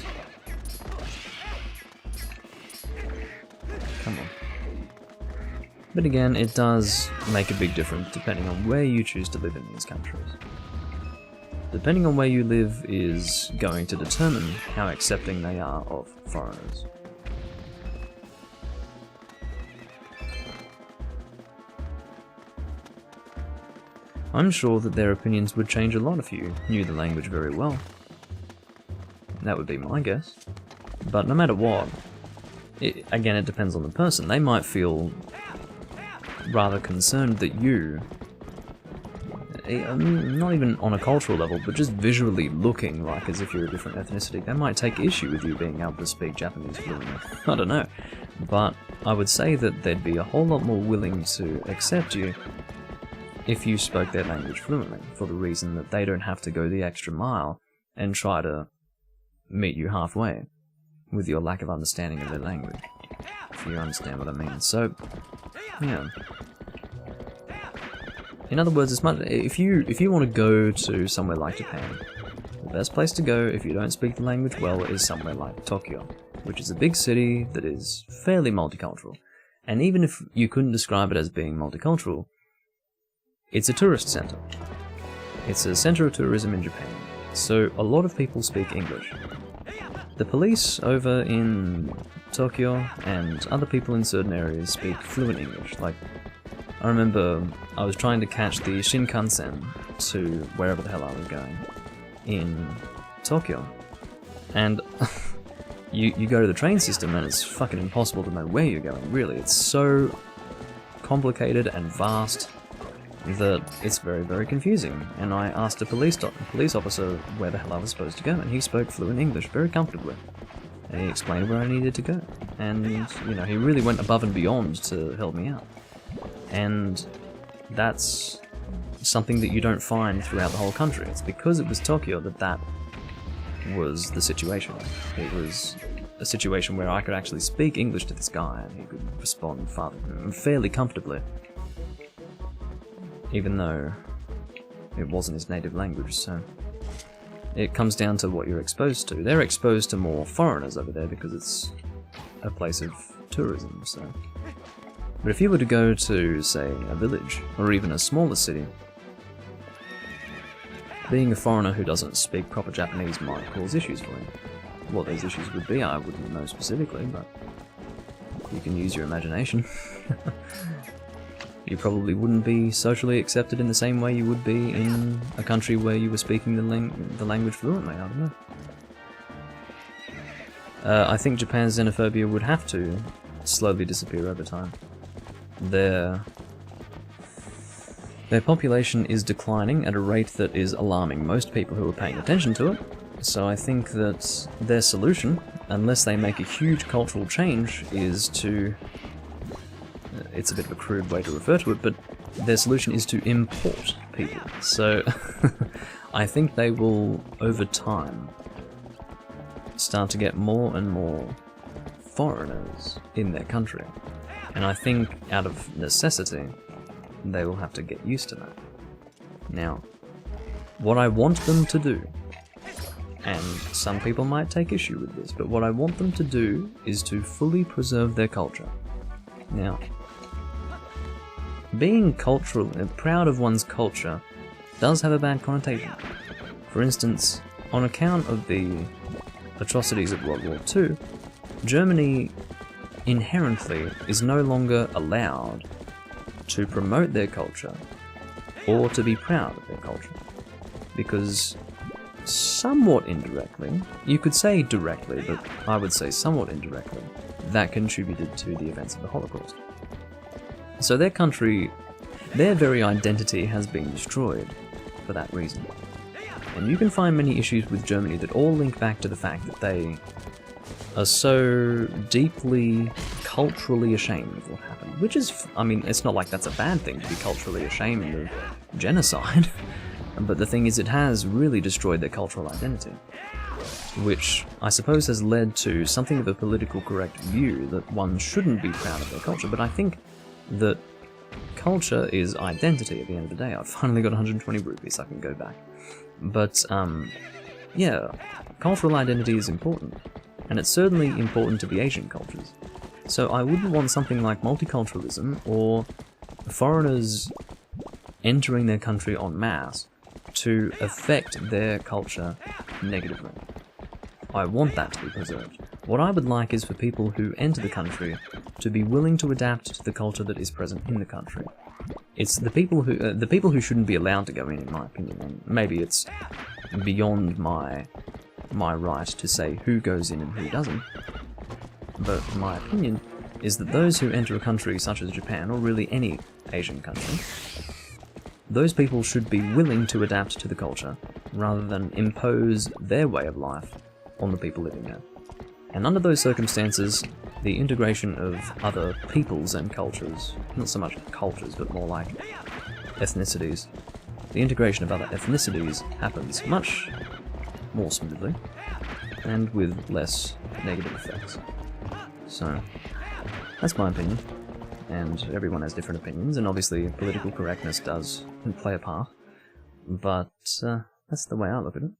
[SPEAKER 1] Come on. But again, it does make a big difference depending on where you choose to live in these countries. Depending on where you live is going to determine how accepting they are of foreigners. I'm sure that their opinions would change a lot if you knew the language very well. That would be my guess. But no matter what, again, it depends on the person. They might feel rather concerned that you, not even on a cultural level, but just visually looking like as if you're a different ethnicity, they might take issue with you being able to speak Japanese fluently. I don't know. But I would say that they'd be a whole lot more willing to accept you if you spoke their language fluently, for the reason that they don't have to go the extra mile and try to meet you halfway with your lack of understanding of their language, if you understand what I mean. So, yeah. In other words, if you want to go to somewhere like Japan, the best place to go if you don't speak the language well is somewhere like Tokyo, which is a big city that is fairly multicultural. And even if you couldn't describe it as being multicultural, it's a tourist center. It's a center of tourism in Japan, so a lot of people speak English. The police over in Tokyo and other people in certain areas speak fluent English. Like, I remember I was trying to catch the Shinkansen to wherever the hell I was going in Tokyo, and you go to the train system and it's fucking impossible to know where you're going, really. It's so complicated and vast that it's very, very confusing. And I asked a police officer where the hell I was supposed to go, and he spoke fluent English very comfortably. And he explained where I needed to go. And, you know, he really went above and beyond to help me out. And that's something that you don't find throughout the whole country. It's because it was Tokyo that was the situation. It was a situation where I could actually speak English to this guy, and he could respond fairly comfortably, even though it wasn't his native language. So it comes down to what you're exposed to. They're exposed to more foreigners over there because it's a place of tourism, so. But if you were to go to, say, a village, or even a smaller city, being a foreigner who doesn't speak proper Japanese might cause issues for you. What those issues would be, I wouldn't know specifically, but you can use your imagination. You probably wouldn't be socially accepted in the same way you would be in a country where you were speaking the language fluently. I don't know. I think Japan's xenophobia would have to slowly disappear over time. Their population is declining at a rate that is alarming most people who are paying attention to it, so I think that their solution, unless they make a huge cultural change, is to... it's a bit of a crude way to refer to it, but their solution is to import people. So I think they will, over time, start to get more and more foreigners in their country. And I think, out of necessity, they will have to get used to that. Now, what I want them to do, and some people might take issue with this, but what I want them to do is to fully preserve their culture. Now, being cultural and proud of one's culture does have a bad connotation. For instance, on account of the atrocities of World War II, Germany inherently is no longer allowed to promote their culture or to be proud of their culture, because somewhat indirectly, you could say directly, but I would say somewhat indirectly, that contributed to the events of the Holocaust. So their country, their very identity has been destroyed for that reason. And you can find many issues with Germany that all link back to the fact that they are so deeply culturally ashamed of what happened. Which is, I mean, it's not like that's a bad thing to be culturally ashamed of genocide. But the thing is, it has really destroyed their cultural identity, which I suppose has led to something of a political correct view that one shouldn't be proud of their culture. But I think that culture is identity at the end of the day. I've finally got 120 rupees, I can go back. But yeah, cultural identity is important, and it's certainly important to the Asian cultures. So I wouldn't want something like multiculturalism or foreigners entering their country en masse to affect their culture negatively. I want that to be preserved. What I would like is for people who enter the country to be willing to adapt to the culture that is present in the country. It's the people who shouldn't be allowed to go in my opinion, and maybe it's beyond my right to say who goes in and who doesn't. But my opinion is that those who enter a country such as Japan, or really any Asian country, those people should be willing to adapt to the culture, rather than impose their way of life on the people living there. And under those circumstances, the integration of other peoples and cultures, not so much cultures, but more like ethnicities, the integration of other ethnicities happens much more smoothly, and with less negative effects. So, that's my opinion, and everyone has different opinions, and obviously political correctness does play a part, but that's the way I look at it.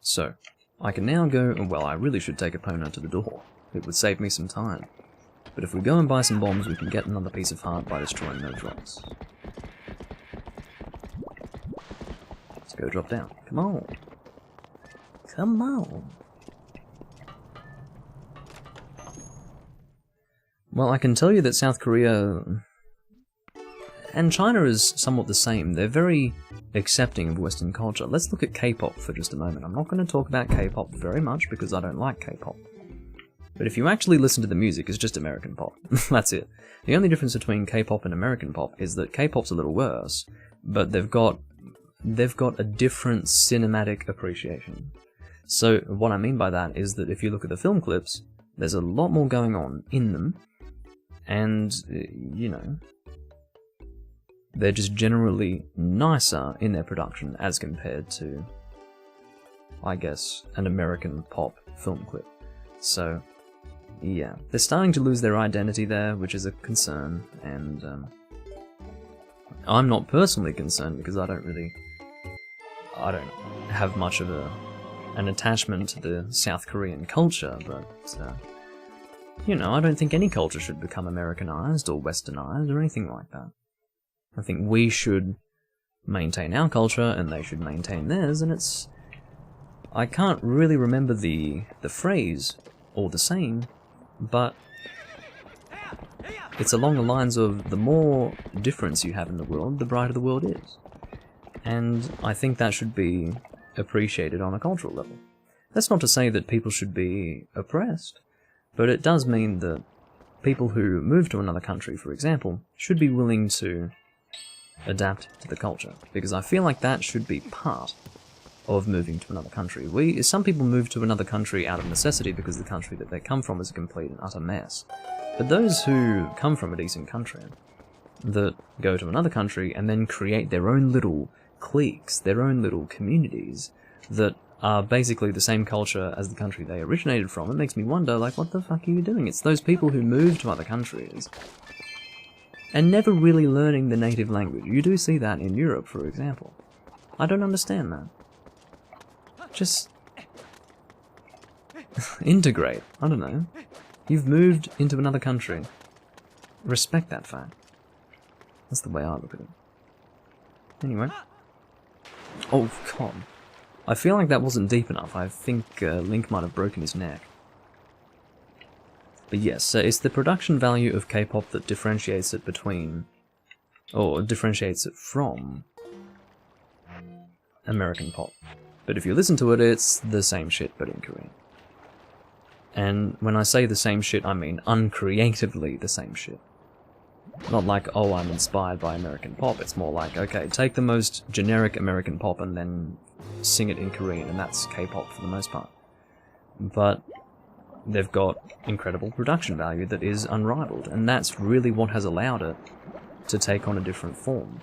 [SPEAKER 1] So, I can now go, well, I really should take Epona to the door. It would save me some time. But if we go and buy some bombs, we can get another piece of heart by destroying those rocks. Let's go drop down. Come on. Come on. Well, I can tell you that South Korea and China is somewhat the same. They're very accepting of Western culture. Let's look at K-pop for just a moment. I'm not going to talk about K-pop very much because I don't like K-pop. But if you actually listen to the music, it's just American pop. That's it. The only difference between K-pop and American pop is that K-pop's a little worse, but they've got a different cinematic appreciation. So what I mean by that is that if you look at the film clips, there's a lot more going on in them, and, you know, they're just generally nicer in their production as compared to, I guess, an American pop film clip. So, yeah, they're starting to lose their identity there, which is a concern, and I'm not personally concerned because I don't have much of an attachment to the South Korean culture, but, you know, I don't think any culture should become Americanized or Westernized or anything like that. I think we should maintain our culture and they should maintain theirs, and it's... I can't really remember the phrase or the saying, but it's along the lines of the more difference you have in the world, the brighter the world is. And I think that should be appreciated on a cultural level. That's not to say that people should be oppressed, but it does mean that people who move to another country, for example, should be willing to adapt to the culture, because I feel like that should be part of moving to another country. Some people move to another country out of necessity because the country that they come from is a complete and utter mess. But those who come from a decent country, that go to another country and then create their own little cliques, their own little communities, that are basically the same culture as the country they originated from, it makes me wonder, like, what the fuck are you doing? It's those people who move to other countries and never really learning the native language. You do see that in Europe, for example. I don't understand that. Just integrate. I don't know. You've moved into another country. Respect that fact. That's the way I look at it. Anyway. Oh, God. I feel like that wasn't deep enough. I think Link might have broken his neck. But yes, it's the production value of K-pop that differentiates it between, or differentiates it from, American pop. But if you listen to it, it's the same shit, but in Korean. And when I say the same shit, I mean uncreatively the same shit. Not like, oh, I'm inspired by American pop. It's more like, okay, take the most generic American pop and then sing it in Korean, and that's K-pop for the most part. But they've got incredible production value that is unrivaled, and that's really what has allowed it to take on a different form.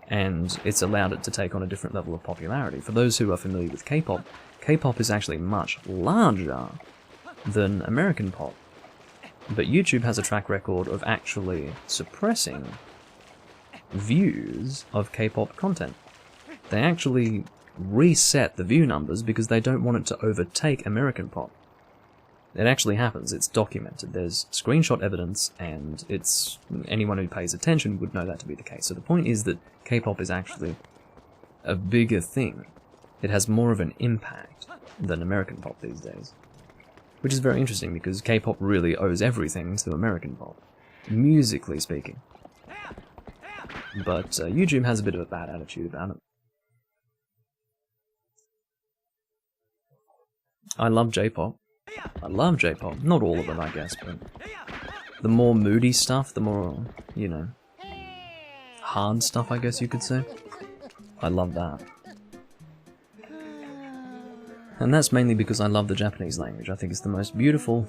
[SPEAKER 1] And it's allowed it to take on a different level of popularity. For those who are familiar with K-pop, K-pop is actually much larger than American pop. But YouTube has a track record of actually suppressing views of K-pop content. They actually reset the view numbers because they don't want it to overtake American pop. It actually happens, it's documented, there's screenshot evidence, and anyone who pays attention would know that to be the case. So the point is that K-pop is actually a bigger thing. It has more of an impact than American pop these days. Which is very interesting because K-pop really owes everything to American pop, musically speaking. But YouTube has a bit of a bad attitude about it. I love J-pop. I love J-pop. Not all of it, I guess, but the more moody stuff, the more, you know, hard stuff, I guess you could say. I love that. And that's mainly because I love the Japanese language. I think it's the most beautiful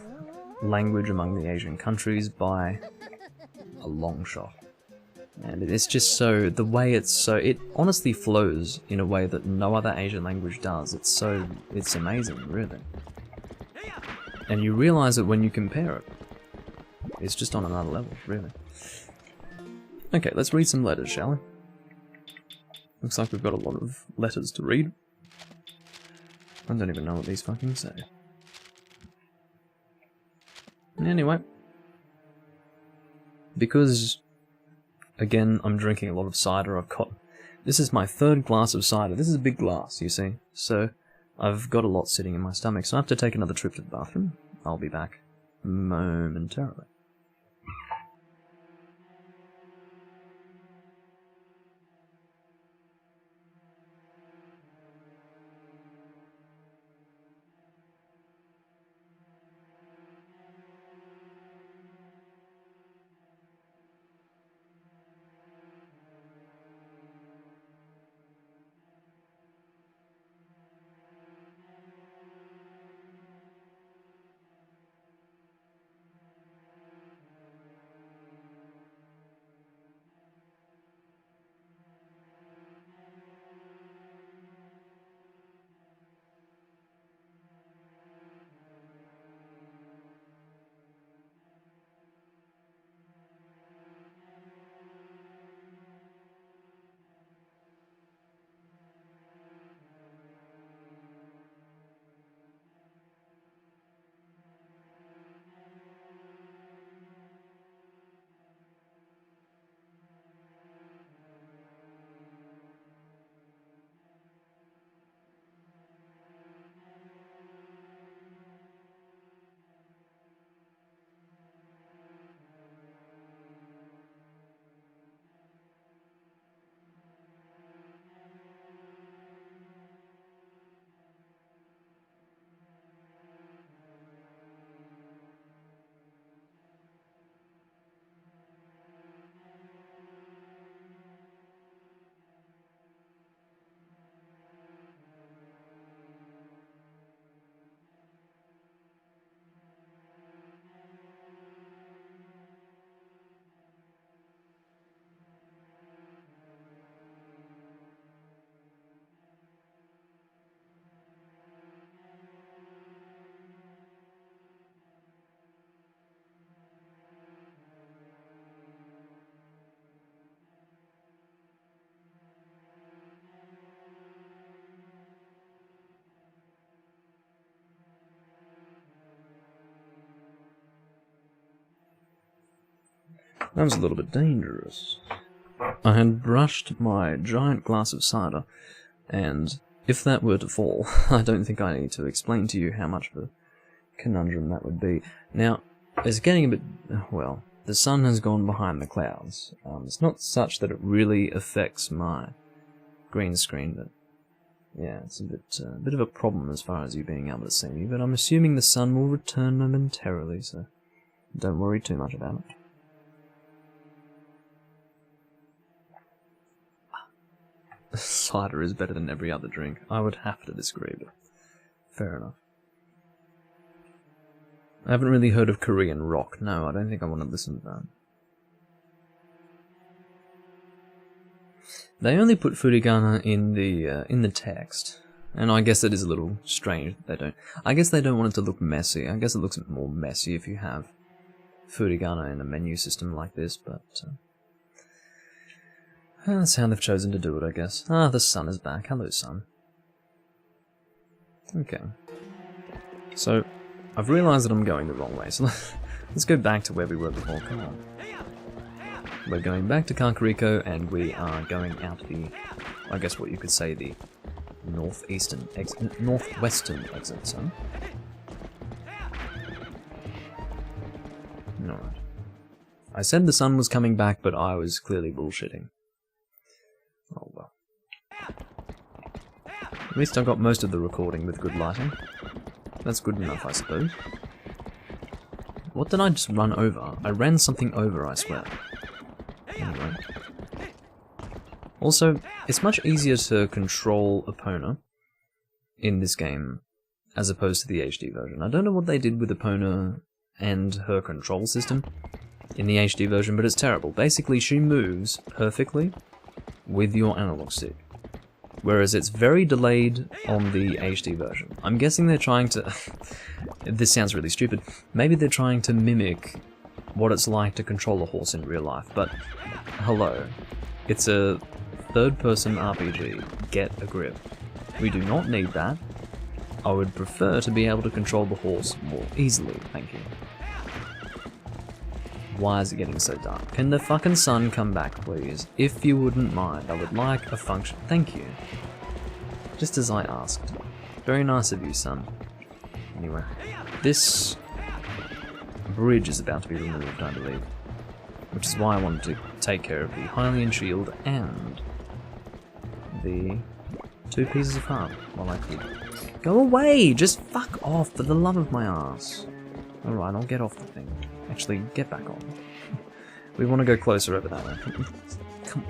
[SPEAKER 1] language among the Asian countries by a long shot. And it's just so, the way it honestly flows in a way that no other Asian language does. It's amazing, really. And you realise it when you compare it. It's just on another level, really. Okay, let's read some letters, shall we? Looks like we've got a lot of letters to read. I don't even know what these fucking say. Anyway. Because, again, I'm drinking a lot of cider, this is my third glass of cider. This is a big glass, you see. So, I've got a lot sitting in my stomach, so I have to take another trip to the bathroom. I'll be back momentarily. That was a little bit dangerous. I had brushed my giant glass of cider, and if that were to fall, I don't think I need to explain to you how much of a conundrum that would be. Now, it's getting a bit... well, the sun has gone behind the clouds. It's not such that it really affects my green screen, but yeah, it's a bit of a problem as far as you being able to see me, but I'm assuming the sun will return momentarily, so don't worry too much about it. Cider is better than every other drink. I would have to disagree, but fair enough. I haven't really heard of Korean rock. No, I don't think I want to listen to that. They only put furigana in the text, and I guess it is a little strange that they don't. I guess they don't want it to look messy. I guess it looks more messy if you have furigana in a menu system like this, but that's how they've chosen to do it, I guess. Ah, the sun is back. Hello, sun. Okay. So, I've realised that I'm going the wrong way, so let's go back to where we were before. Come on. We're going back to Kakariko, and we are going out the, I guess what you could say, the northwestern exit, so. Alright. I said the sun was coming back, but I was clearly bullshitting. Oh well. At least I got most of the recording with good lighting. That's good enough, I suppose. What did I just run over? I ran something over, I swear. Anyway. Also, it's much easier to control Epona in this game as opposed to the HD version. I don't know what they did with Epona and her control system in the HD version, but it's terrible. Basically, she moves perfectly with your analog stick, whereas it's very delayed on the HD version. I'm guessing they're trying to... This sounds really stupid. Maybe they're trying to mimic what it's like to control a horse in real life, but hello. It's a third-person RPG. Get a grip. We do not need that. I would prefer to be able to control the horse more easily, thank you. Why is it getting so dark? Can the fucking sun come back, please? If you wouldn't mind, I would like a function. Thank you. Just as I asked. Very nice of you, sun. Anyway, this bridge is about to be removed, I believe. Which is why I wanted to take care of the Hylian shield and the 2 pieces of heart while I could. Go away! Just fuck off, for the love of my ass. Alright, I'll get off the thing. Actually, get back on. We want to go closer over that way.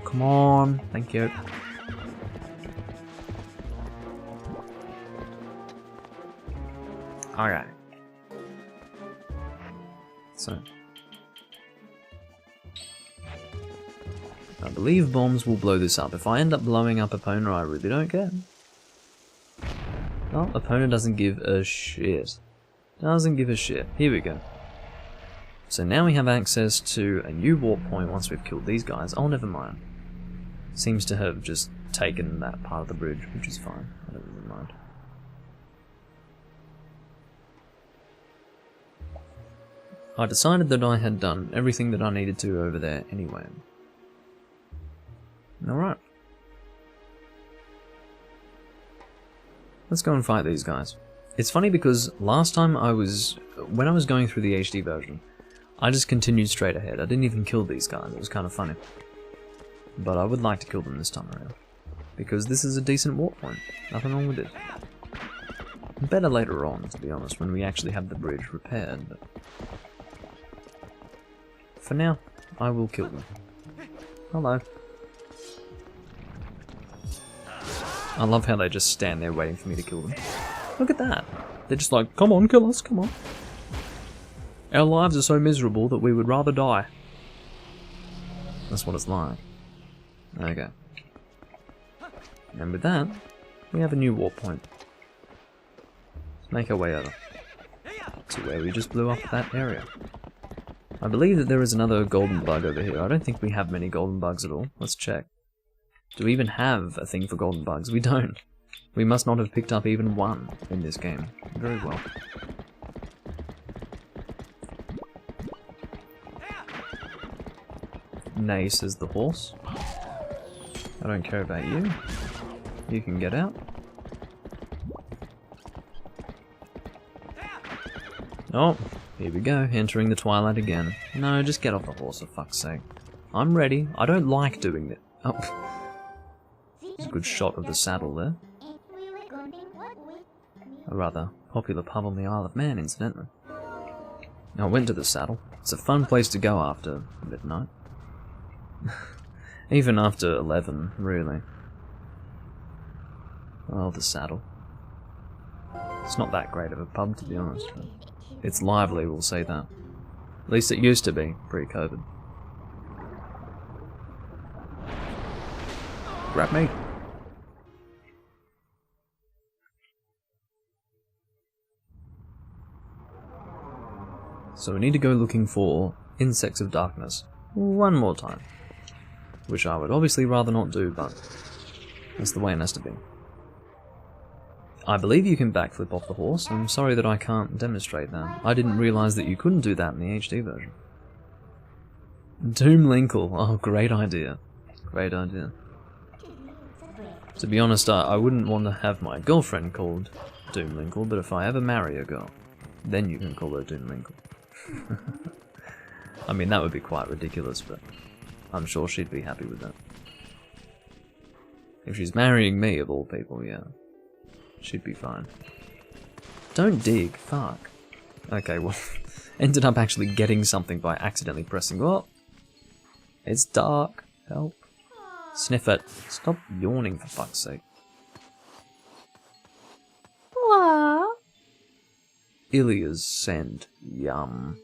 [SPEAKER 1] Come on. Thank you. Alright. So. I believe bombs will blow this up. If I end up blowing up Epona, I really don't care. Oh, Epona doesn't give a shit. Doesn't give a shit. Here we go. So now we have access to a new warp point once we've killed these guys. Oh, never mind. Seems to have just taken that part of the bridge, which is fine. I don't really mind. I decided that I had done everything that I needed to over there anyway. Alright. Let's go and fight these guys. It's funny because last time when I was going through the HD version, I just continued straight ahead. I didn't even kill these guys. It was kind of funny. But I would like to kill them this time around. Because this is a decent warp point. Nothing wrong with it. Better later on, to be honest, when we actually have the bridge repaired. But for now, I will kill them. Hello. I love how they just stand there waiting for me to kill them. Look at that. They're just like, come on, kill us, come on. Our lives are so miserable that we would rather die. That's what it's like. Okay. And with that, we have a new warp point. Let's make our way over to where we just blew up that area. I believe that there is another golden bug over here. I don't think we have many golden bugs at all. Let's check. Do we even have a thing for golden bugs? We don't. We must not have picked up even one in this game. Very well. Nay, says the horse. I don't care about you. You can get out. Oh, here we go, entering the Twilight again. No, just get off the horse, for fuck's sake. I'm ready. I don't like doing it. Oh. There's a good shot of the saddle there. A rather popular pub on the Isle of Man, incidentally. I went to the saddle. It's a fun place to go after midnight. Even after 11, really. Oh, the saddle. It's not that great of a pub, to be honest, but it's lively, we'll say that. At least it used to be, pre-COVID. Grab me! So we need to go looking for insects of darkness one more time. Which I would obviously rather not do, but that's the way it has to be. I believe you can backflip off the horse. I'm sorry that I can't demonstrate that. I didn't realise that you couldn't do that in the HD version. Doom Linkle. Oh, great idea. Great idea. To be honest, I wouldn't want to have my girlfriend called Doom Linkle, but if I ever marry a girl, then you can call her Doom Linkle. I mean, that would be quite ridiculous, but I'm sure she'd be happy with that. If she's marrying me, of all people, yeah. She'd be fine. Don't dig, fuck. Okay, well, ended up actually getting something by accidentally pressing, oh, it's dark, help. Sniff it. Stop yawning, for fuck's sake. What? Ilya's scent, yum.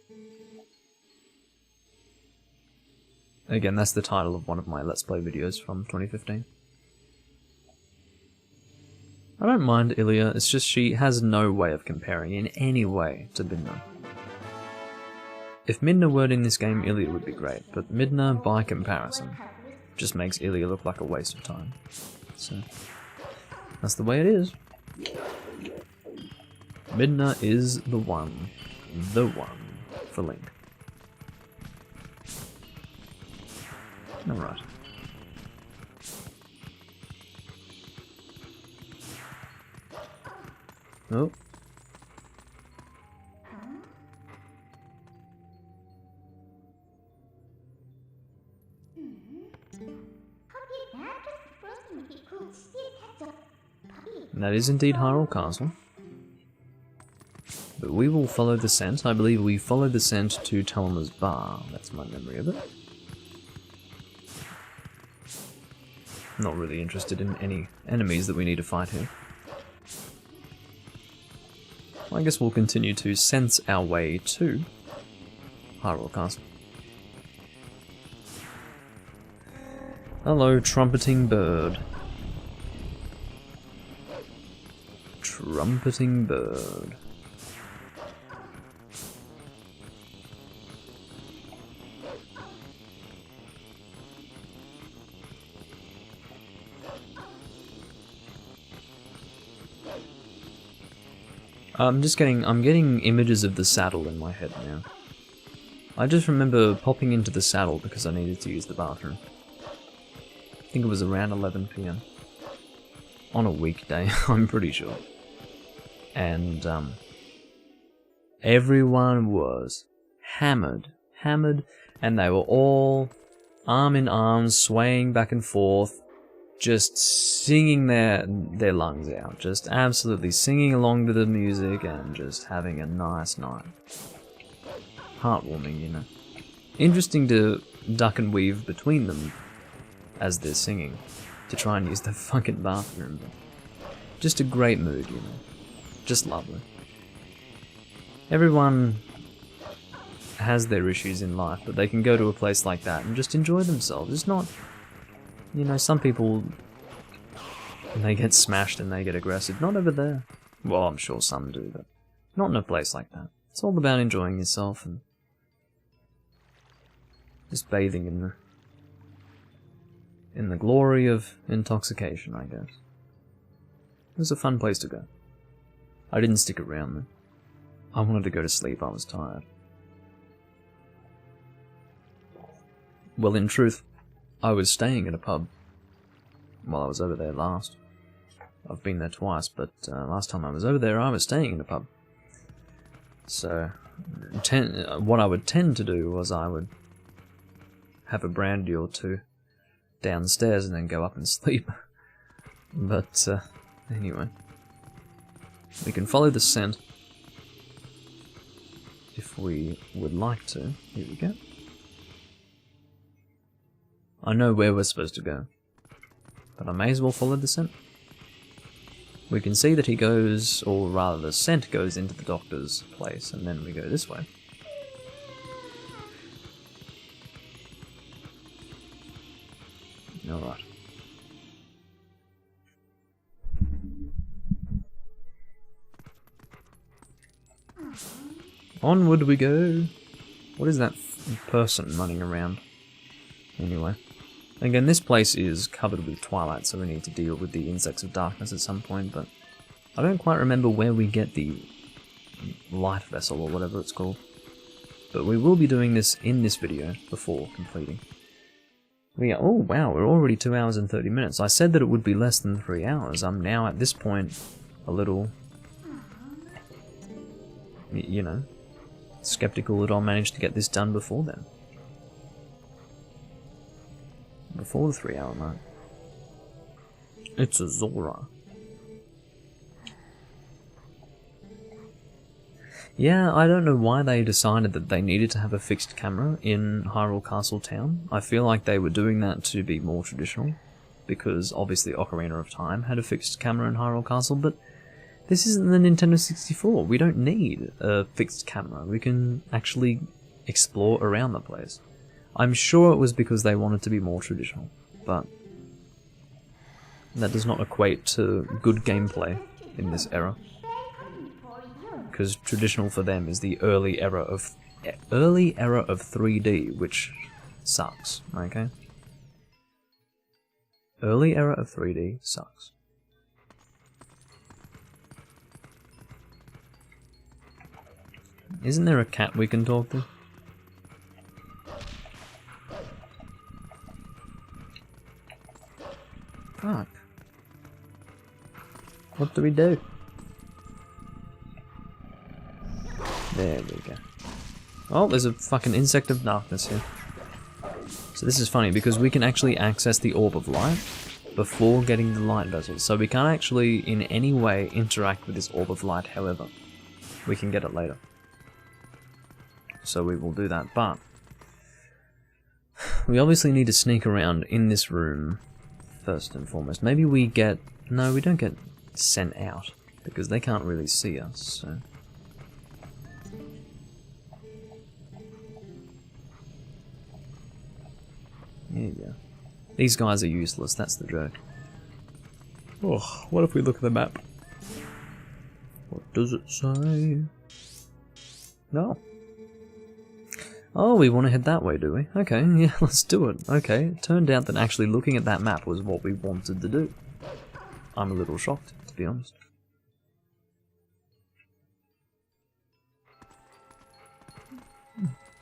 [SPEAKER 1] Again, that's the title of one of my Let's Play videos from 2015. I don't mind Ilya, it's just she has no way of comparing in any way to Midna. If Midna weren't in this game, Ilya would be great, but Midna, by comparison, just makes Ilya look like a waste of time. So, that's the way it is. Midna is the one for Link. Alright. Oh. And that is indeed Hyrule Castle. But we will follow the scent. I believe we followed the scent to Telma's Bar. That's my memory of it. Not really interested in any enemies that we need to fight here. I guess we'll continue to sense our way to Hyrule Castle. Hello, trumpeting bird. Trumpeting bird. I'm getting images of the saddle in my head now. I just remember popping into the saddle because I needed to use the bathroom. I think it was around 11 PM. On a weekday, I'm pretty sure. And, everyone was hammered, and they were all arm in arm, swaying back and forth, just singing their lungs out, just absolutely singing along to the music and just having a nice night. Heartwarming, you know. Interesting to duck and weave between them as they're singing, to try and use the fucking bathroom. Just a great mood, you know. Just lovely. Everyone has their issues in life, but they can go to a place like that and just enjoy themselves. It's not... You know, some people, they get smashed and they get aggressive. Not over there. Well, I'm sure some do, but not in a place like that. It's all about enjoying yourself and just bathing in the glory of intoxication, I guess. It was a fun place to go. I didn't stick around though. I wanted to go to sleep, I was tired. Well, in truth, I was staying at a pub while I was over there last. I've been there twice, but last time I was over there, I was staying in a pub. So, what I would tend to do was I would have a brandy or two downstairs and then go up and sleep. But, anyway. We can follow the scent if we would like to. Here we go. I know where we're supposed to go, but I may as well follow the scent. We can see that he goes, or rather the scent goes into the doctor's place, and then we go this way. Alright. Onward we go. What is that person running around? Anyway. Again, this place is covered with Twilight, so we need to deal with the insects of darkness at some point, but I don't quite remember where we get the light vessel or whatever it's called. But we will be doing this in this video before completing. Oh wow, we're already 2 hours and 30 minutes. I said that it would be less than 3 hours. I'm now at this point a little, you know, skeptical that I'll manage to get this done before then. Before the 3 hour mark. It's a Zora. Yeah, I don't know why they decided that they needed to have a fixed camera in Hyrule Castle Town. I feel like they were doing that to be more traditional, because obviously Ocarina of Time had a fixed camera in Hyrule Castle, but this isn't the Nintendo 64. We don't need a fixed camera. We can actually explore around the place. I'm sure it was because they wanted to be more traditional, but that does not equate to good gameplay in this era. Because traditional for them is the early era of 3D, which sucks, okay? Early era of 3D sucks. Isn't there a cat we can talk to? Fuck. What do we do? There we go. Oh, there's a fucking insect of darkness here. So this is funny because we can actually access the orb of light before getting the light vessel. So we can't actually in any way interact with this orb of light, however. We can get it later. So we will do that, but we obviously need to sneak around in this room first and foremost. Maybe we get... No, we don't get sent out because they can't really see us, so... Yeah. These guys are useless, that's the joke. Oh, what if we look at the map? What does it say? No. Oh, we want to head that way, do we? Okay, yeah, let's do it. Okay, it turned out that actually looking at that map was what we wanted to do. I'm a little shocked, to be honest.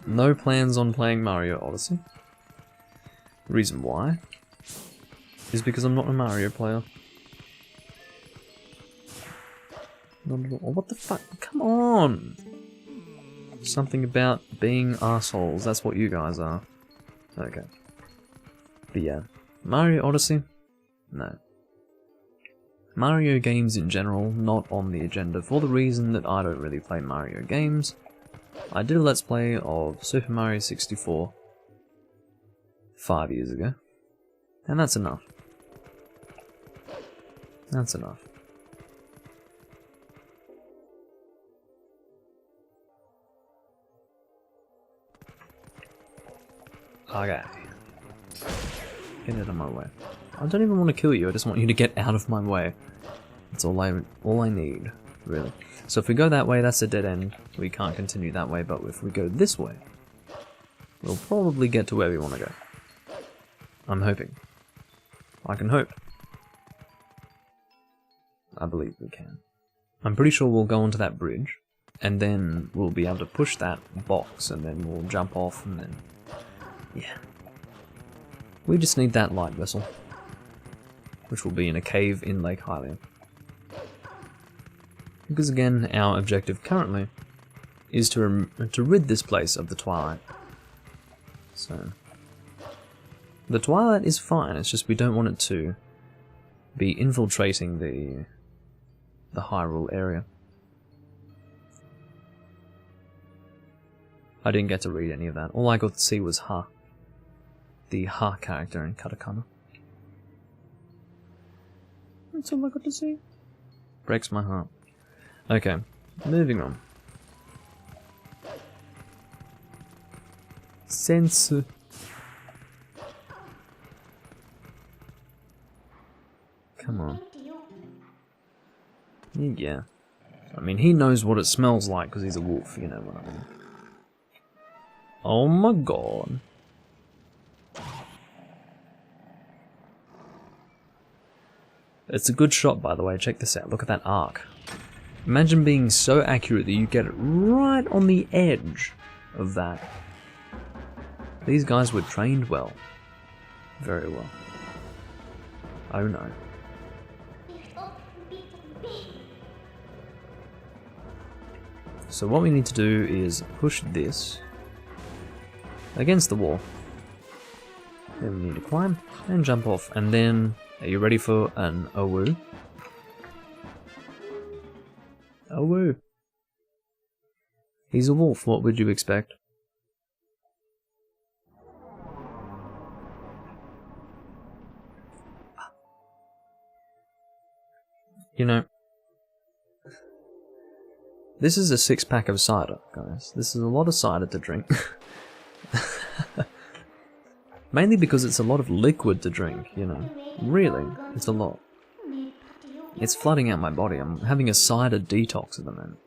[SPEAKER 1] No plans on playing Mario Odyssey. Reason why is because I'm not a Mario player. Not at all. Oh, what the fuck? Come on! Something about being assholes. That's what you guys are. Okay. But yeah. Mario Odyssey? No. Mario games in general, not on the agenda, for the reason that I don't really play Mario games. I did a Let's Play of Super Mario 64 5 years ago, and that's enough. That's enough. Okay. Get out of my way. I don't even want to kill you, I just want you to get out of my way. That's all I need, really. So if we go that way, that's a dead end. We can't continue that way, but if we go this way, we'll probably get to where we want to go. I'm hoping. I can hope. I believe we can. I'm pretty sure we'll go onto that bridge, and then we'll be able to push that box, and then we'll jump off, and then... yeah. We just need that light vessel, which will be in a cave in Lake Hylian. Because again, our objective currently is to rid this place of the Twilight. So... the Twilight is fine, it's just we don't want it to be infiltrating the Hyrule area. I didn't get to read any of that. All I got to see was Ha. The Ha character in katakana. That's all I got to see. Breaks my heart. Okay, moving on. Sensu. Come on. Yeah. mean, he knows what it smells like because he's a wolf, you know what I mean. Oh my god. It's a good shot, by the way. Check this out. Look at that arc. Imagine being so accurate that you get it right on the edge of that. These guys were trained well. Very well. Oh no. So what we need to do is push this against the wall. Then we need to climb and jump off. And then, are you ready for an Owu? Owu. He's a wolf, what would you expect? You know, this is a 6-pack of cider, guys. This is a lot of cider to drink. Mainly because it's a lot of liquid to drink, you know. Really, it's a lot. It's flooding out my body. I'm having a cider detox at the moment.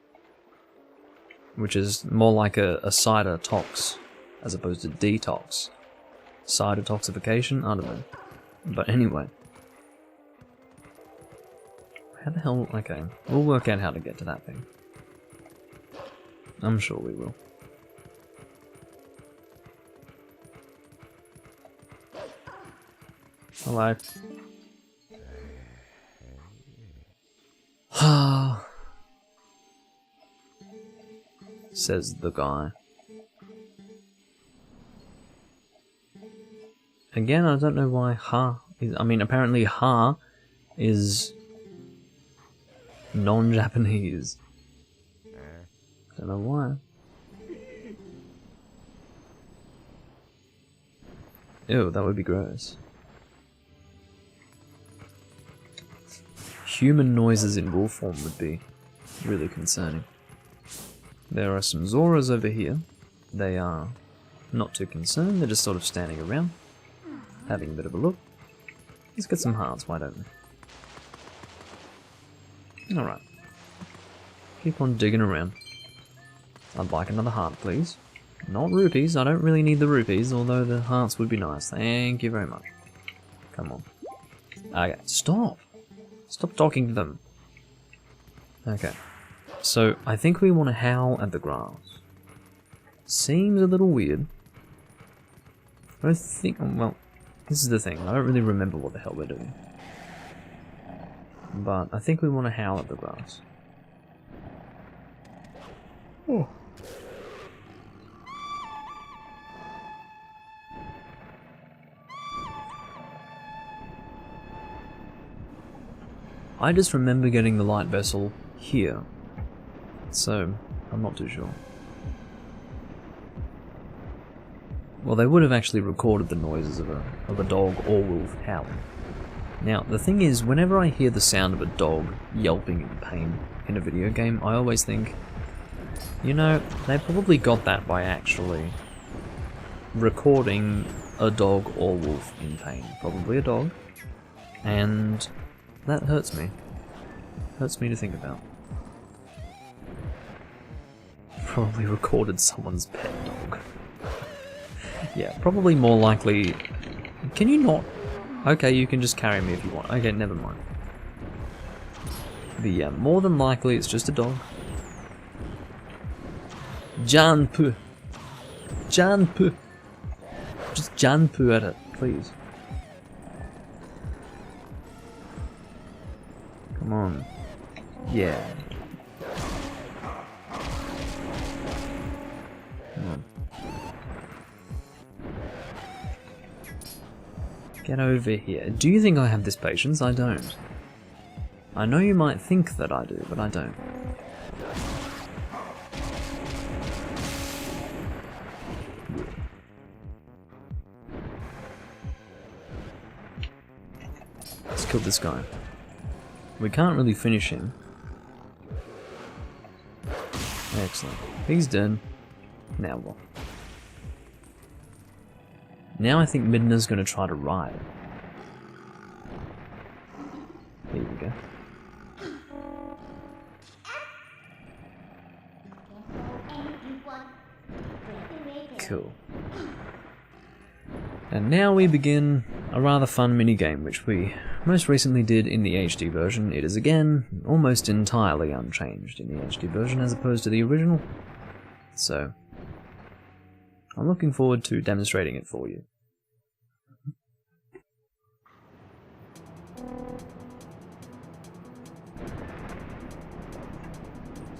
[SPEAKER 1] Which is more like a cider tox, as opposed to detox. Cider toxification? I don't know. But anyway. How the hell... Okay, we'll work out how to get to that thing. I'm sure we will. Hello. Says the guy. Again, I don't know why ha is... I mean, apparently ha is non-Japanese. Don't know why. Ew, that would be gross. Human noises in wolf form would be really concerning. There are some Zoras over here. They are not too concerned, they're just sort of standing around, having a bit of a look. Let's get some hearts, why don't we? Alright. Keep on digging around. I'd like another heart, please. Not rupees, I don't really need the rupees, although the hearts would be nice. Thank you very much. Come on. Okay, stop! Stop talking to them. Okay. So, I think we want to howl at the grass. Seems a little weird. I don't think... Well, this is the thing. I don't really remember what the hell we're doing. But I think we want to howl at the grass. Oh. I just remember getting the light vessel here, so I'm not too sure. Well, they would have actually recorded the noises of a dog or wolf howling. Now, the thing is, whenever I hear the sound of a dog yelping in pain in a video game, I always think, you know, they probably got that by actually recording a dog or wolf in pain. Probably a dog, and that hurts me. Hurts me to think about. Probably recorded someone's pet dog. Yeah, probably more likely... Can you not? Okay, you can just carry me if you want. Okay, never mind. But yeah, more than likely it's just a dog. Janpu. Janpu. Just Janpu at it, please. Come on. Yeah. Come on. Get over here. Do you think I have this patience? I don't. I know you might think that I do, but I don't. Let's kill this guy. We can't really finish him. Excellent. He's dead. Now what? Now I think Midna's going to try to ride. Here we go. Cool. And now we begin a rather fun minigame, which we most recently did in the HD version. It is again almost entirely unchanged in the HD version as opposed to the original. So, I'm looking forward to demonstrating it for you.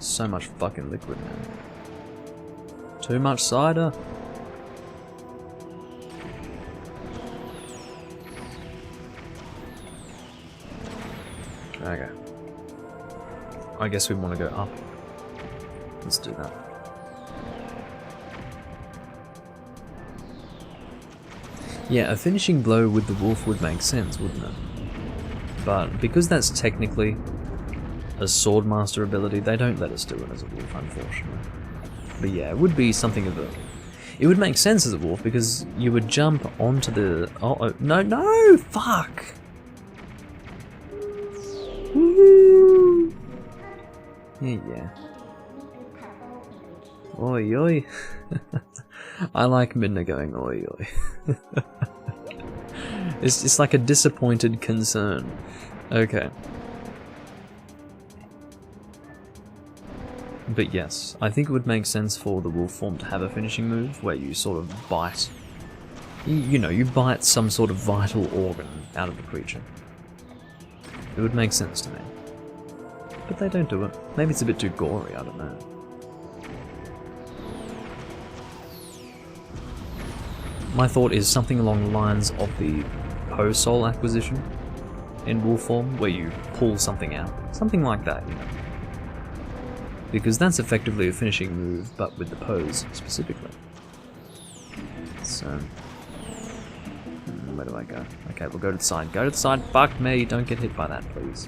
[SPEAKER 1] So much fucking liquid, man. Too much cider. Okay. I guess we want to go up. Let's do that. Yeah, a finishing blow with the wolf would make sense, wouldn't it? But because that's technically a swordmaster ability, they don't let us do it as a wolf, unfortunately. But yeah, it would be something of a... It would make sense as a wolf because you would jump onto the... Oh, no! Fuck! Woohoo! Yeah. Oi oi. I like Midna going oi oi. It's like a disappointed concern. Okay. But yes, I think it would make sense for the wolf form to have a finishing move where you sort of bite. You know, you bite some sort of vital organ out of the creature. It would make sense to me. But they don't do it. Maybe it's a bit too gory, I don't know. My thought is something along the lines of the Poe Soul acquisition in wolf form, where you pull something out. Something like that, you know. Because that's effectively a finishing move, but with the pose specifically. So... where do I go? Okay, we'll go to the side. Go to the side! Fuck me! Don't get hit by that, please.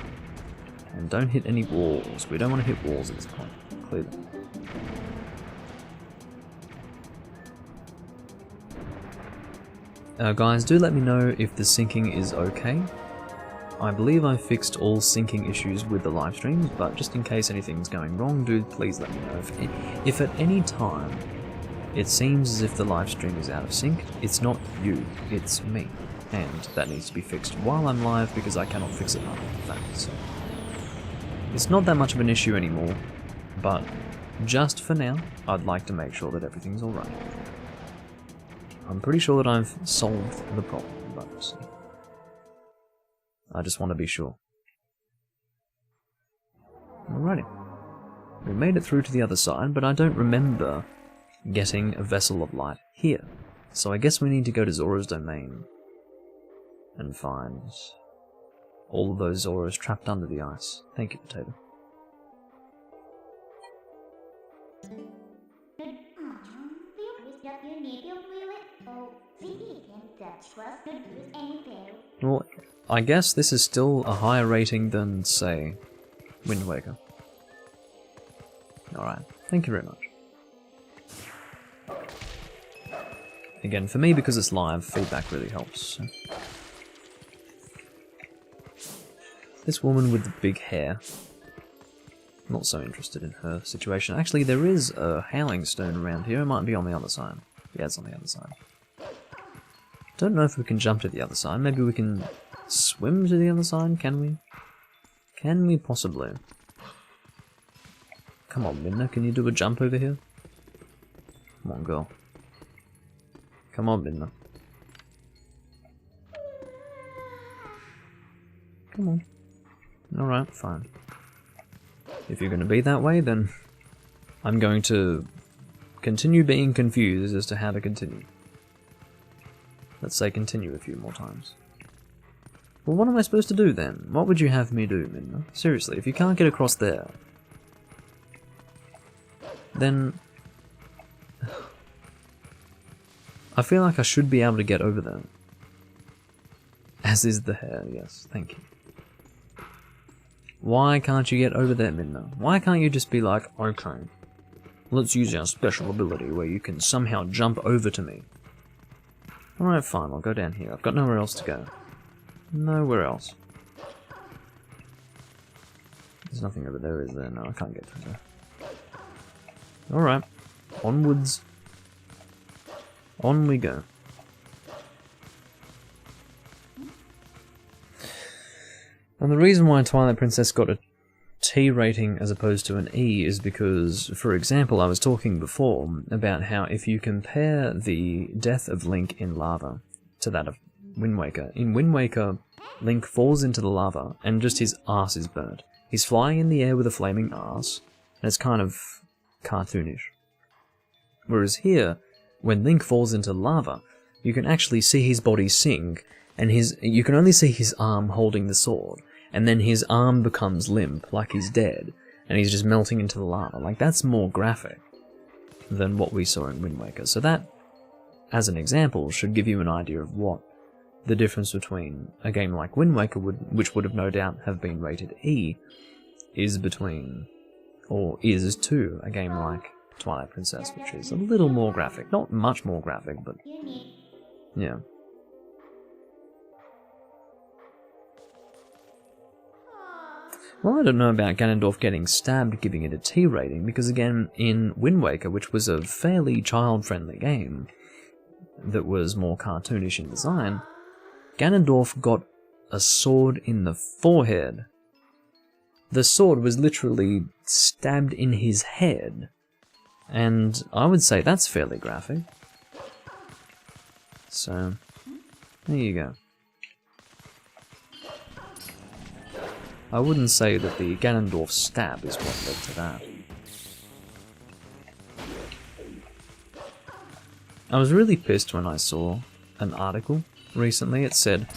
[SPEAKER 1] And don't hit any walls. We don't want to hit walls at this point. Clearly. Guys, do let me know if the syncing is okay. I believe I fixed all syncing issues with the live streams, but just in case anything's going wrong, do please let me know. If at any time it seems as if the live stream is out of sync, it's not you, it's me. And that needs to be fixed while I'm live because I cannot fix it after the fact. So it's not that much of an issue anymore, but just for now, I'd like to make sure that everything's alright. I'm pretty sure that I've solved the problem, but I just want to be sure. Alrighty. We made it through to the other side, but I don't remember getting a Vessel of Light here. So I guess we need to go to Zora's Domain and find all of those Zoras trapped under the ice. Thank you, Potato. Well, I guess this is still a higher rating than, say, Wind Waker. Alright, thank you very much. Again, for me, because it's live, feedback really helps. So. This woman with the big hair. Not so interested in her situation. Actually, there is a howling stone around here. It might be on the other side. Yeah, it's on the other side. Don't know if we can jump to the other side. Maybe we can swim to the other side? Can we? Can we possibly? Come on, Midna, can you do a jump over here? Come on, girl. Come on, Midna. Come on. Alright, fine. If you're going to be that way, then I'm going to continue being confused as to how to continue. Let's say continue a few more times. Well, what am I supposed to do then? What would you have me do, Midna? Seriously, if you can't get across there, then I feel like I should be able to get over there. As is the hair, yes, thank you. Why can't you get over there, Midna? Why can't you just be like, okay, let's use our special ability where you can somehow jump over to me. Alright, fine, I'll go down here. I've got nowhere else to go. Nowhere else. There's nothing over there, is there? No, I can't get through there. Alright. Onwards. On we go. And the reason why Twilight Princess got a T rating as opposed to an E is because, for example, I was talking before about how if you compare the death of Link in lava to that of Wind Waker, in Wind Waker, Link falls into the lava and just his ass is burnt. He's flying in the air with a flaming ass, and it's kind of cartoonish. Whereas here, when Link falls into lava, you can actually see his body sink, and you can only see his arm holding the sword, and then his arm becomes limp, like he's dead, and he's just melting into the lava. Like, that's more graphic than what we saw in Wind Waker. So that, as an example, should give you an idea of what the difference between a game like Wind Waker, which would have no doubt have been rated E, is between, or is to, a game like Twilight Princess, which is a little more graphic. Not much more graphic, but yeah. Well, I don't know about Ganondorf getting stabbed giving it a T rating, because again, in Wind Waker, which was a fairly child-friendly game that was more cartoonish in design, Ganondorf got a sword in the forehead. The sword was literally stabbed in his head, and I would say that's fairly graphic. So, there you go. I wouldn't say that the Ganondorf stab is what led to that. I was really pissed when I saw an article recently. It said,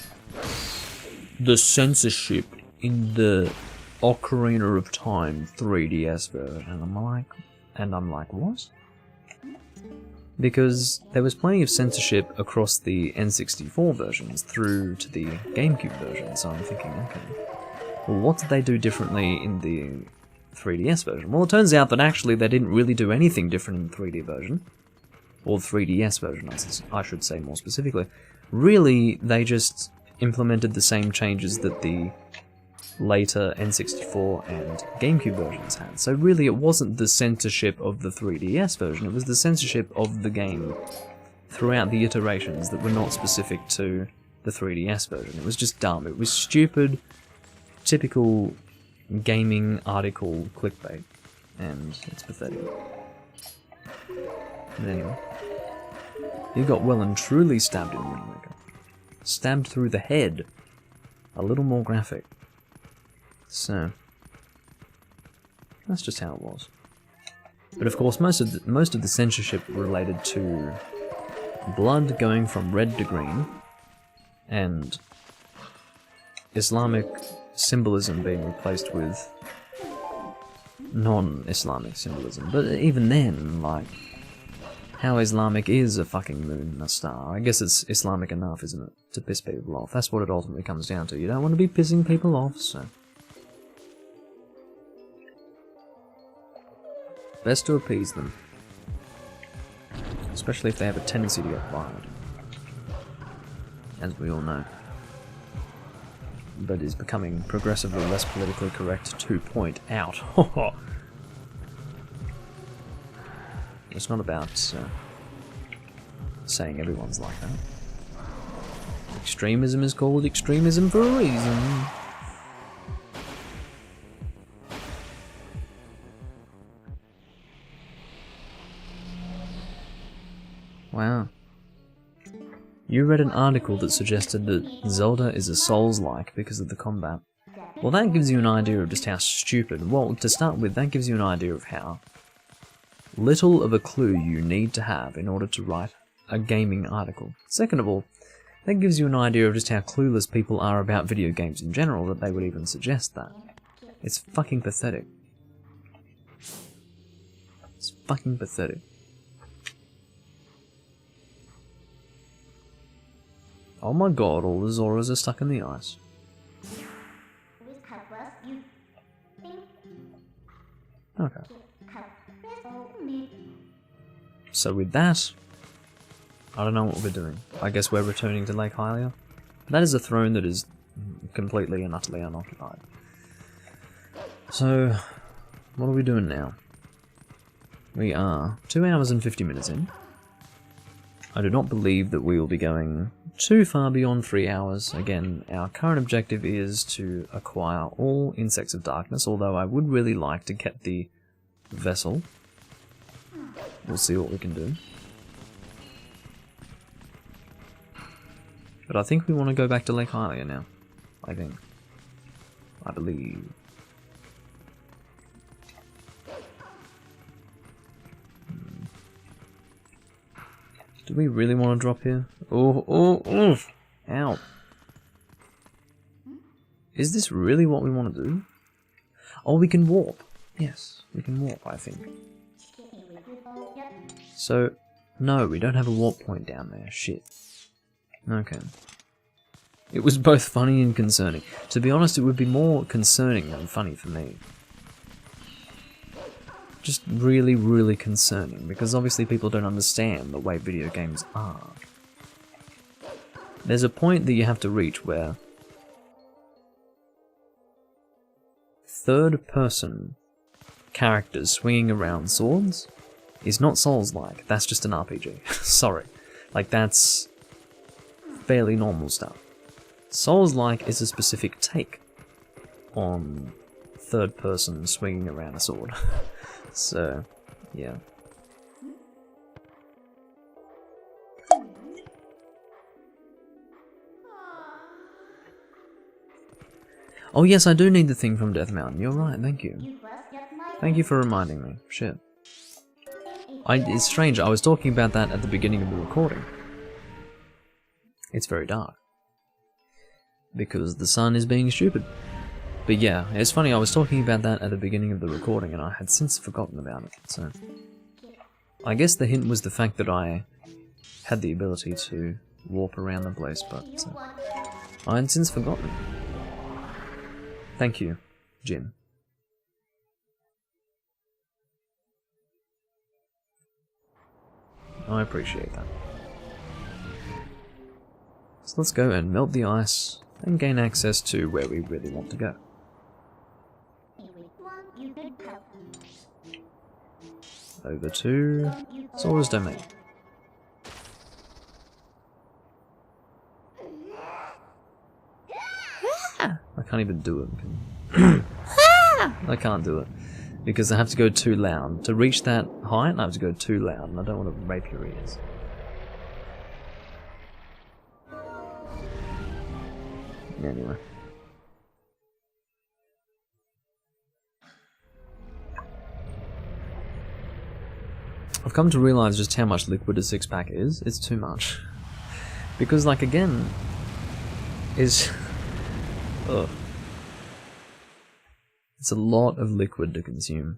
[SPEAKER 1] "The censorship in the Ocarina of Time 3DS version," and I'm like, what? Because there was plenty of censorship across the N64 versions through to the GameCube version, so I'm thinking, okay, well, what did they do differently in the 3DS version? Well, it turns out that actually they didn't really do anything different in the 3D version. Or 3DS version, I should say more specifically. Really, they just implemented the same changes that the later N64 and GameCube versions had. So really, it wasn't the censorship of the 3DS version, it was the censorship of the game throughout the iterations that were not specific to the 3DS version. It was just dumb. It was stupid, typical gaming article clickbait, and it's pathetic. But anyway, he got well and truly stabbed in Wind Waker. Stabbed through the head. A little more graphic. So, that's just how it was. But of course, most of the censorship related to blood going from red to green, and Islamic symbolism being replaced with non-Islamic symbolism. But even then, like, how Islamic is a fucking moon and a star? I guess it's Islamic enough, isn't it, to piss people off? That's what it ultimately comes down to. You don't want to be pissing people off, so best to appease them. Especially if they have a tendency to get violent. As we all know. But is becoming progressively less politically correct to point out. It's not about saying everyone's like that. Extremism is called extremism for a reason. Wow. You read an article that suggested that Zelda is a Souls-like because of the combat. Well, that gives you an idea of just how stupid. Well, to start with, that gives you an idea of how little of a clue you need to have in order to write a gaming article. Second of all, that gives you an idea of just how clueless people are about video games in general that they would even suggest that. It's fucking pathetic. It's fucking pathetic. Oh my god, all the Zoras are stuck in the ice. Okay. So with that, I don't know what we're doing. I guess we're returning to Lake Hylia. That is a throne that is completely and utterly unoccupied. So, what are we doing now? We are 2 hours and 50 minutes in. I do not believe that we will be going too far beyond 3 hours. Again, our current objective is to acquire all Insects of Darkness, although I would really like to get the vessel. We'll see what we can do. But I think we want to go back to Lake Hylia now. I think. I believe. Do we really want to drop here? Oh! Ow. Is this really what we want to do? Oh, we can warp. Yes, we can warp, I think. So, no, we don't have a warp point down there. Shit. Okay. It was both funny and concerning. To be honest, it would be more concerning than funny for me. Just really, really concerning, because obviously people don't understand the way video games are. There's a point that you have to reach where third-person characters swinging around swords is not Souls-like, that's just an RPG. Sorry. Like, that's fairly normal stuff. Souls-like is a specific take on third-person swinging around a sword. So, yeah. Oh yes, I do need the thing from Death Mountain. You're right, thank you. Thank you for reminding me. Shit. It's strange, I was talking about that at the beginning of the recording. It's very dark. Because the sun is being stupid. But yeah, it's funny, I was talking about that at the beginning of the recording and I had since forgotten about it, so... I guess the hint was the fact that I had the ability to warp around the place, but I had since forgotten. Thank you, Jim. I appreciate that. So let's go and melt the ice and gain access to where we really want to go. Over to Zora's Domain. I can't even do it. I can't do it. Because I have to go too loud. To reach that height, I have to go too loud, and I don't want to rape your ears. Anyway. I've come to realise just how much liquid a 6-pack is. It's too much. Because, like, again, is... Ugh. It's a lot of liquid to consume.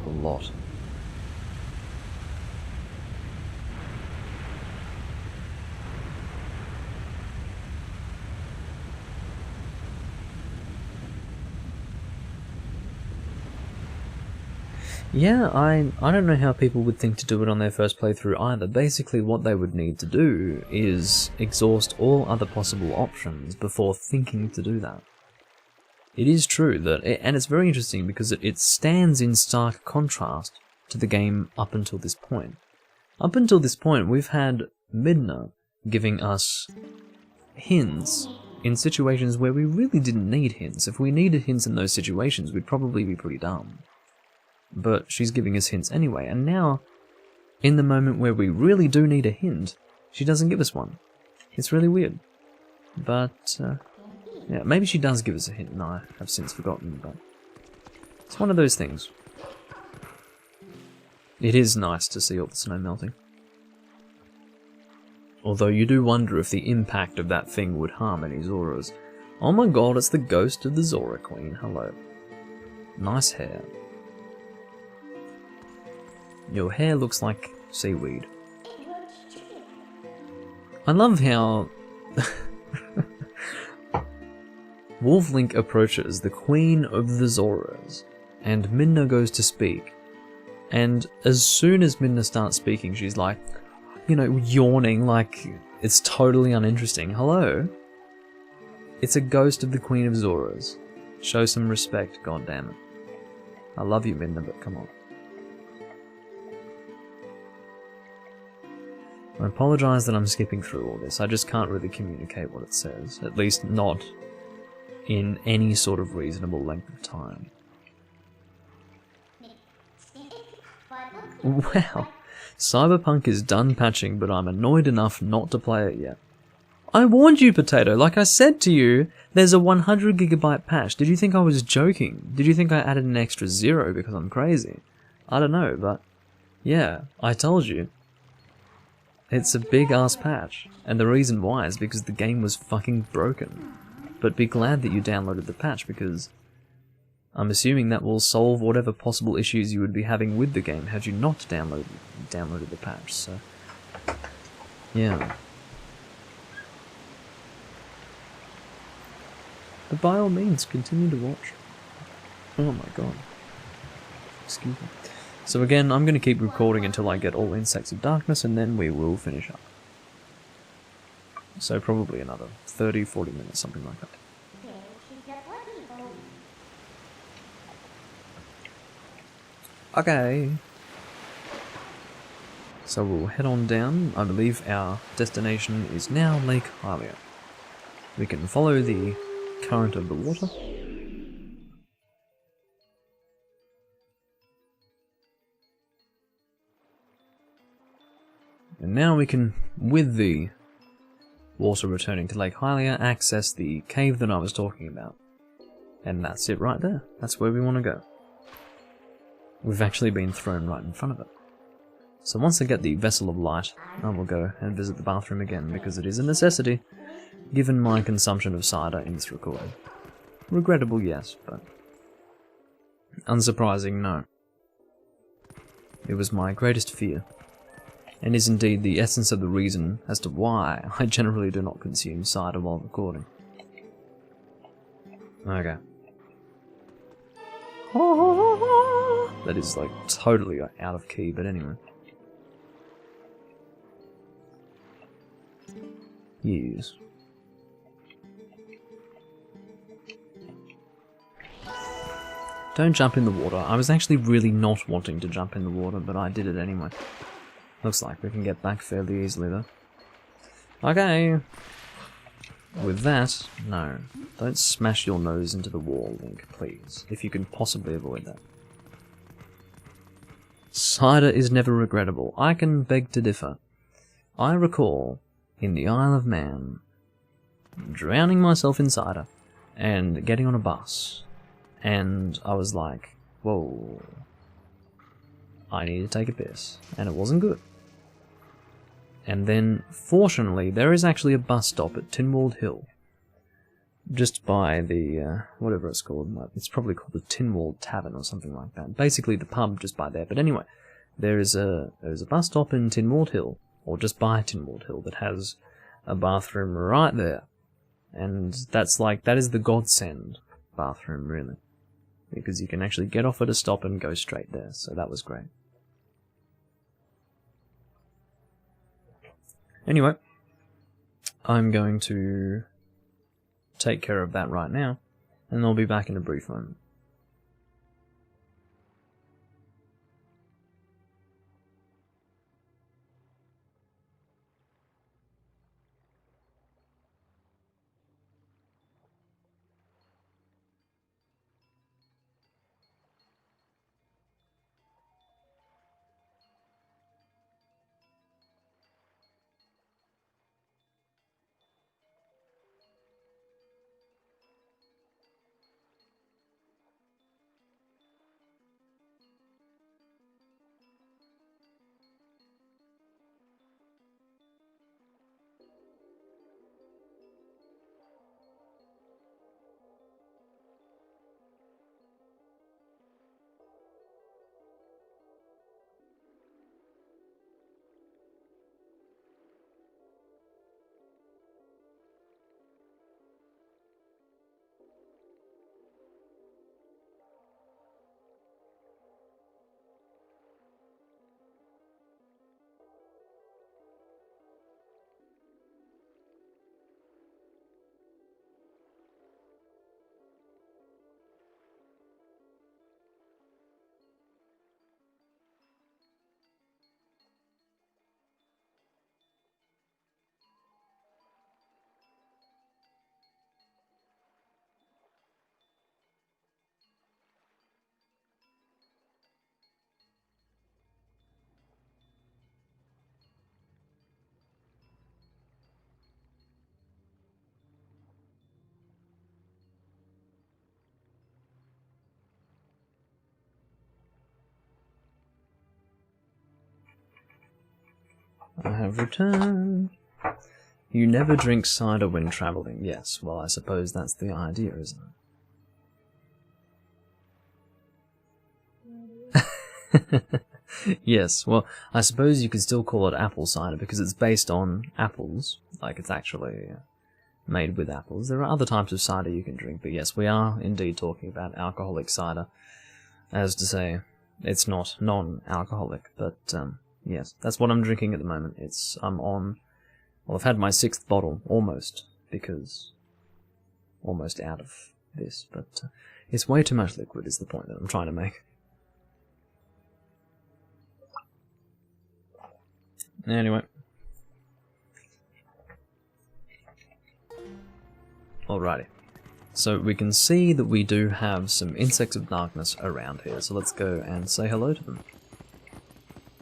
[SPEAKER 1] A lot. Yeah, I don't know how people would think to do it on their first playthrough either. Basically what they would need to do is exhaust all other possible options before thinking to do that. It is true that, and it's very interesting because it stands in stark contrast to the game up until this point. Up until this point we've had Midna giving us hints in situations where we really didn't need hints. If we needed hints in those situations we'd probably be pretty dumb. But she's giving us hints anyway, and now, in the moment where we really do need a hint, she doesn't give us one. It's really weird. But, yeah, maybe she does give us a hint, and I have since forgotten, but it's one of those things. It is nice to see all the snow melting. Although you do wonder if the impact of that thing would harm any Zoras. Oh my god, it's the ghost of the Zora Queen, hello. Nice hair. Your hair looks like seaweed. I love how Wolflink approaches the Queen of the Zoras, and Midna goes to speak. And as soon as Midna starts speaking, she's like, you know, yawning like it's totally uninteresting. Hello? It's a ghost of the Queen of Zoras. Show some respect, goddammit. I love you, Minna, but come on. I apologise that I'm skipping through all this. I just can't really communicate what it says. At least not in any sort of reasonable length of time. Well, Cyberpunk is done patching, but I'm annoyed enough not to play it yet. I warned you, Potato. Like I said to you, there's a 100 gigabyte patch. Did you think I was joking? Did you think I added an extra 0 because I'm crazy? I don't know, but yeah, I told you. It's a big ass patch, and the reason why is because the game was fucking broken. But be glad that you downloaded the patch, because I'm assuming that will solve whatever possible issues you would be having with the game had you not downloaded the patch, so yeah. But by all means, continue to watch. Oh my god. Excuse me. So again, I'm going to keep recording until I get all Insects of Darkness, and then we will finish up. So probably another 30-40 minutes, something like that. Okay. So we'll head on down. I believe our destination is now Lake Hylia. We can follow the current of the water. And now we can, with the water returning to Lake Hylia, access the cave that I was talking about. And that's it right there. That's where we want to go. We've actually been thrown right in front of it. So once I get the Vessel of Light, I will go and visit the bathroom again, because it is a necessity, given my consumption of cider in this recording. Regrettable, yes, but unsurprising, no. It was my greatest fear, and is indeed the essence of the reason as to why I generally do not consume cider while recording. Okay. That is like totally out of key, but anyway. Yes. Don't jump in the water. I was actually really not wanting to jump in the water, but I did it anyway. Looks like we can get back fairly easily though. Okay. With that, no. Don't smash your nose into the wall, Link, please. If you can possibly avoid that. Cider is never regrettable. I can beg to differ. I recall, in the Isle of Man, drowning myself in cider, and getting on a bus, and I was like, whoa, I need to take a piss, and it wasn't good. And then, fortunately, there is actually a bus stop at Tinwald Hill, just by the, whatever it's called. It's probably called the Tinwald Tavern or something like that. Basically the pub just by there. But anyway, there is a bus stop in Tinwald Hill, or just by Tinwald Hill, that has a bathroom right there. And that's like, that is the godsend bathroom, really. Because you can actually get off at a stop and go straight there, so that was great. Anyway, I'm going to take care of that right now, and I'll be back in a brief moment. I have returned. You never drink cider when travelling. Yes, well, I suppose that's the idea, isn't it? Yes, well, I suppose you could still call it apple cider because it's based on apples. Like, it's actually made with apples. There are other types of cider you can drink, but yes, we are indeed talking about alcoholic cider. As to say, it's not non-alcoholic, but yes, that's what I'm drinking at the moment. I'm on, well, I've had my 6th bottle, almost, because almost out of this, but it's way too much liquid is the point that I'm trying to make. Anyway. Alrighty. So we can see that we do have some insects of darkness around here, so let's go and say hello to them.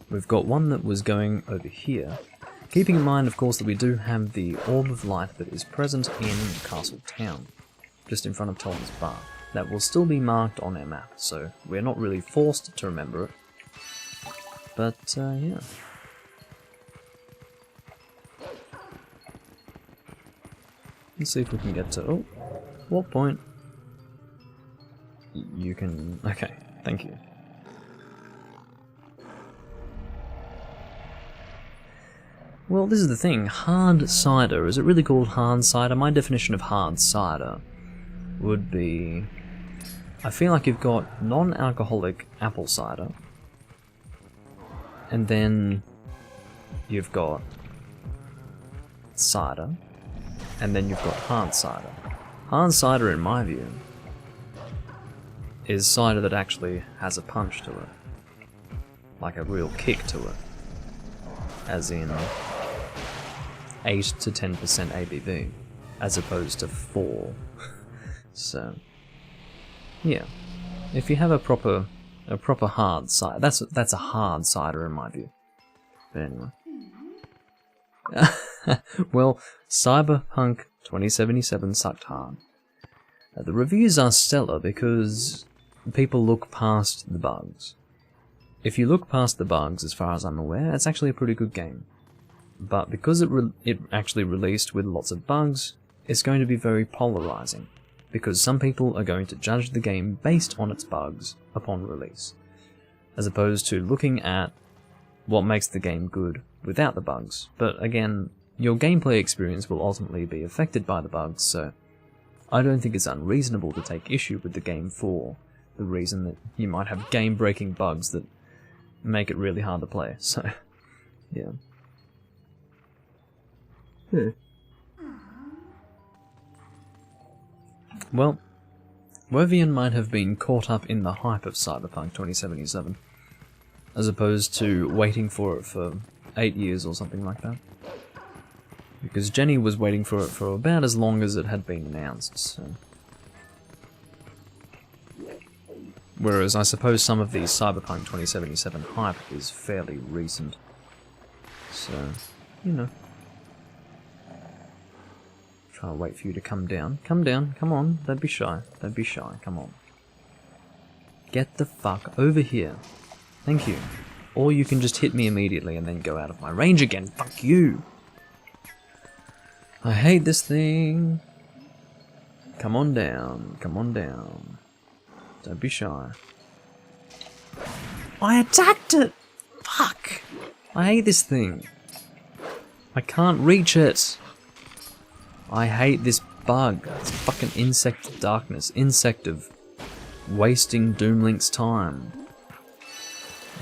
[SPEAKER 1] We've got one that was going over here, keeping in mind, of course, that we do have the orb of light that is present in Castle Town, just in front of Tolman's Bar. That will still be marked on our map, so we're not really forced to remember it. But, yeah. Let's see if we can get to... Oh, what point? You can... Okay, thank you. Well, this is the thing. Hard cider. Is it really called hard cider? My definition of hard cider would be... I feel like you've got non-alcoholic apple cider, and then you've got cider, and then you've got hard cider. Hard cider, in my view, is cider that actually has a punch to it. Like a real kick to it. As in 8 to 10% ABV, as opposed to 4. So, yeah. If you have a proper hard cider, that's a hard cider in my view. But anyway. Well, Cyberpunk 2077 sucked hard. The reviews are stellar because people look past the bugs. If you look past the bugs, as far as I'm aware, it's actually a pretty good game. But because it actually released with lots of bugs, it's going to be very polarizing. Because some people are going to judge the game based on its bugs upon release, as opposed to looking at what makes the game good without the bugs. But again, your gameplay experience will ultimately be affected by the bugs, so I don't think it's unreasonable to take issue with the game for the reason that you might have game-breaking bugs that make it really hard to play, so yeah. Well, Wovian might have been caught up in the hype of Cyberpunk 2077, as opposed to waiting for it for 8 years or something like that. Because Jenny was waiting for it for about as long as it had been announced, so... Whereas I suppose some of the Cyberpunk 2077 hype is fairly recent. So, you know. Try to wait for you to come down. Come down, come on, don't be shy. Don't be shy, come on. Get the fuck over here. Thank you. Or you can just hit me immediately and then go out of my range again. Fuck you! I hate this thing. Come on down, come on down. Don't be shy. I attacked it! Fuck! I hate this thing. I can't reach it. I hate this bug. It's fucking insect of darkness. Insect of wasting Doom Link's time.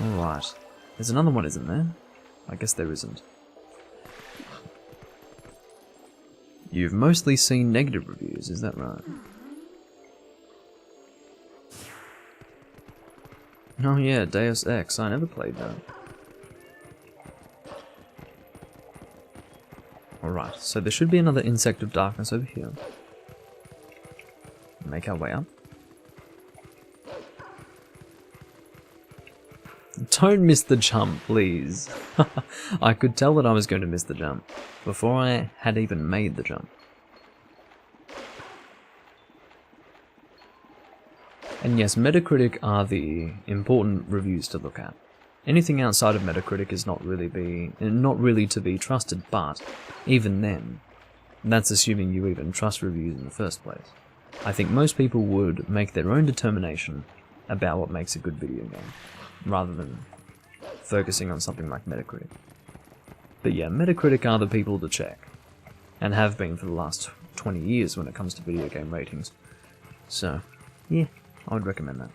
[SPEAKER 1] Alright. There's another one, isn't there? I guess there isn't. You've mostly seen negative reviews, is that right? Oh yeah, Deus Ex. I never played that. Alright, so there should be another insect of darkness over here. Make our way up. Don't miss the jump, please. I could tell that I was going to miss the jump before I had even made the jump. And yes, Metacritic are the important reviews to look at. Anything outside of Metacritic is not really to be trusted, but even then, that's assuming you even trust reviews in the first place. I think most people would make their own determination about what makes a good video game, rather than focusing on something like Metacritic. But yeah, Metacritic are the people to check, and have been for the last 20 years when it comes to video game ratings. So, yeah, I would recommend that.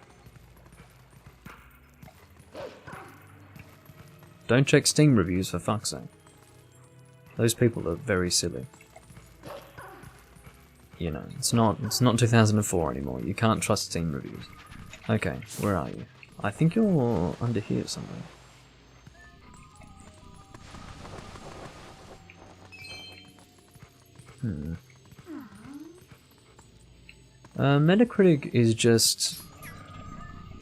[SPEAKER 1] Don't check Steam reviews, for fuck's sake. Those people are very silly. You know, it's not 2004 anymore. You can't trust Steam reviews. Okay, where are you? I think you're under here somewhere. Metacritic is just...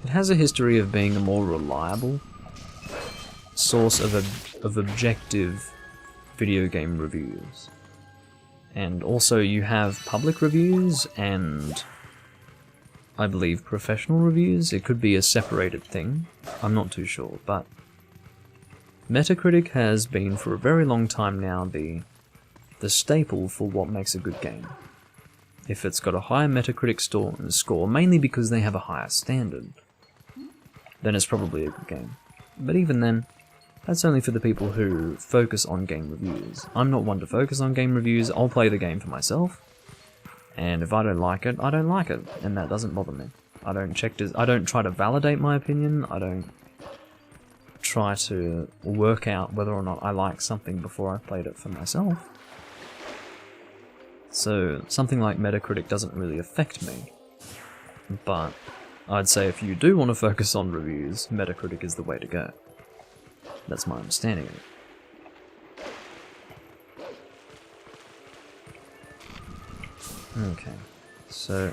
[SPEAKER 1] It has a history of being a more reliable source of objective video game reviews. And also you have public reviews and I believe professional reviews. It could be a separated thing. I'm not too sure, but Metacritic has been for a very long time now the staple for what makes a good game. If it's got a higher Metacritic score, mainly because they have a higher standard, then it's probably a good game. But even then, that's only for the people who focus on game reviews. I'm not one to focus on game reviews. I'll play the game for myself, and if I don't like it, I don't like it, and that doesn't bother me. I don't try to validate my opinion. I don't try to work out whether or not I like something before I've played it for myself. So something like Metacritic doesn't really affect me. But I'd say if you do want to focus on reviews, Metacritic is the way to go. That's my understanding of it. Okay, so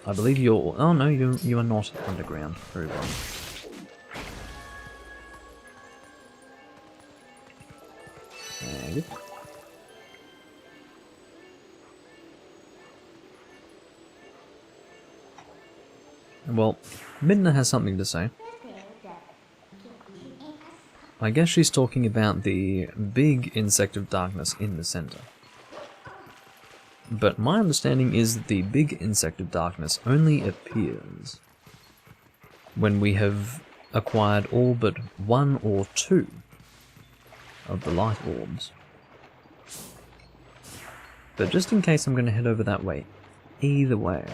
[SPEAKER 1] I believe you're... Oh no, you are not underground. Very well. There you go. Well, Midna has something to say. I guess she's talking about the big insect of darkness in the center. But my understanding is that the big insect of darkness only appears when we have acquired all but 1 or 2 of the light orbs. But just in case, I'm going to head over that way. Either way.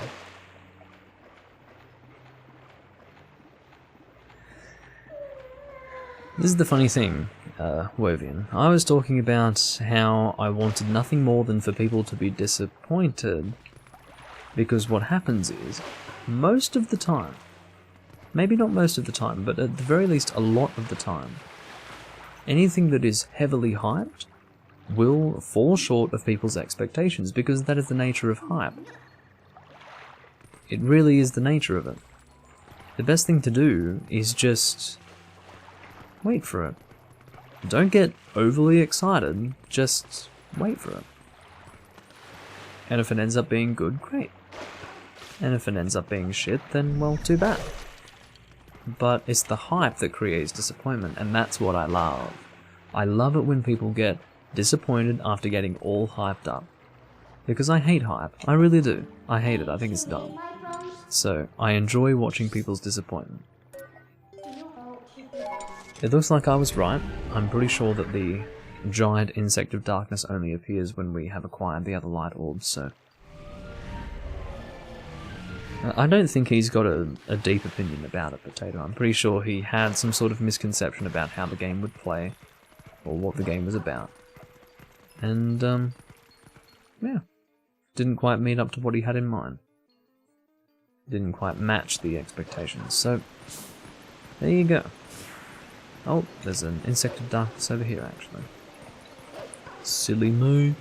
[SPEAKER 1] This is the funny thing, Wovian. I was talking about how I wanted nothing more than for people to be disappointed, because what happens is, most of the time, maybe not most of the time, but at the very least a lot of the time, anything that is heavily hyped will fall short of people's expectations, because that is the nature of hype. It really is the nature of it. The best thing to do is just... wait for it. Don't get overly excited, just wait for it. And if it ends up being good, great. And if it ends up being shit, then well, too bad. But it's the hype that creates disappointment, and that's what I love. I love it when people get disappointed after getting all hyped up. Because I hate hype, I really do. I hate it, I think it's dumb. So, I enjoy watching people's disappointment. It looks like I was right. I'm pretty sure that the giant insect of darkness only appears when we have acquired the other light orbs, so... I don't think he's got a deep opinion about it, Potato. I'm pretty sure he had some sort of misconception about how the game would play, or what the game was about. And, yeah. Didn't quite meet up to what he had in mind. Didn't quite match the expectations, so... there you go. Oh, there's an insect of darkness over here, actually. Silly moo.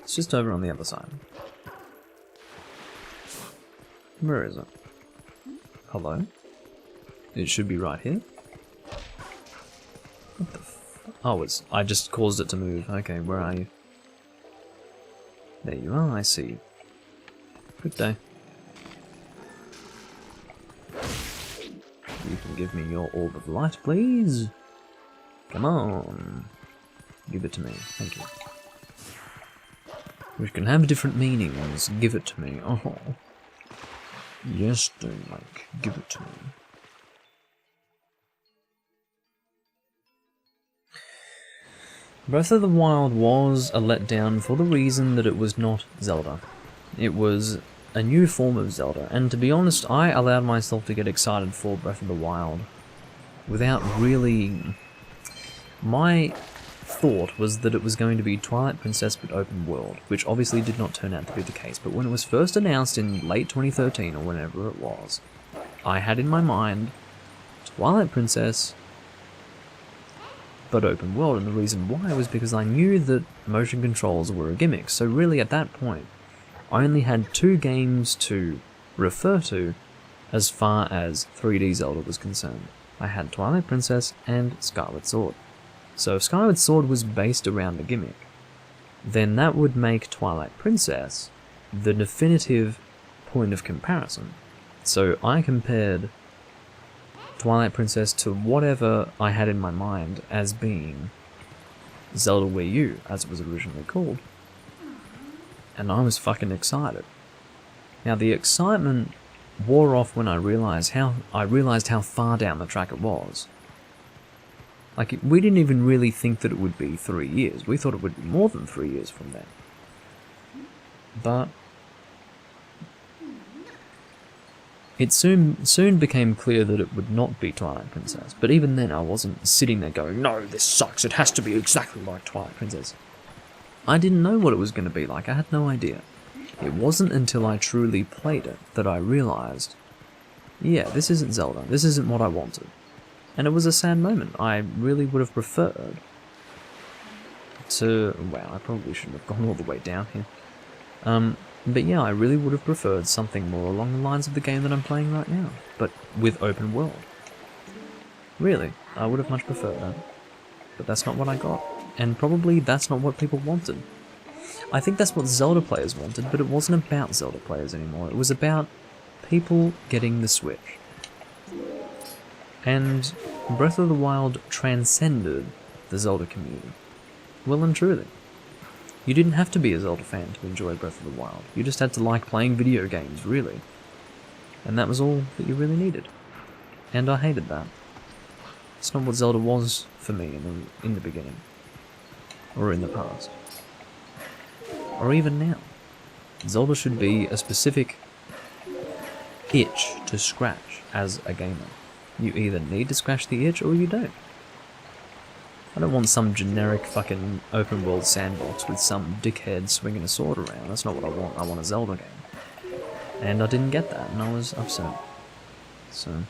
[SPEAKER 1] It's just over on the other side. Where is it? Hello? It should be right here. What the f... oh, I just caused it to move. Okay, where are you? There you are, I see you. Good day. You can give me your orb of light, please. Come on. Give it to me. Thank you. Which can have different meanings. Give it to me. Oh. Yes, don't like. Give it to me. Breath of the Wild was a letdown for the reason that it was not Zelda. It was a new form of Zelda, and to be honest, I allowed myself to get excited for Breath of the Wild without really... My thought was that it was going to be Twilight Princess but open world, which obviously did not turn out to be the case, but when it was first announced in late 2013 or whenever it was, I had in my mind Twilight Princess but open world, and the reason why was because I knew that motion controls were a gimmick, so really at that point I only had 2 games to refer to as far as 3D Zelda was concerned. I had Twilight Princess and Skyward Sword. So if Skyward Sword was based around a gimmick, then that would make Twilight Princess the definitive point of comparison. So I compared Twilight Princess to whatever I had in my mind as being Zelda Wii U, as it was originally called. And I was fucking excited. Now the excitement wore off when I realized how far down the track it was. Like, we didn't even really think that it would be 3 years. We thought it would be more than 3 years from then. But it soon became clear that it would not be Twilight Princess. But even then I wasn't sitting there going, no, this sucks, it has to be exactly like Twilight Princess. I didn't know what it was going to be like, I had no idea. It wasn't until I truly played it that I realised, yeah, this isn't Zelda, this isn't what I wanted. And it was a sad moment. I really would have preferred to... Wow, I probably shouldn't have gone all the way down here. But yeah, I really would have preferred something more along the lines of the game that I'm playing right now, but with open world. Really, I would have much preferred that. But that's not what I got. And probably that's not what people wanted. I think that's what Zelda players wanted, but it wasn't about Zelda players anymore. It was about people getting the Switch. And Breath of the Wild transcended the Zelda community. Well and truly. You didn't have to be a Zelda fan to enjoy Breath of the Wild. You just had to like playing video games, really. And that was all that you really needed. And I hated that. It's not what Zelda was for me in the beginning. Or in the past. Or even now. Zelda should be a specific itch to scratch as a gamer. You either need to scratch the itch or you don't. I don't want some generic fucking open world sandbox with some dickhead swinging a sword around. That's not what I want. I want a Zelda game. And I didn't get that, and I was upset. So,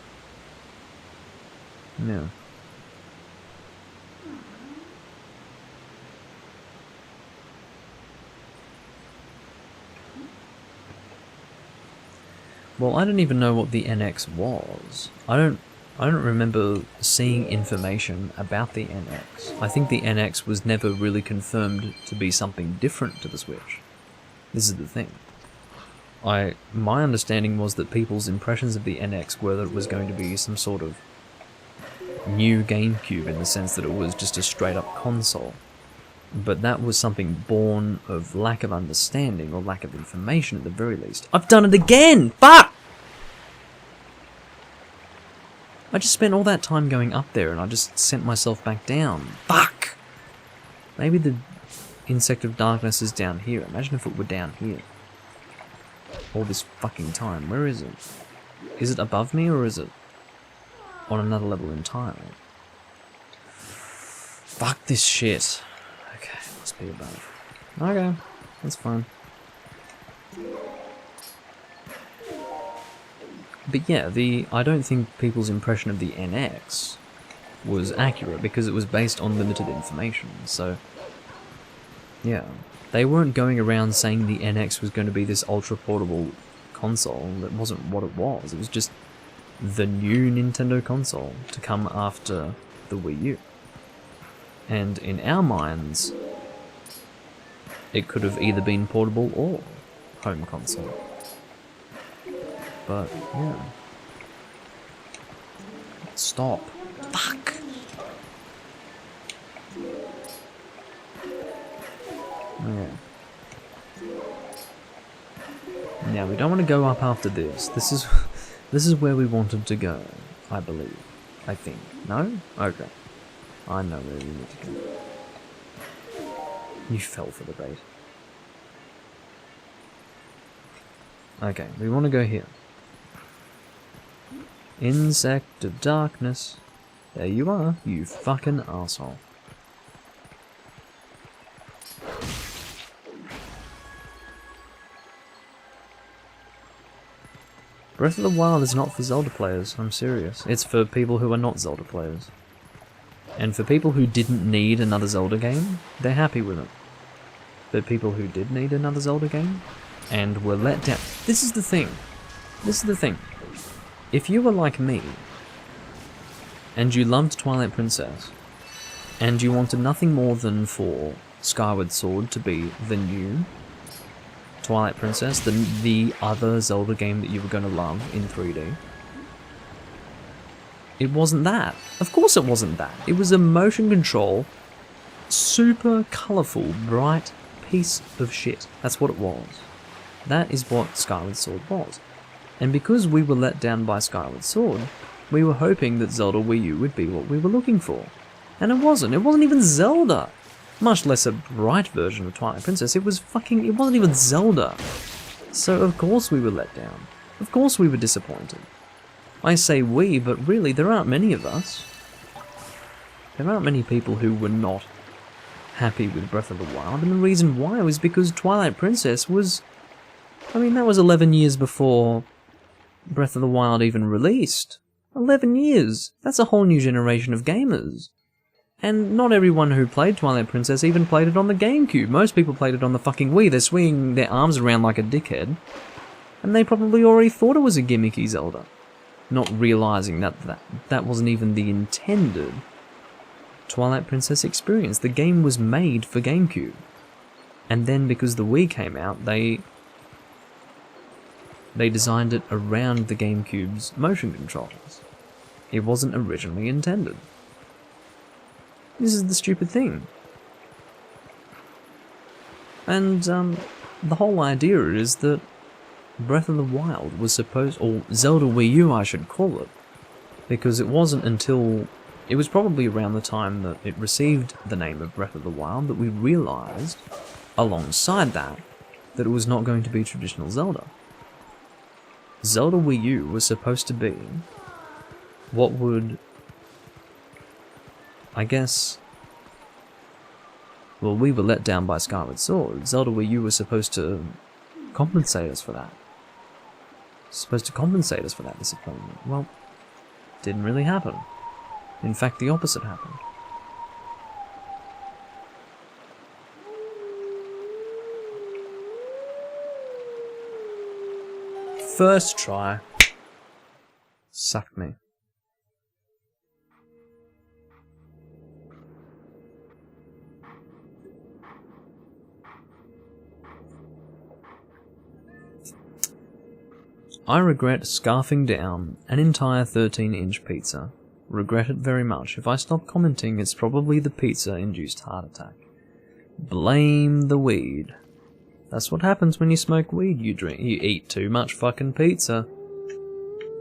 [SPEAKER 1] yeah. Well, I don't even know what the NX was. I don't remember seeing information about the NX. I think the NX was never really confirmed to be something different to the Switch. This is the thing. My understanding was that people's impressions of the NX were that it was going to be some sort of new GameCube in the sense that it was just a straight up console. But that was something born of lack of understanding or lack of information at the very least. I've done it again! Fuck! I just spent all that time going up there and I just sent myself back down. Fuck! Maybe the Insect of Darkness is down here. Imagine if it were down here. All this fucking time. Where is it? Is it above me or is it on another level entirely? Fuck this shit. Okay, must be above. Okay, that's fine. But yeah, I don't think people's impression of the NX was accurate because it was based on limited information, so yeah. They weren't going around saying the NX was going to be this ultra-portable console. That wasn't what it was. It was just the new Nintendo console to come after the Wii U. And in our minds, it could have either been portable or home console. but yeah. Stop. Fuck! Yeah. Now, we don't want to go up after this. This is where we wanted to go, I believe. I think. No? Okay. I know where we need to go. You fell for the bait. Okay, we want to go here. Insect of darkness. There you are, you fucking asshole. Breath of the Wild is not for Zelda players, I'm serious. It's for people who are not Zelda players. And for people who didn't need another Zelda game, they're happy with it. But people who did need another Zelda game, and were let down... This is the thing. This is the thing. If you were like me, and you loved Twilight Princess, and you wanted nothing more than for Skyward Sword to be the new Twilight Princess, the other Zelda game that you were going to love in 3D, it wasn't that. Of course it wasn't that. It was a motion control, super colourful, bright piece of shit. That's what it was. That is what Skyward Sword was. And because we were let down by Skyward Sword, we were hoping that Zelda Wii U would be what we were looking for. And it wasn't. It wasn't even Zelda. Much less a bright version of Twilight Princess. It wasn't even Zelda. So of course we were let down. Of course we were disappointed. I say we, but really there aren't many of us. There aren't many people who were not happy with Breath of the Wild, and the reason why was because Twilight Princess was... I mean, that was 11 years before Breath of the Wild even released. 11 years! That's a whole new generation of gamers. And not everyone who played Twilight Princess even played it on the GameCube. Most people played it on the fucking Wii. They're swinging their arms around like a dickhead. And they probably already thought it was a gimmicky Zelda. Not realizing that wasn't even the intended Twilight Princess experience. The game was made for GameCube. And then because the Wii came out, they designed it around the GameCube's motion controls. It wasn't originally intended. This is the stupid thing. And the whole idea is that Breath of the Wild was supposed, or Zelda Wii U I should call it, because it wasn't until, it was probably around the time that it received the name of Breath of the Wild that we realised, alongside that it was not going to be traditional Zelda. Zelda Wii U was supposed to be what would, I guess, well, we were let down by Skyward Sword. Zelda Wii U was supposed to compensate us for that. Supposed to compensate us for that disappointment. Well, didn't really happen. In fact, the opposite happened. First try. Sucked me. I regret scarfing down an entire 13-inch pizza. Regret it very much. If I stop commenting, it's probably the pizza-induced heart attack. Blame the weed. That's what happens when you smoke weed. You eat too much fucking pizza.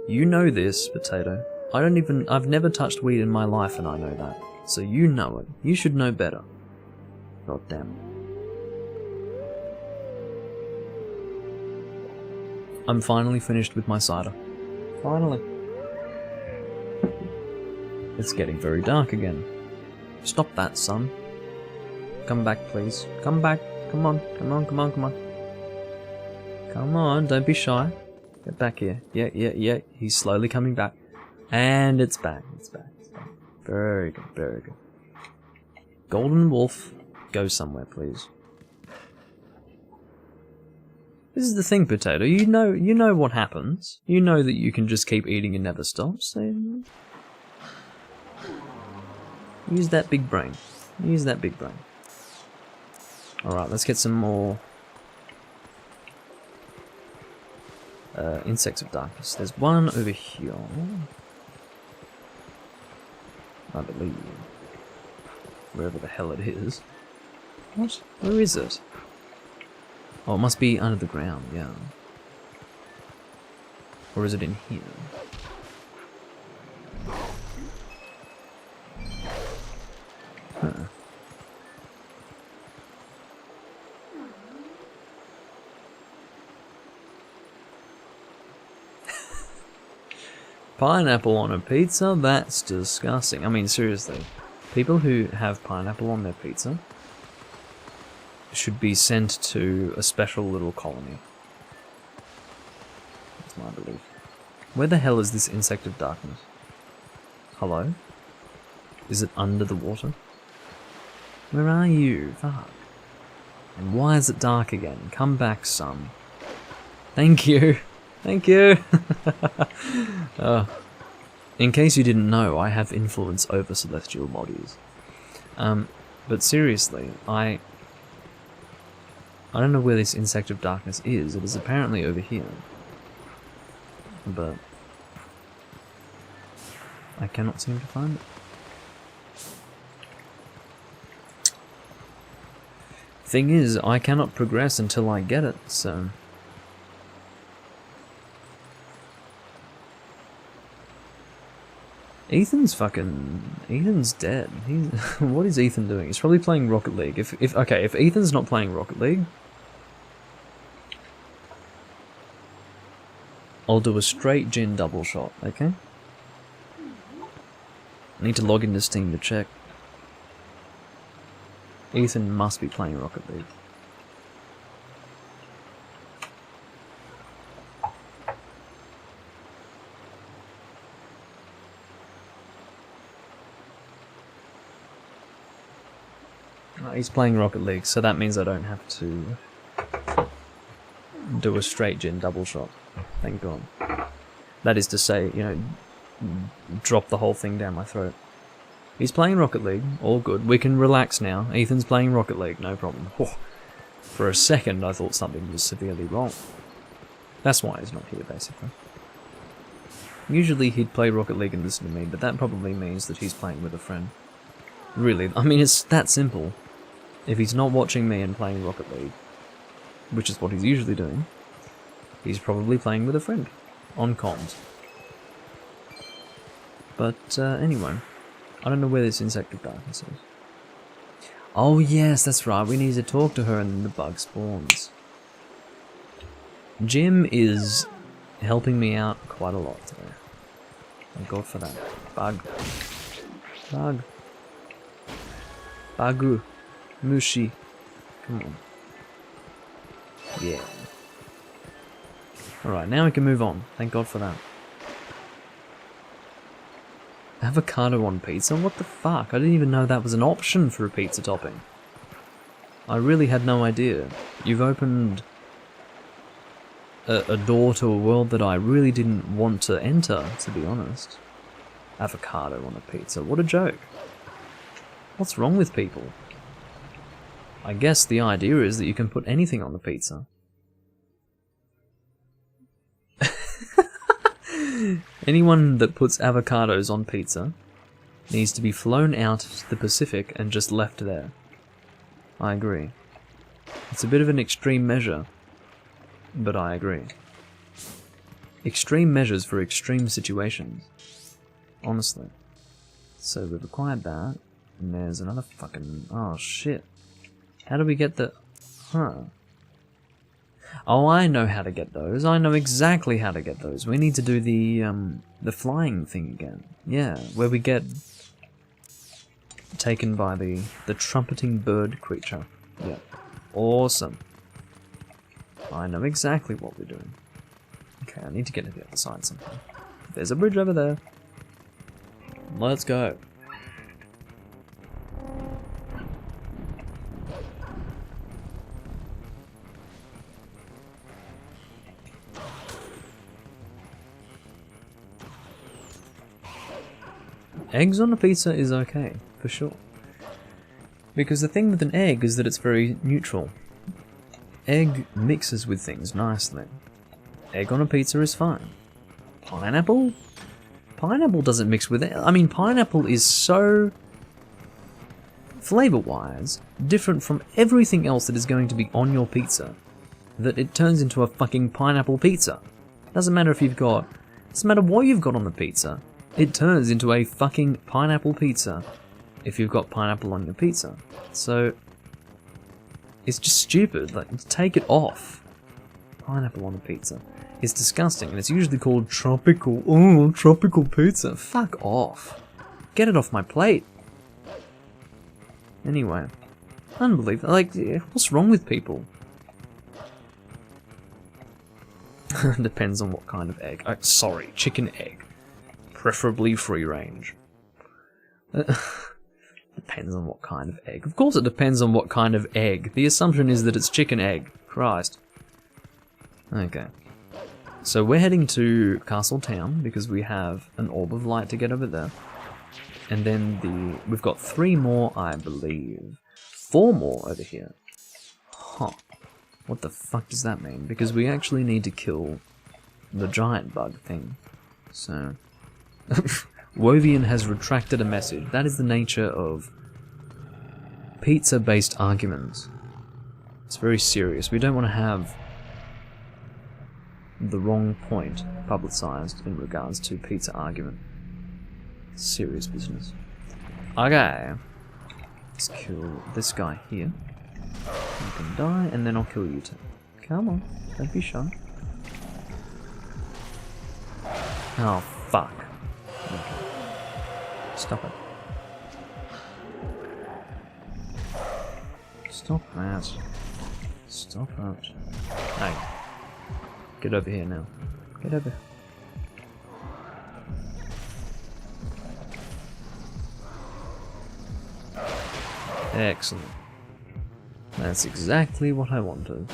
[SPEAKER 1] You know this, Potato. I've never touched weed in my life and I know that. So you know it. You should know better. God damn it. I'm finally finished with my cider. Finally. It's getting very dark again. Stop that, son. Come back, please. Come back. Come on. Come on, come on, come on. Come on, don't be shy. Get back here. Yeah. He's slowly coming back. And it's back. It's back. It's back. Very good, very good. Golden Wolf, go somewhere, please. This is the thing, Potato. You know what happens. You know that you can just keep eating and never stop. So use that big brain. Use that big brain. All right, let's get some more. Insects of darkness. There's one over here. I believe. Wherever the hell it is. What? Where is it? Oh, it must be under the ground, yeah. Or is it in here? Huh. Pineapple on a pizza? That's disgusting. I mean, seriously. People who have pineapple on their pizza should be sent to a special little colony. That's my belief. Where the hell is this insect of darkness? Hello? Is it under the water? Where are you? Fuck. And why is it dark again? Come back, son. Thank you. Thank you. In case you didn't know, I have influence over celestial bodies. But seriously, I don't know where this insect of darkness is. It is apparently over here. But I cannot seem to find it. Thing is, I cannot progress until I get it, so... Ethan's dead. What is Ethan doing? He's probably playing Rocket League. If Ethan's not playing Rocket League, I'll do a straight gin double shot, okay? I need to log into Steam to check. Ethan must be playing Rocket League. He's playing Rocket League, so that means I don't have to do a straight gin double shot. Thank God. That is to say, you know, drop the whole thing down my throat. He's playing Rocket League, all good. We can relax now. Ethan's playing Rocket League, no problem. Oh, for a second I thought something was severely wrong. That's why he's not here, basically. Usually he'd play Rocket League and listen to me, but that probably means that he's playing with a friend. Really, I mean, it's that simple. If he's not watching me and playing Rocket League, which is what he's usually doing, he's probably playing with a friend. On comms. But, anyway. I don't know where this insect of darkness is. Oh yes, that's right, we need to talk to her and then the bug spawns. Jim is helping me out quite a lot today. Thank God for that. Bug. Bug. Bagu. Mushi. Come on. Yeah. Alright, now we can move on. Thank God for that. Avocado on pizza? What the fuck? I didn't even know that was an option for a pizza topping. I really had no idea. You've opened a door to a world that I really didn't want to enter, to be honest. Avocado on a pizza. What a joke. What's wrong with people? I guess the idea is that you can put anything on the pizza. Anyone that puts avocados on pizza needs to be flown out to the Pacific and just left there. I agree. It's a bit of an extreme measure, but I agree. Extreme measures for extreme situations. Honestly. So we've acquired that, and there's another fucking... Oh shit. How do we get the... Huh. Oh, I know how to get those. I know exactly how to get those. We need to do the flying thing again. Yeah, where we get taken by the trumpeting bird creature. Yeah. Awesome. I know exactly what we're doing. Okay, I need to get to the other side somehow. There's a bridge over there. Let's go. Eggs on a pizza is okay, for sure. Because the thing with an egg is that it's very neutral. Egg mixes with things nicely. Egg on a pizza is fine. Pineapple? Pineapple doesn't mix with it. I mean, pineapple is so, flavor-wise, different from everything else that is going to be on your pizza, that it turns into a fucking pineapple pizza. Doesn't matter if you've got... Doesn't matter what you've got on the pizza. It turns into a fucking pineapple pizza if you've got pineapple on your pizza. So, it's just stupid. Like, take it off. Pineapple on a pizza. It's disgusting, and it's usually called tropical. Oh, tropical pizza. Fuck off. Get it off my plate. Anyway. Unbelievable. Like, what's wrong with people? Depends on what kind of egg. Oh, sorry, chicken egg. Preferably free range. Depends on what kind of egg. Of course it depends on what kind of egg. The assumption is that it's chicken egg. Christ. Okay. So we're heading to Castle Town because we have an orb of light to get over there. And then we've got 3 more, I believe. 4 more over here. Huh. What the fuck does that mean? Because we actually need to kill the giant bug thing. So... Wovian has retracted a message. That is the nature of pizza-based arguments. It's very serious. We don't want to have the wrong point publicized in regards to pizza argument. Serious business. Okay. Let's kill this guy here. You can die, and then I'll kill you too. Come on, don't be shy. Oh, fuck. Okay. Stop it. Stop that. Stop it. Hey. Get over here now. Get over here. Excellent. That's exactly what I wanted.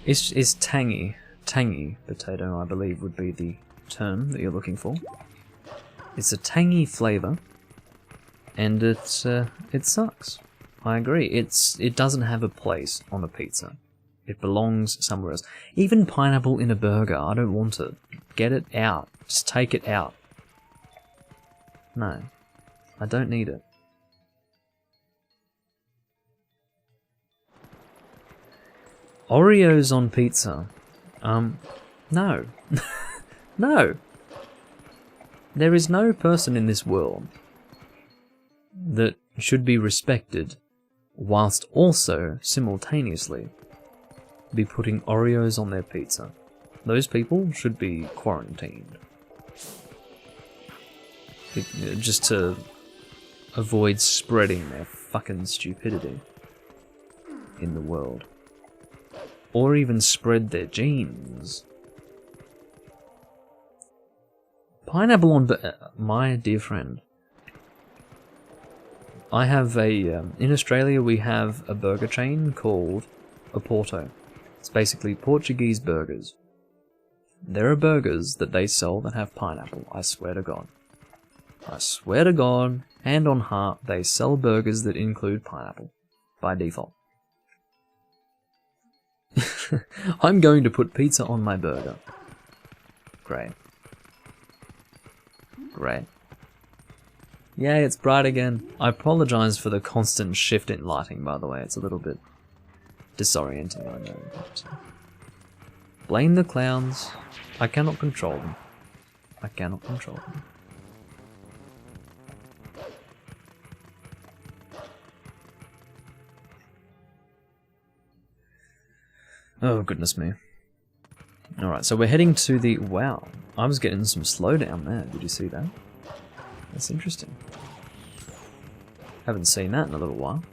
[SPEAKER 1] It's tangy. Tangy potato, I believe, would be the term that you're looking for. It's a tangy flavour, and it sucks. I agree. It doesn't have a place on a pizza. It belongs somewhere else. Even pineapple in a burger, I don't want it. Get it out. Just take it out. No. I don't need it. Oreos on pizza. No. No. There is no person in this world that should be respected whilst also simultaneously be putting Oreos on their pizza. Those people should be quarantined. Just to avoid spreading their fucking stupidity in the world. Or even spread their genes. Pineapple on... my dear friend. I have a... in Australia we have a burger chain called Oporto. It's basically Portuguese burgers. There are burgers that they sell that have pineapple, I swear to God. I swear to God, hand on heart, they sell burgers that include pineapple. By default. I'm going to put pizza on my burger. Great. Great. Yay, it's bright again. I apologise for the constant shift in lighting, by the way. It's a little bit disorienting, I know. But blame the clowns. I cannot control them. I cannot control them. Oh, goodness me. Alright, so we're heading to the... Wow, I was getting some slowdown there. Did you see that? That's interesting. Haven't seen that in a little while.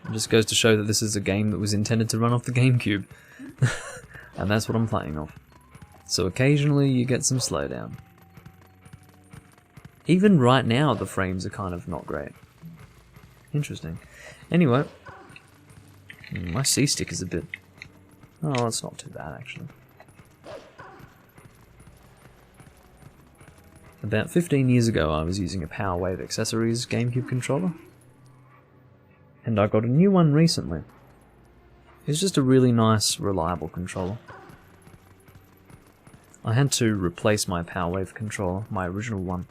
[SPEAKER 1] It just goes to show that this is a game that was intended to run off the GameCube. And that's what I'm playing off. So occasionally you get some slowdown. Even right now the frames are kind of not great. Interesting. Anyway. My C-stick is a bit... Oh, it's not too bad, actually. About 15 years ago, I was using a Power Wave Accessories GameCube controller. And And I got a new one recently. It's just a really nice, reliable controller. I had to replace my Power Wave controller, my original one,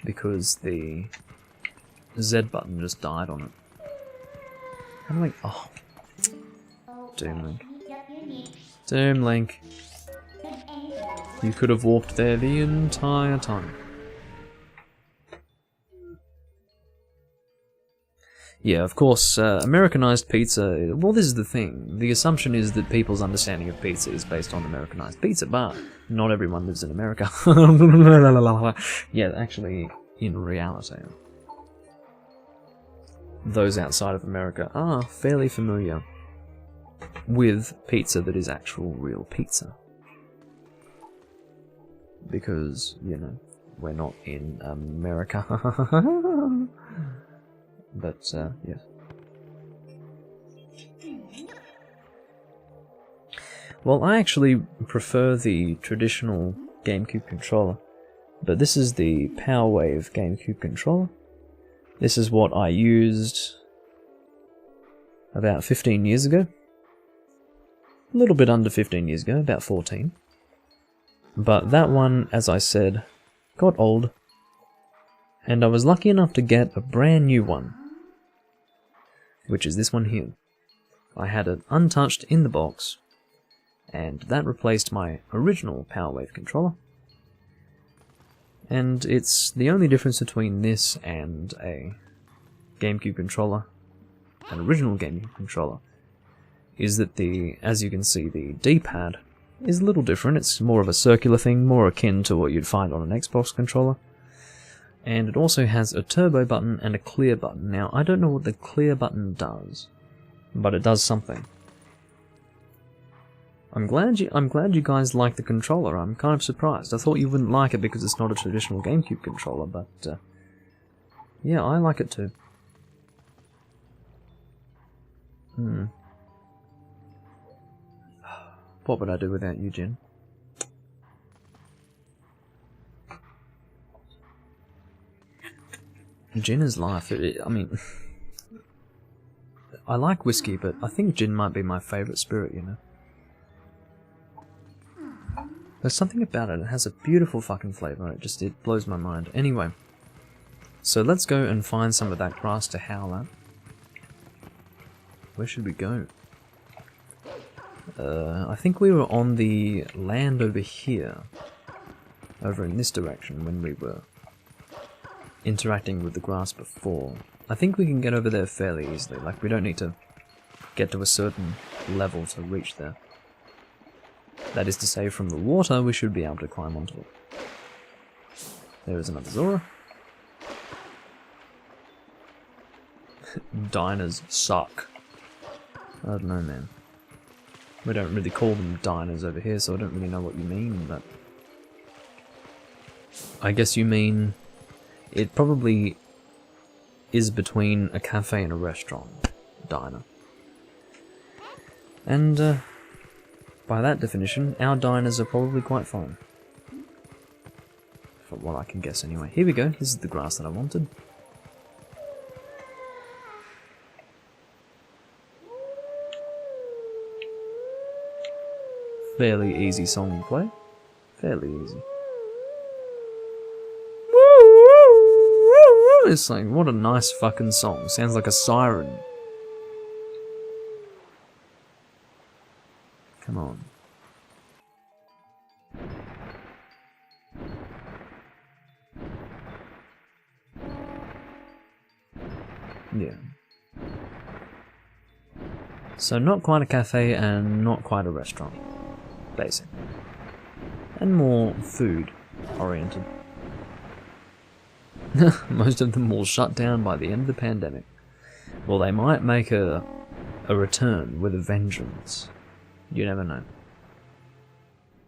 [SPEAKER 1] because the Z button just died on it. How do I... oh. Doom Link. Doom Link. You could have walked there the entire time. Yeah, of course, Americanized pizza... well, this is the thing. The assumption is that people's understanding of pizza is based on Americanized pizza, but not everyone lives in America. Yeah, actually, in reality, those outside of America are fairly familiar with pizza that is actual real pizza. Because, you know, we're not in America. But, yes. Well, I actually prefer the traditional GameCube controller, but this is the Power Wave GameCube controller. This is what I used about 15 years ago. A little bit under 15 years ago, about 14. But that one, as I said, got old, and I was lucky enough to get a brand new one, which is this one here. I had it untouched in the box, and that replaced my original Power Wave controller. And it's the only difference between this and a GameCube controller, an original GameCube controller, is that as you can see, the D-pad is a little different. It's more of a circular thing, more akin to what you'd find on an Xbox controller. And it also has a turbo button and a clear button. Now, I don't know what the clear button does, but it does something. I'm glad you guys like the controller. I'm kind of surprised. I thought you wouldn't like it because it's not a traditional GameCube controller, but yeah, I like it too. What would I do without you, Jin? Gin is life. I mean, I like whiskey, but I think gin might be my favourite spirit, you know. There's something about it. It has a beautiful fucking flavour. It blows my mind. Anyway, so let's go and find some of that grass to howl at. Where should we go? I think we were on the land over here, over in this direction, when we were interacting with the grass before. I think we can get over there fairly easily. Like, we don't need to get to a certain level to reach there. That is to say, from the water, we should be able to climb onto it. There is another Zora. Diners suck. I don't know, man. We don't really call them diners over here, so I don't really know what you mean, but I guess you mean it probably is between a cafe and a restaurant. Diner. And by that definition, our diners are probably quite fine. From what I can guess anyway. Here we go, this is the grass that I wanted. Fairly easy song to play. Fairly easy. It's like, what a nice fucking song. Sounds like a siren. Come on. Yeah. So not quite a cafe and not quite a restaurant. Basic. And more food oriented. Most of them will shut down by the end of the pandemic. Well, they might make a return with a vengeance. You never know.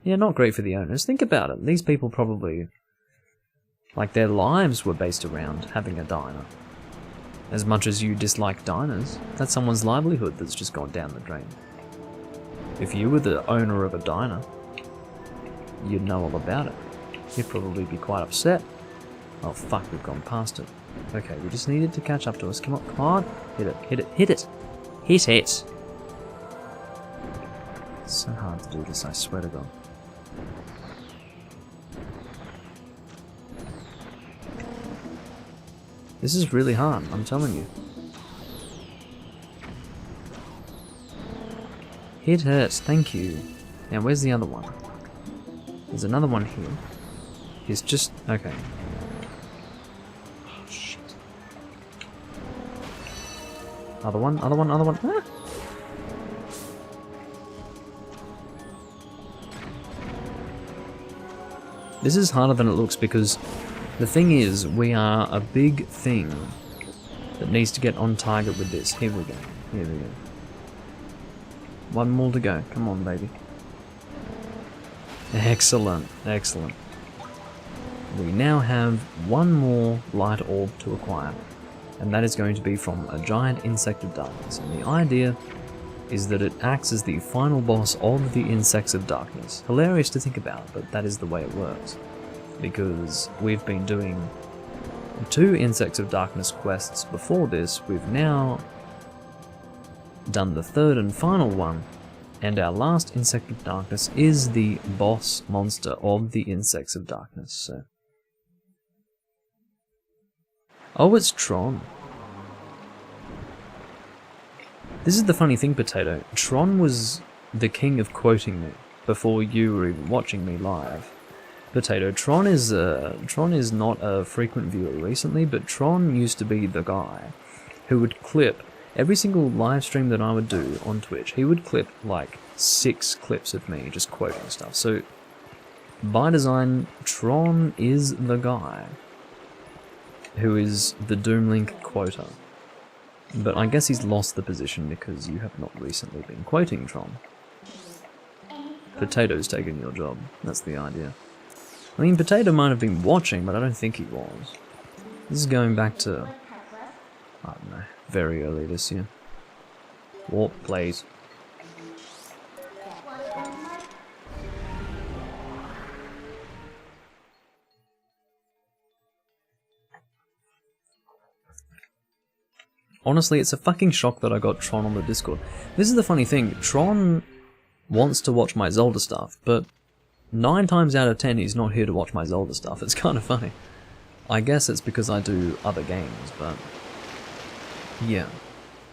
[SPEAKER 1] Yeah, not great for the owners. Think about it. These people probably, like, their lives were based around having a diner. As much as you dislike diners, that's someone's livelihood that's just gone down the drain. If you were the owner of a diner, you'd know all about it. You'd probably be quite upset. Oh fuck, we've gone past it. Okay, we just need it to catch up to us. Come on, come on. Hit it, hit it, hit it. Hit it. It's so hard to do this, I swear to God. This is really hard, I'm telling you. Hit it, thank you. Now where's the other one? There's another one here. He's just... okay. Oh, shit. Other one, other one, other one. Ah! This is harder than it looks because the thing is, we are a big thing that needs to get on target with this. Here we go. Here we go. One more to go. Come on, baby. Excellent. Excellent. We now have one more light orb to acquire. And that is going to be from a giant insect of darkness. And the idea is that it acts as the final boss of the insects of darkness. Hilarious to think about, but that is the way it works. Because we've been doing 2 insects of darkness quests before this, we've now done the 3rd and final one, and our last insect of darkness is the boss monster of the insects of darkness, so... Oh, it's Tron. This is the funny thing, Potato. Tron was the king of quoting me before you were even watching me live. Potato, Tron is not a frequent viewer recently, but Tron used to be the guy who would clip every single live stream that I would do on Twitch. He would clip like 6 clips of me just quoting stuff. So by design, Tron is the guy who is the Doomlink quoter. But I guess he's lost the position because you have not recently been quoting Tron. Potato's taken your job. That's the idea. I mean, Potato might have been watching, but I don't think he was. This is going back to, I don't know, very early this year. Warp, please. Honestly, it's a fucking shock that I got Tron on the Discord. This is the funny thing, Tron wants to watch my Zelda stuff, but 9 times out of 10 he's not here to watch my Zelda stuff. It's kind of funny. I guess it's because I do other games, but... yeah.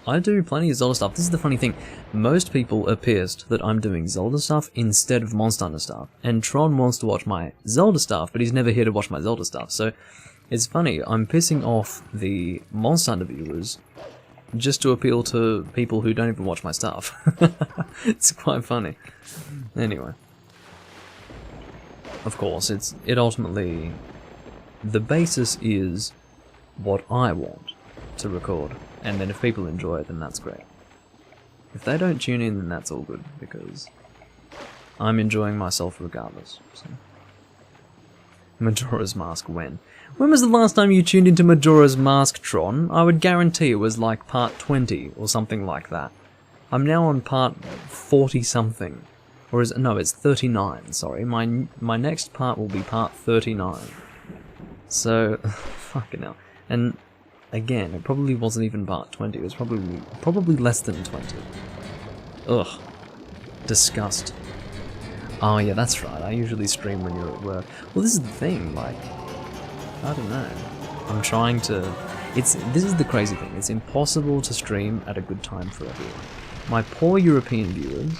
[SPEAKER 1] I do plenty of Zelda stuff. This is the funny thing. Most people are pissed that I'm doing Zelda stuff instead of Monster Hunter stuff. And Tron wants to watch my Zelda stuff, but he's never here to watch my Zelda stuff. So, it's funny. I'm pissing off the Monster Hunter viewers just to appeal to people who don't even watch my stuff. It's quite funny. Anyway. Of course, it ultimately... the basis is what I want to record. And then if people enjoy it, then that's great. If they don't tune in, then that's all good, because I'm enjoying myself regardless. So. Majora's Mask when? When was the last time you tuned into Majora's Mask, Tron? I would guarantee it was like part 20 or something like that. I'm now on part 40-something. Or is it? No, it's 39, sorry. My next part will be part 39. So, fucking hell. And... again, it probably wasn't even part 20, it was probably less than 20. Ugh. Disgust. Oh yeah, that's right, I usually stream when you're at work. Well, this is the thing, like, I don't know. I'm trying to... this is the crazy thing, it's impossible to stream at a good time for everyone. My poor European viewers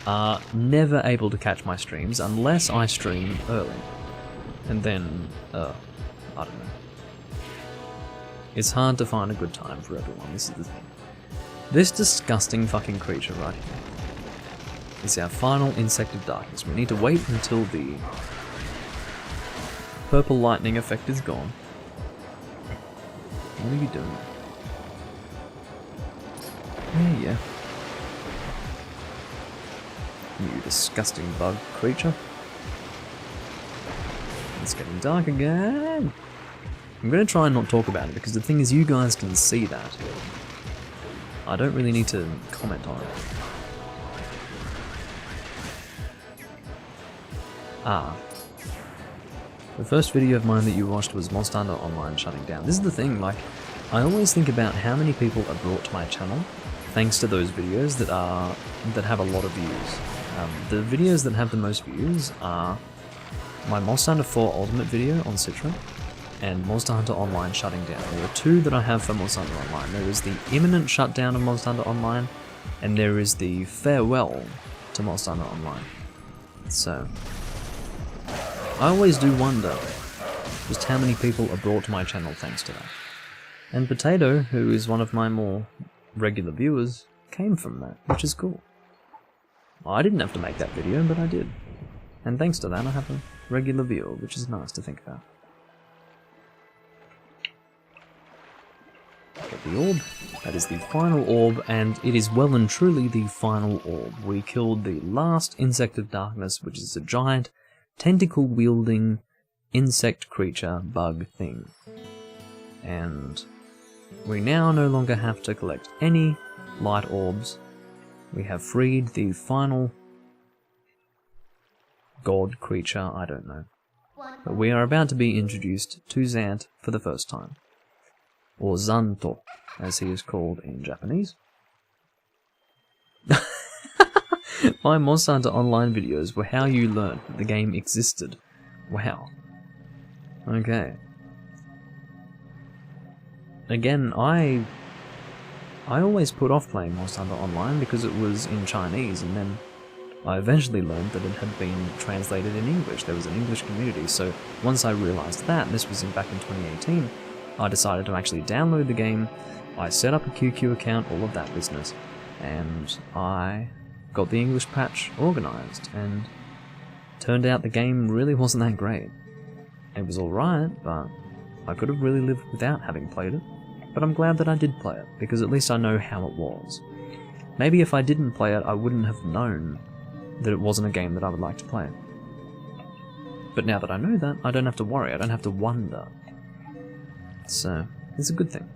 [SPEAKER 1] are never able to catch my streams unless I stream early. And then, I don't know. It's hard to find a good time for everyone, this is the thing. This disgusting fucking creature right here is our final insect of darkness. We need to wait until the purple lightning effect is gone. What are you doing? Yeah. You disgusting bug creature. It's getting dark again. I'm going to try and not talk about it, because the thing is you guys can see that. I don't really need to comment on it. Ah. The first video of mine that you watched was Monster Hunter Online shutting down. This is the thing, like, I always think about how many people are brought to my channel thanks to those videos that have a lot of views. The videos that have the most views are my Monster Hunter 4 Ultimate video on Citra and Monster Hunter Online shutting down. There are two that I have for Monster Hunter Online. There is the imminent shutdown of Monster Hunter Online, and there is the farewell to Monster Hunter Online. So, I always do wonder just how many people are brought to my channel thanks to that. And Potato, who is one of my more regular viewers, came from that, which is cool. I didn't have to make that video, but I did. And thanks to that I have a regular viewer, which is nice to think about. Get the orb. That is the final orb, and it is well and truly the final orb. We killed the last Insect of Darkness, which is a giant, tentacle-wielding insect creature bug thing. And we now no longer have to collect any light orbs. We have freed the final god creature, I don't know. But we are about to be introduced to Zant for the first time. Or Zanto, as he is called in Japanese. My Monster Hunter Online videos were how you learned that the game existed. Wow. Okay. Again, I always put off playing Monster Hunter Online because it was in Chinese, and then I eventually learned that it had been translated in English. There was an English community, so once I realised that, and this was back in 2018, I decided to actually download the game. I set up a QQ account, all of that business, and I got the English patch organised, and turned out the game really wasn't that great. It was alright, but I could have really lived without having played it. But I'm glad that I did play it, because at least I know how it was. Maybe if I didn't play it, I wouldn't have known that it wasn't a game that I would like to play. But now that I know that, I don't have to worry, I don't have to wonder. So, it's a good thing.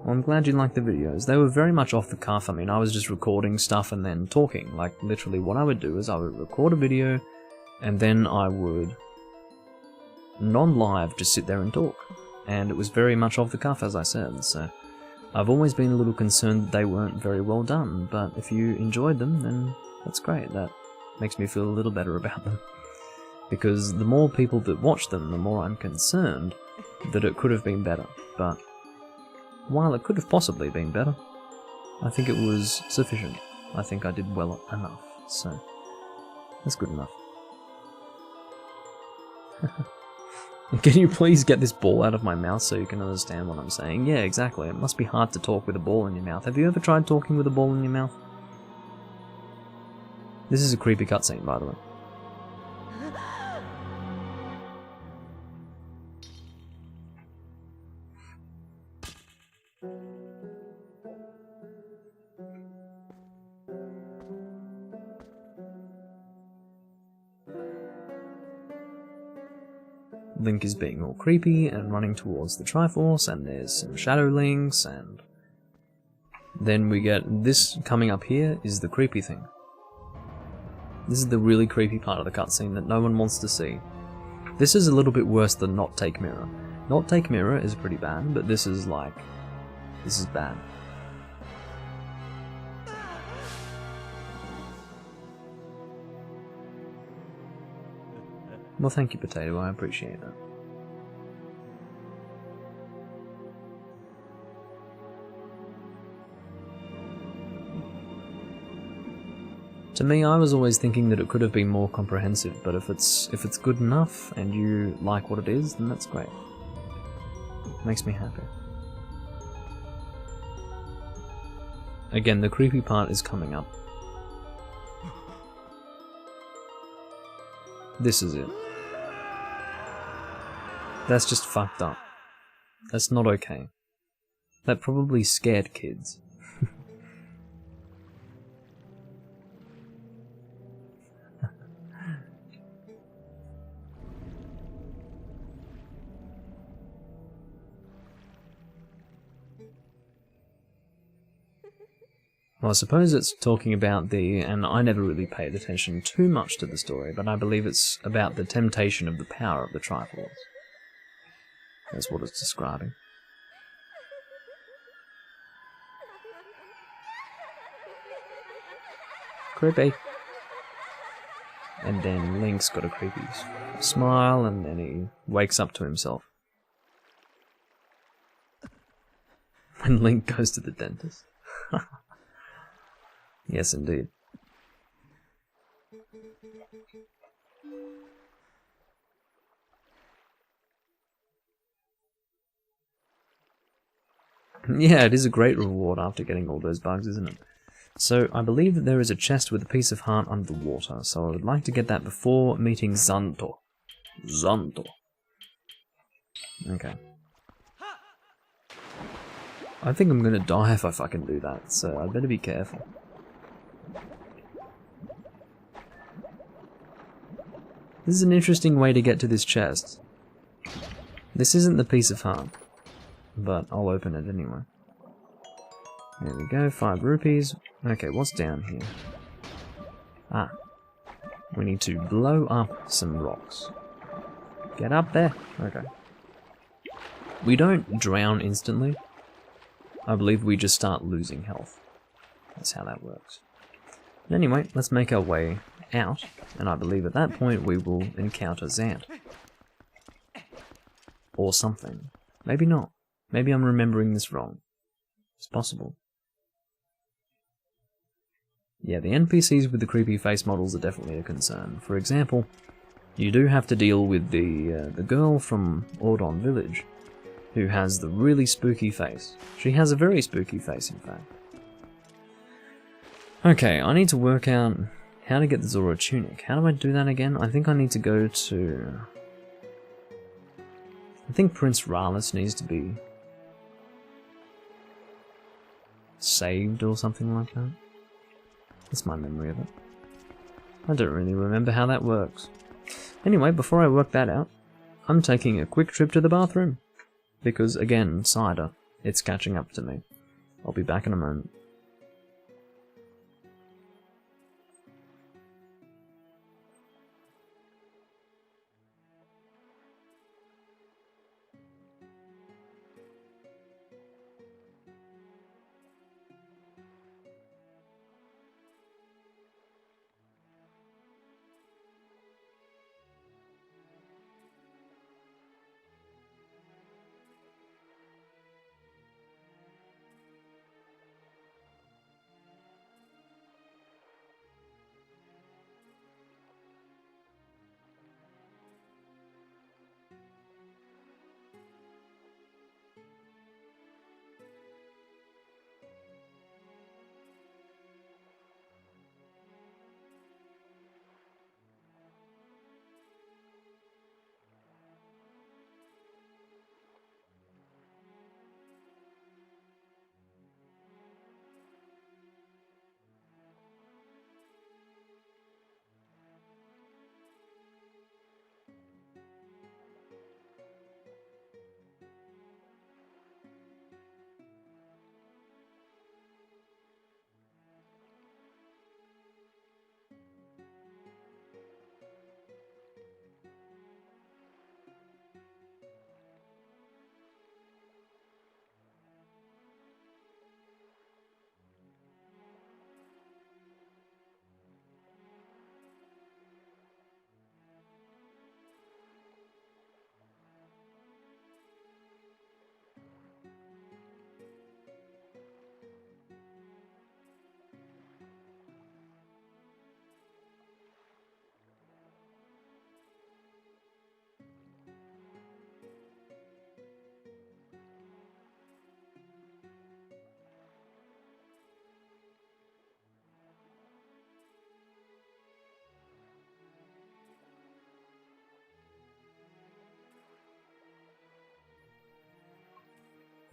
[SPEAKER 1] Well, I'm glad you liked the videos. They were very much off the cuff. I mean, I was just recording stuff and then talking. Like, literally what I would do is I would record a video, and then I would, non-live, just sit there and talk. And it was very much off the cuff, as I said, so I've always been a little concerned that they weren't very well done, but if you enjoyed them, then that's great. That makes me feel a little better about them. Because the more people that watch them, the more I'm concerned that it could have been better. But while it could have possibly been better, I think it was sufficient. I think I did well enough, so that's good enough. Can you please get this ball out of my mouth so you can understand what I'm saying? Yeah, exactly. It must be hard to talk with a ball in your mouth. Have you ever tried talking with a ball in your mouth? This is a creepy cutscene, by the way. Link is being all creepy and running towards the Triforce, and there's some Shadow Links, and then we get this coming up here is the creepy thing. This is the really creepy part of the cutscene that no one wants to see. This is a little bit worse than Not Take Mirror. Not Take Mirror is pretty bad, but this is like, this is bad. Well, thank you, Potato, I appreciate that. To me, I was always thinking that it could have been more comprehensive, but if it's good enough and you like what it is, then that's great. Makes me happy. Again, the creepy part is coming up. This is it. That's just fucked up. That's not okay. That probably scared kids. Well, I suppose it's talking about and I never really paid attention too much to the story, but I believe it's about the temptation of the power of the Triforce. That's what it's describing. Creepy. And then Link's got a creepy smile, and then he wakes up to himself. When Link goes to the dentist. Yes, indeed. Yeah, it is a great reward after getting all those bugs, isn't it? So, I believe that there is a chest with a piece of heart under the water, so I would like to get that before meeting Zanto. Zanto. Okay. I think I'm gonna die if I fucking do that, so I'd better be careful. This is an interesting way to get to this chest. This isn't the piece of heart, but I'll open it anyway. There we go, 5 rupees. Okay, what's down here? Ah. We need to blow up some rocks. Get up there. Okay. We don't drown instantly. I believe we just start losing health. That's how that works. But anyway, let's make our way out, and I believe at that point we will encounter Zant. Or something. Maybe not. Maybe I'm remembering this wrong. It's possible. Yeah, the NPCs with the creepy face models are definitely a concern. For example, you do have to deal with the girl from Ordon Village, who has the really spooky face. She has a very spooky face, in fact. Okay, I need to work out how to get the Zora tunic. How do I do that again? I think I need to go to... I think Prince Rallis needs to be saved or something like that. That's my memory of it. I don't really remember how that works. Anyway, before I work that out, I'm taking a quick trip to the bathroom. Because, again, cider, it's catching up to me. I'll be back in a moment.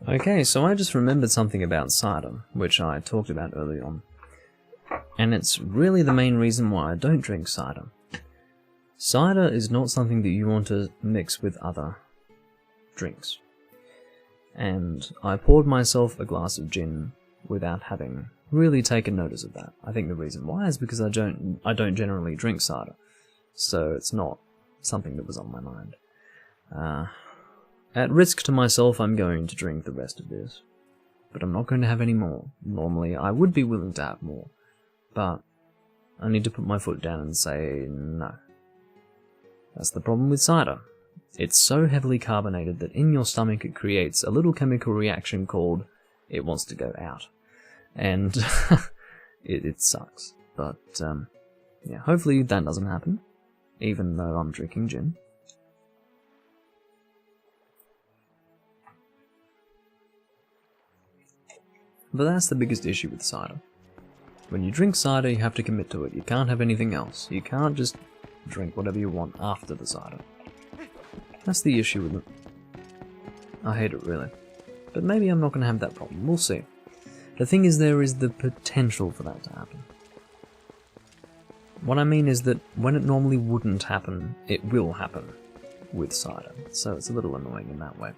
[SPEAKER 1] Okay, so I just remembered something about cider, which I talked about earlier on. And it's really the main reason why I don't drink cider. Cider is not something that you want to mix with other drinks. And I poured myself a glass of gin without having really taken notice of that. I think the reason why is because I don't generally drink cider, so it's not something that was on my mind. At risk to myself, I'm going to drink the rest of this, but I'm not going to have any more. Normally, I would be willing to have more, but I need to put my foot down and say no. That's the problem with cider. It's so heavily carbonated that in your stomach it creates a little chemical reaction called it wants to go out. And it sucks. But, yeah, hopefully that doesn't happen, even though I'm drinking gin. But that's the biggest issue with cider. When you drink cider, you have to commit to it. You can't have anything else. You can't just drink whatever you want after the cider. That's the issue with it. I hate it, really. But maybe I'm not going to have that problem. We'll see. The thing is, there is the potential for that to happen. What I mean is that when it normally wouldn't happen, it will happen with cider. So it's a little annoying in that way.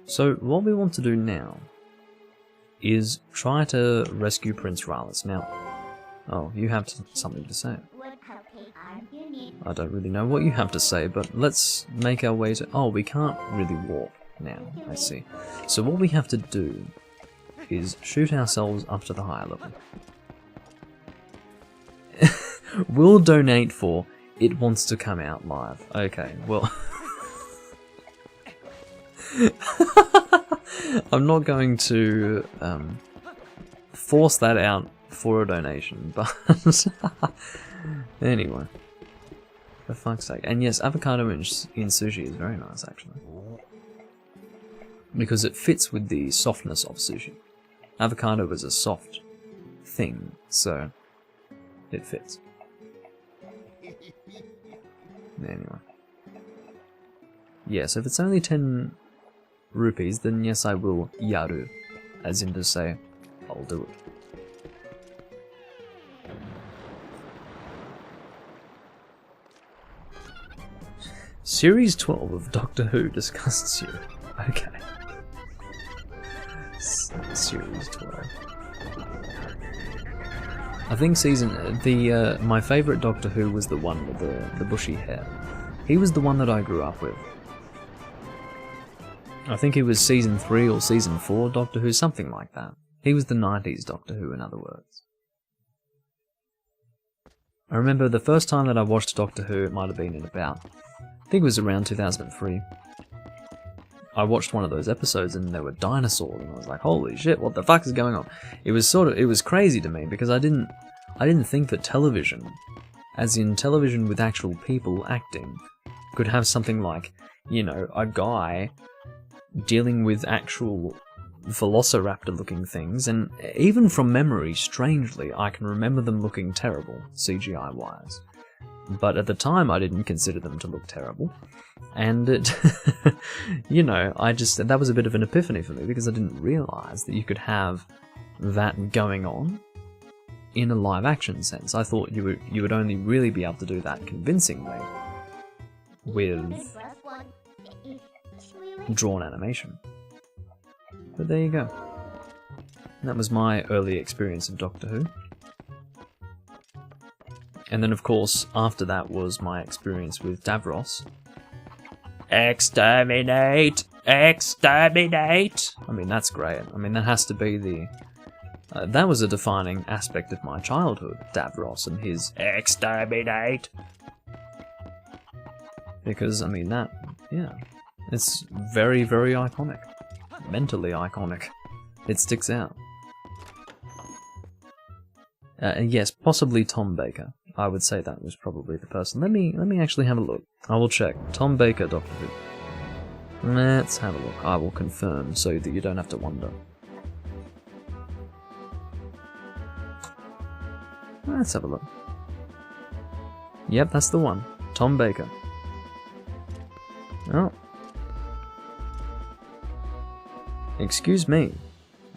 [SPEAKER 1] So what we want to do now is try to rescue Prince Rallis. Now, oh, you have something to say. I don't really know what you have to say, but let's make our way to... Oh, we can't really walk now, I see. So what we have to do is shoot ourselves up to the higher level. We'll donate for It Wants to Come Out Live. Okay, well... I'm not going to force that out for a donation, but... Anyway. For fuck's sake. And yes, avocado in sushi is very nice, actually. Because it fits with the softness of sushi. Avocado is a soft thing, so it fits. Anyway. Yes, if it's only 10 rupees, then yes, I will yaru. As in to say, I'll do it. Series 12 of Doctor Who discusses you. Okay. Series 12. I think my favourite Doctor Who was the one with the bushy hair. He was the one that I grew up with. I think he was season 3 or season 4 Doctor Who, something like that. He was the 90s Doctor Who, in other words. I remember the first time that I watched Doctor Who, it might have been in about... I think it was around 2003. I watched one of those episodes and there were dinosaurs and I was like, holy shit, what the fuck is going on? It was crazy to me because I didn't think that television, as in television with actual people acting, could have something like, you know, a guy dealing with actual velociraptor looking things, and even from memory, strangely, I can remember them looking terrible, CGI wise. But at the time, I didn't consider them to look terrible. And it, you know, that was a bit of an epiphany for me because I didn't realise that you could have that going on in a live action sense. I thought you would only really be able to do that convincingly with drawn animation. But there you go. That was my early experience of Doctor Who. And then, of course, after that was my experience with Davros. Exterminate! Exterminate! I mean, that's great. I mean, that has to be the... that was a defining aspect of my childhood, Davros and his exterminate! Because, I mean, that... yeah. It's very, very iconic. Mentally iconic. It sticks out. Yes, possibly Tom Baker. I would say that was probably the person. Let me actually have a look. I will check. Tom Baker, Doctor Who. Let's have a look. I will confirm so that you don't have to wonder. Let's have a look. Yep, that's the one. Tom Baker. Oh. Excuse me.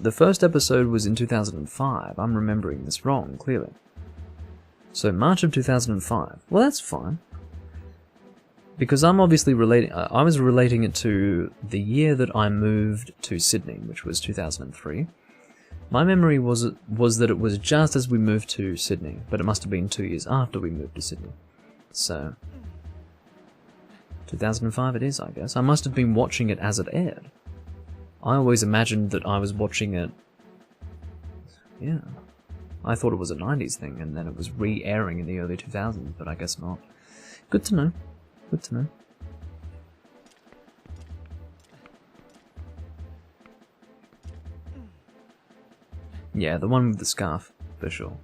[SPEAKER 1] The first episode was in 2005. I'm remembering this wrong, clearly. So March of 2005. Well, that's fine. Because I'm obviously I was relating it to the year that I moved to Sydney, which was 2003. My memory was that it was just as we moved to Sydney, but it must have been 2 years after we moved to Sydney. So, 2005 it is, I guess. I must have been watching it as it aired. I always imagined that I was watching it... Yeah. I thought it was a 90s thing, and then it was re-airing in the early 2000s, but I guess not. Good to know. Good to know. Yeah, the one with the scarf, for sure.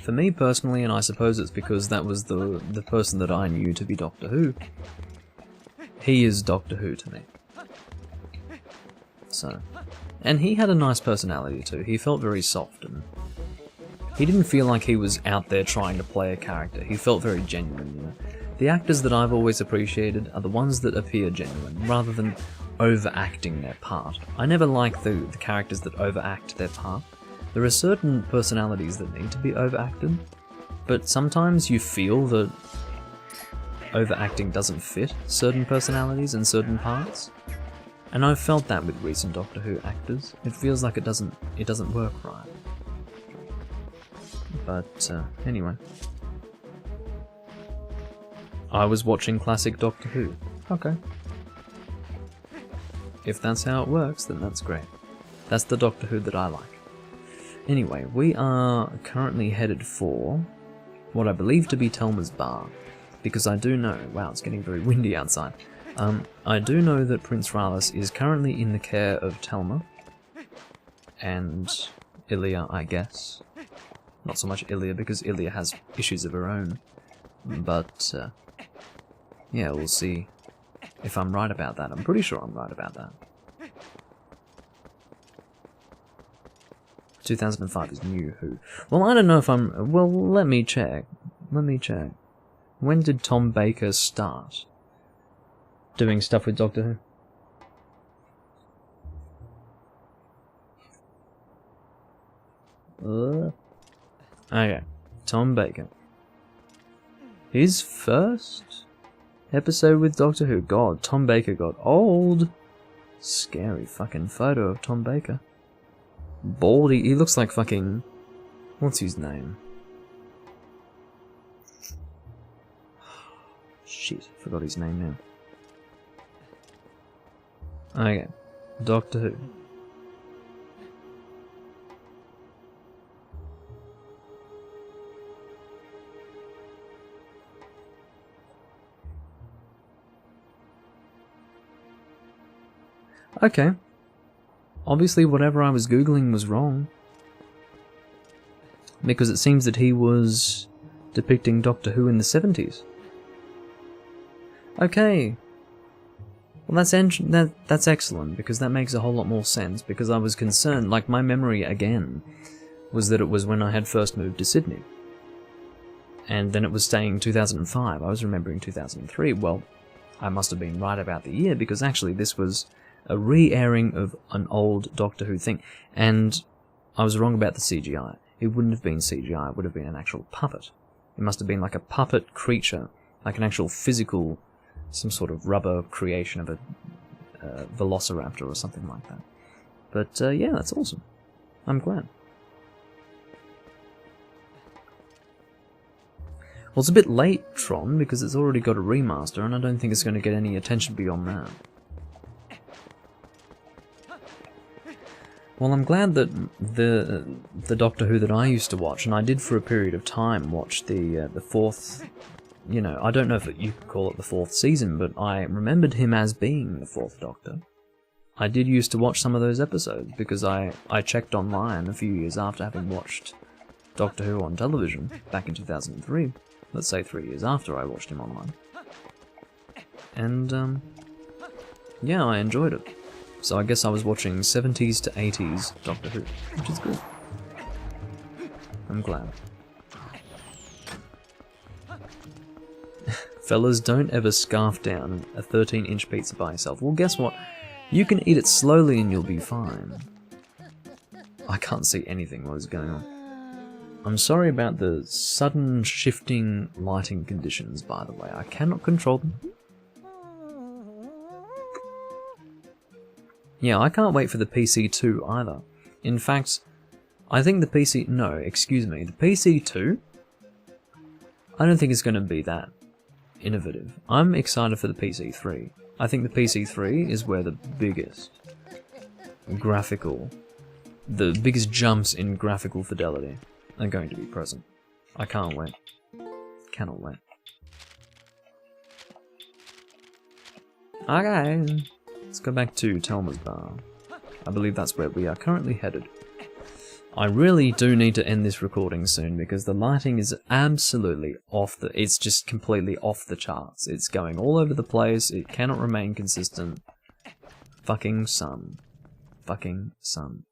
[SPEAKER 1] For me personally, and I suppose it's because that was the person that I knew to be Doctor Who, he is Doctor Who to me. So, and he had a nice personality too. He felt very soft, and he didn't feel like he was out there trying to play a character. He felt very genuine, you know. The actors that I've always appreciated are the ones that appear genuine, rather than overacting their part. I never like the characters that overact their part. There are certain personalities that need to be overacted, but sometimes you feel that overacting doesn't fit certain personalities and certain parts. And I've felt that with recent Doctor Who actors. It feels like it doesn't work right. But anyway. I was watching classic Doctor Who. Okay. If that's how it works, then that's great. That's the Doctor Who that I like. Anyway, we are currently headed for what I believe to be Telma's bar. Because I do know... Wow, it's getting very windy outside. I do know that Prince Rallis is currently in the care of Telma. And Ilya, I guess. Not so much Ilya, because Ilya has issues of her own. But, yeah, we'll see if I'm right about that. I'm pretty sure I'm right about that. 2005 is New Who. Well, I don't know if I'm... Well, let me check. Let me check. When did Tom Baker start doing stuff with Doctor Who? Okay. Tom Baker. His first episode with Doctor Who. God, Tom Baker got old. Scary fucking photo of Tom Baker. Baldy. He looks like fucking... What's his name? Shit, forgot his name now. Okay. Doctor Who. Okay. Obviously whatever I was googling was wrong. Because it seems that he was depicting Doctor Who in the 70s. Okay. Well, that's excellent, because that makes a whole lot more sense, because I was concerned, like, my memory, again, was that it was when I had first moved to Sydney. And then it was saying 2005. I was remembering 2003. Well, I must have been right about the year, because actually this was a re-airing of an old Doctor Who thing. And I was wrong about the CGI. It wouldn't have been CGI, it would have been an actual puppet. It must have been like a puppet creature, like an actual physical... some sort of rubber creation of a velociraptor or something like that. But yeah, that's awesome. I'm glad. Well, it's a bit late, Tron, because it's already got a remaster, and I don't think it's going to get any attention beyond that. Well, I'm glad that the Doctor Who that I used to watch, and I did for a period of time watch the fourth... You know, I don't know if you could call it the fourth season, but I remembered him as being the fourth Doctor. I did used to watch some of those episodes, because I checked online a few years after having watched Doctor Who on television, back in 2003. Let's say 3 years after I watched him online. And, yeah, I enjoyed it. So I guess I was watching 70s to 80s Doctor Who, which is good. I'm glad. Fellas, don't ever scarf down a 13-inch pizza by yourself. Well, guess what? You can eat it slowly and you'll be fine. I can't see anything what is going on. I'm sorry about the sudden shifting lighting conditions, by the way. I cannot control them. Yeah, I can't wait for the PC2 either. In fact, I think the PC... No, excuse me. The PC2, I don't think it's going to be that innovative. I'm excited for the PC3. I think the PC3 is where the biggest jumps in graphical fidelity are going to be present. I can't wait. Cannot wait. Okay, let's go back to Telma's Bar. I believe that's where we are currently headed. I really do need to end this recording soon because the lighting is absolutely it's just completely off the charts. It's going all over the place, it cannot remain consistent. Fucking sun. Fucking sun.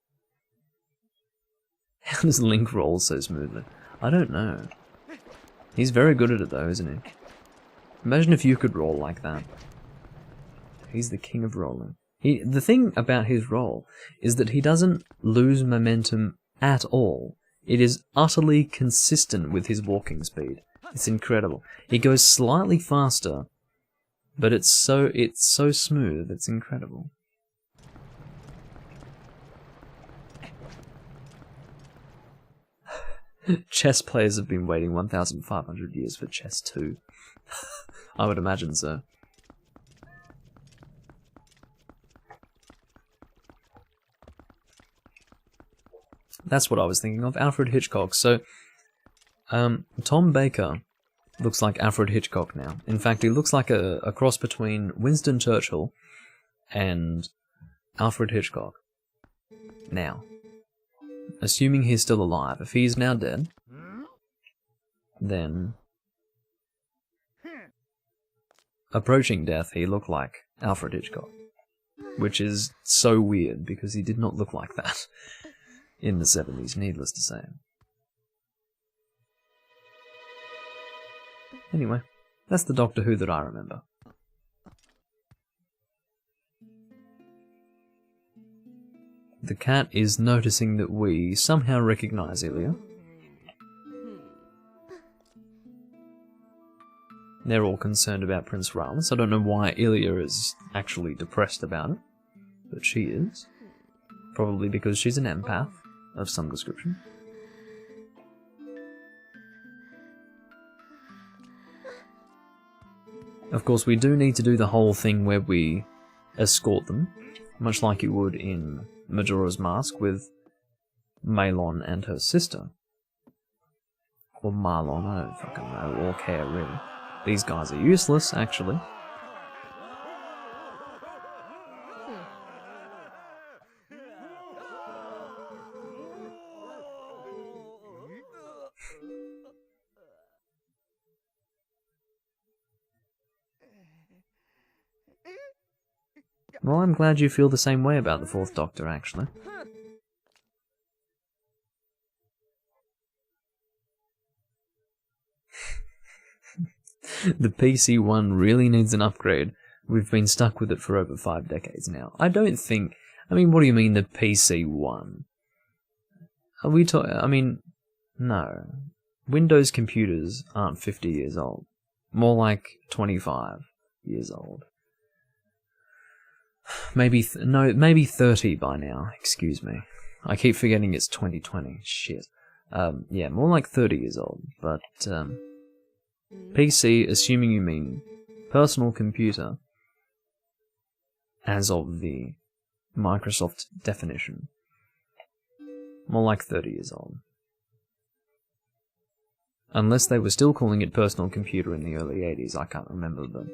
[SPEAKER 1] How does Link roll so smoothly? I don't know. He's very good at it though, isn't he? Imagine if you could roll like that. He's the king of rolling. The thing about his roll is that he doesn't lose momentum at all. It is utterly consistent with his walking speed. It's incredible. He goes slightly faster, but it's so smooth, it's incredible. Chess players have been waiting 1,500 years for chess 2. I would imagine so. That's what I was thinking of, Alfred Hitchcock. So, Tom Baker looks like Alfred Hitchcock now. In fact, he looks like a cross between Winston Churchill and Alfred Hitchcock. Now, assuming he's still alive, if he's now dead, then approaching death, he looked like Alfred Hitchcock. Which is so weird, because he did not look like that in the 70s, needless to say. Anyway, that's the Doctor Who that I remember. The cat is noticing that we somehow recognise Ilya. They're all concerned about Prince Rallis. I don't know why Ilya is actually depressed about it, but she is. Probably because she's an empath of some description. Of course, we do need to do the whole thing where we escort them, much like you would in Majora's Mask with Malon and her sister. Or Marlon, I don't fucking know, or care really. These guys are useless, actually. Well, I'm glad you feel the same way about the Fourth Doctor, actually. The PC one really needs an upgrade. We've been stuck with it for over 5 decades now. I don't think... I mean, what do you mean the PC one? Are we talking... I mean, no. Windows computers aren't 50 years old. More like 25 years old. Maybe 30 by now, excuse me. I keep forgetting it's 2020, shit. Yeah, more like 30 years old, but, PC, assuming you mean personal computer, as of the Microsoft definition, more like 30 years old. Unless they were still calling it personal computer in the early 80s, I can't remember, but,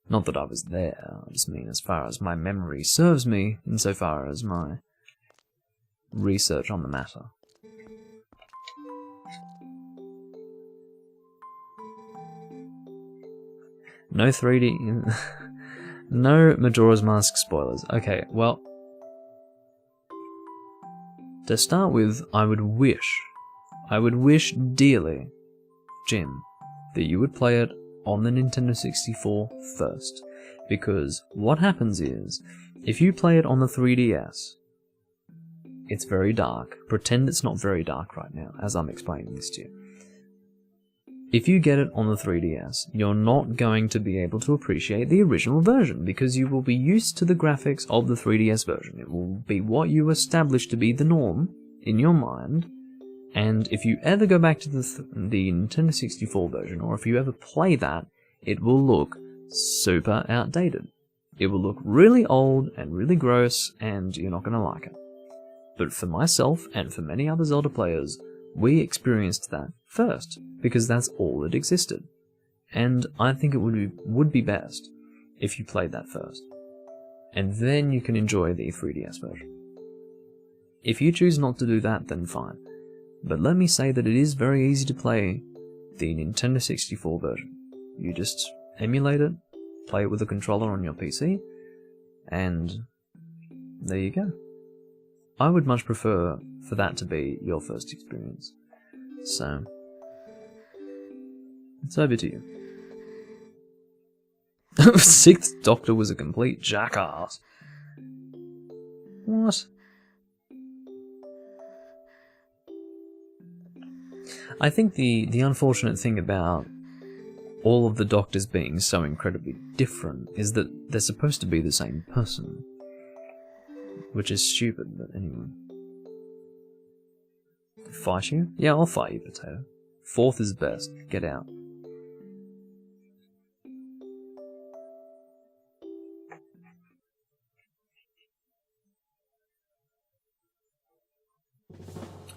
[SPEAKER 1] not that I was there, I just mean as far as my memory serves me, insofar as my research on the matter. No 3D... no Majora's Mask spoilers. Okay, well... To start with, I would wish dearly, Jim, that you would play it on the Nintendo 64 first. Because what happens is, if you play it on the 3DS, it's very dark. Pretend it's not very dark right now, as I'm explaining this to you. if you get it on the 3DS, you're not going to be able to appreciate the original version, because you will be used to the graphics of the 3DS version. It will be what you establish to be the norm in your mind, and if you ever go back to the Nintendo 64 version, or if you ever play that, it will look super outdated. It will look really old and really gross, and you're not going to like it. But for myself, and for many other Zelda players, we experienced that first, because that's all that existed. And I think it would be best if you played that first. And then you can enjoy the 3DS version. If you choose not to do that, then fine. But let me say that it is very easy to play the Nintendo 64 version. You just emulate it, play it with a controller on your PC, and there you go. I would much prefer for that to be your first experience. So, it's over to you. Sixth Doctor was a complete jackass. What? I think the unfortunate thing about all of the Doctors being so incredibly different is that they're supposed to be the same person. Which is stupid, but anyway. Fight you? Yeah, I'll fight you, Potato. Fourth is best. Get out.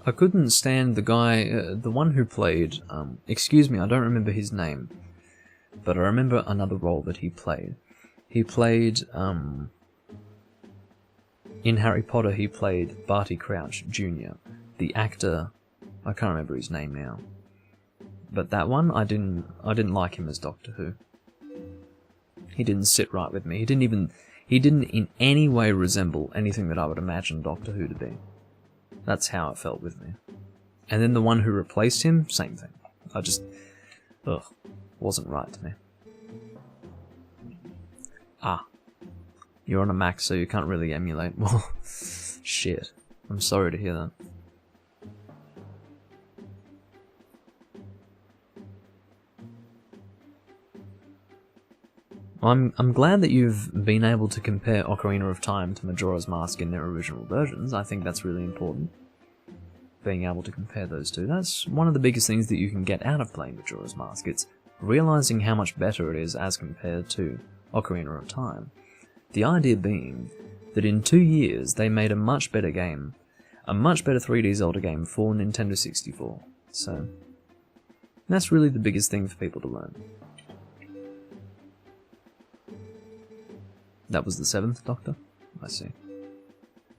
[SPEAKER 1] I couldn't stand the guy, the one who played, excuse me, I don't remember his name, but I remember another role that he played. He played, in Harry Potter he played Barty Crouch Jr. The actor, I can't remember his name now. But that one, I didn't like him as Doctor Who. He didn't sit right with me. He didn't in any way resemble anything that I would imagine Doctor Who to be. That's how it felt with me. And then the one who replaced him, same thing. I just, wasn't right to me. Ah. You're on a Mac, so you can't really emulate. Well, shit. I'm sorry to hear that. I'm glad that you've been able to compare Ocarina of Time to Majora's Mask in their original versions. I think that's really important. Being able to compare those two. That's one of the biggest things that you can get out of playing Majora's Mask. It's realizing how much better it is as compared to Ocarina of Time. The idea being that in 2 years they made a much better game, a much better 3D Zelda game for Nintendo 64. So, that's really the biggest thing for people to learn. That was the 7th Doctor? I see.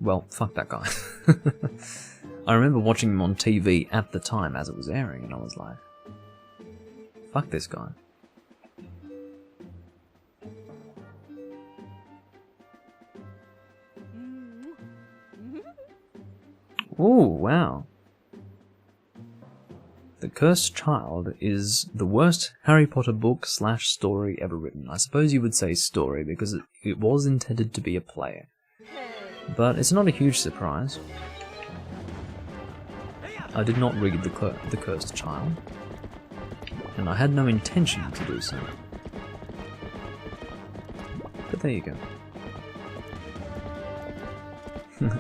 [SPEAKER 1] Well, fuck that guy. I remember watching him on TV at the time as it was airing, and I was like, fuck this guy. Ooh, wow. The Cursed Child is the worst Harry Potter book / story ever written. I suppose you would say story, because it was intended to be a play. But it's not a huge surprise. I did not read The Cursed Child, and I had no intention to do so. But there you go.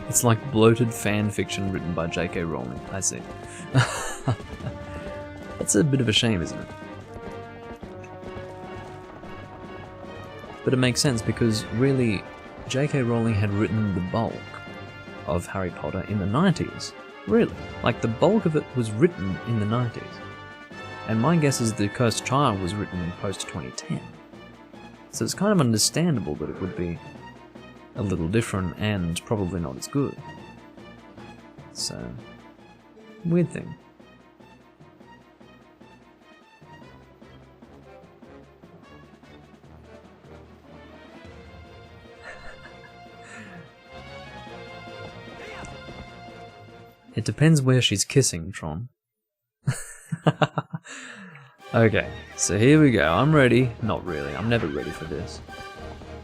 [SPEAKER 1] It's like bloated fan fiction written by J.K. Rowling. I see. That's a bit of a shame, isn't it? But it makes sense because, really, J.K. Rowling had written the bulk of Harry Potter in the 90s. Really. Like, the bulk of it was written in the 90s. And my guess is The Cursed Child was written post-2010. So it's kind of understandable that it would be a little different and probably not as good. So, weird thing. It depends where she's kissing, Tron. Okay, so here we go. I'm ready. Not really. I'm never ready for this.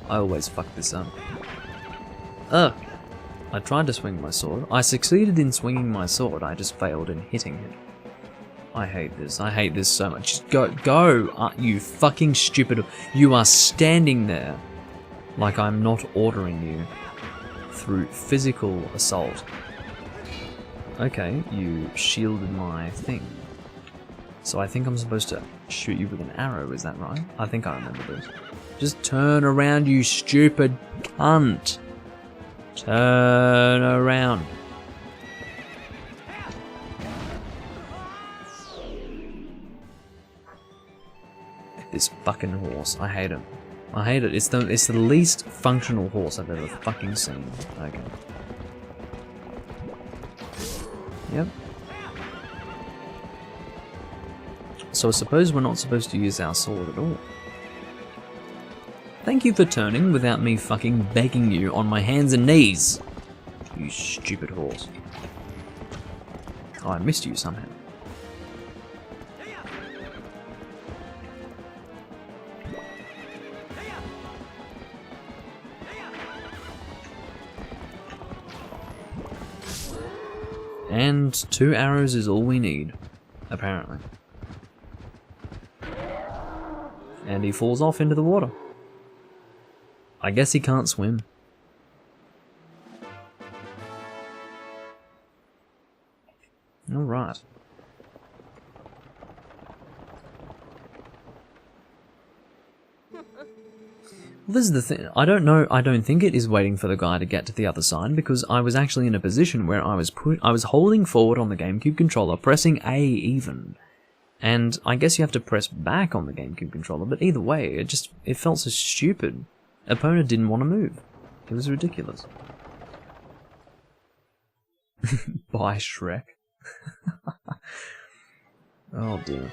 [SPEAKER 1] I always fuck this up. Ugh! I tried to swing my sword. I succeeded in swinging my sword, I just failed in hitting it. I hate this. I hate this so much. Just go, you fucking stupid. You are standing there like I'm not ordering you through physical assault. Okay, you shielded my thing. So I think I'm supposed to shoot you with an arrow, is that right? I think I remember this. Just turn around, you stupid cunt. Turn around. This fucking horse, I hate him. I hate it. It's the least functional horse I've ever fucking seen. Okay. Yep. So I suppose we're not supposed to use our sword at all. Thank you for turning without me fucking begging you on my hands and knees. You stupid horse. Oh, I missed you somehow. And 2 arrows is all we need, apparently. And he falls off into the water. I guess he can't swim. Alright. Well, this is the thing. I don't think it is waiting for the guy to get to the other side, because I was actually in a position where I was holding forward on the GameCube controller, pressing A even. And I guess you have to press back on the GameCube controller, but either way, it felt so stupid. Opponent didn't want to move. It was ridiculous. Bye, Shrek. Oh dear.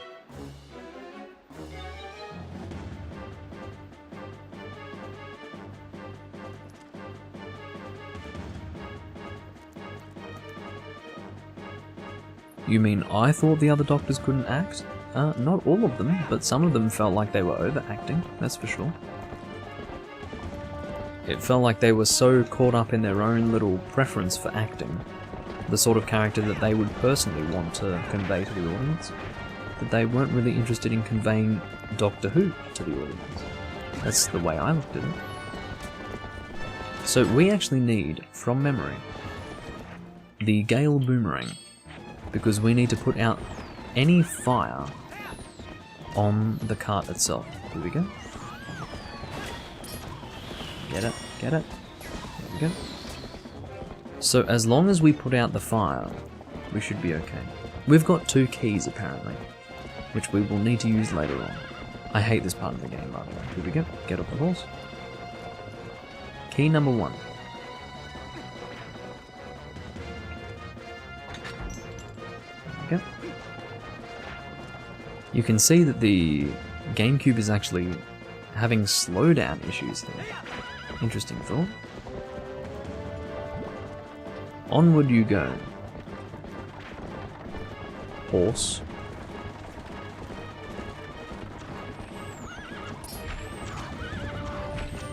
[SPEAKER 1] You mean I thought the other doctors couldn't act? Not all of them, but some of them felt like they were overacting, that's for sure. It felt like they were so caught up in their own little preference for acting, the sort of character that they would personally want to convey to the audience, that they weren't really interested in conveying Doctor Who to the audience. That's the way I looked at it. So we actually need, from memory, the Gale Boomerang, because we need to put out any fire on the cart itself. Here we go. Get it, get it. There we go. So as long as we put out the fire, we should be okay. We've got 2 keys apparently, which we will need to use later on. I hate this part of the game, by the way. Here we go. Get off the horse. Key number 1. There we go. You can see that the GameCube is actually having slowdown issues here. Interesting thought. Onward you go. Horse.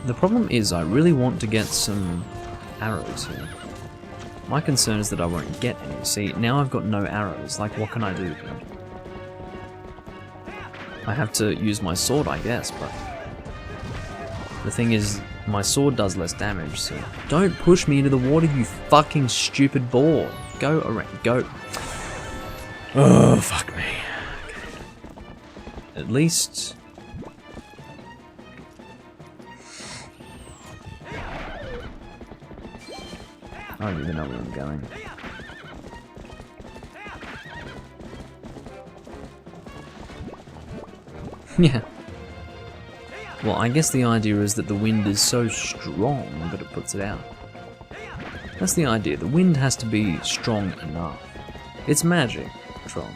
[SPEAKER 1] The problem is I really want to get some arrows here. My concern is that I won't get any. See, now I've got no arrows. Like, what can I do here? I have to use my sword, I guess, but the thing is, my sword does less damage, so don't push me into the water, you fucking stupid ball. Go around, go. Oh, fuck me. Okay. At least... I don't even know where I'm going. Yeah. Well, I guess the idea is that the wind is so strong that it puts it out. That's the idea. The wind has to be strong enough. It's magic, Tron.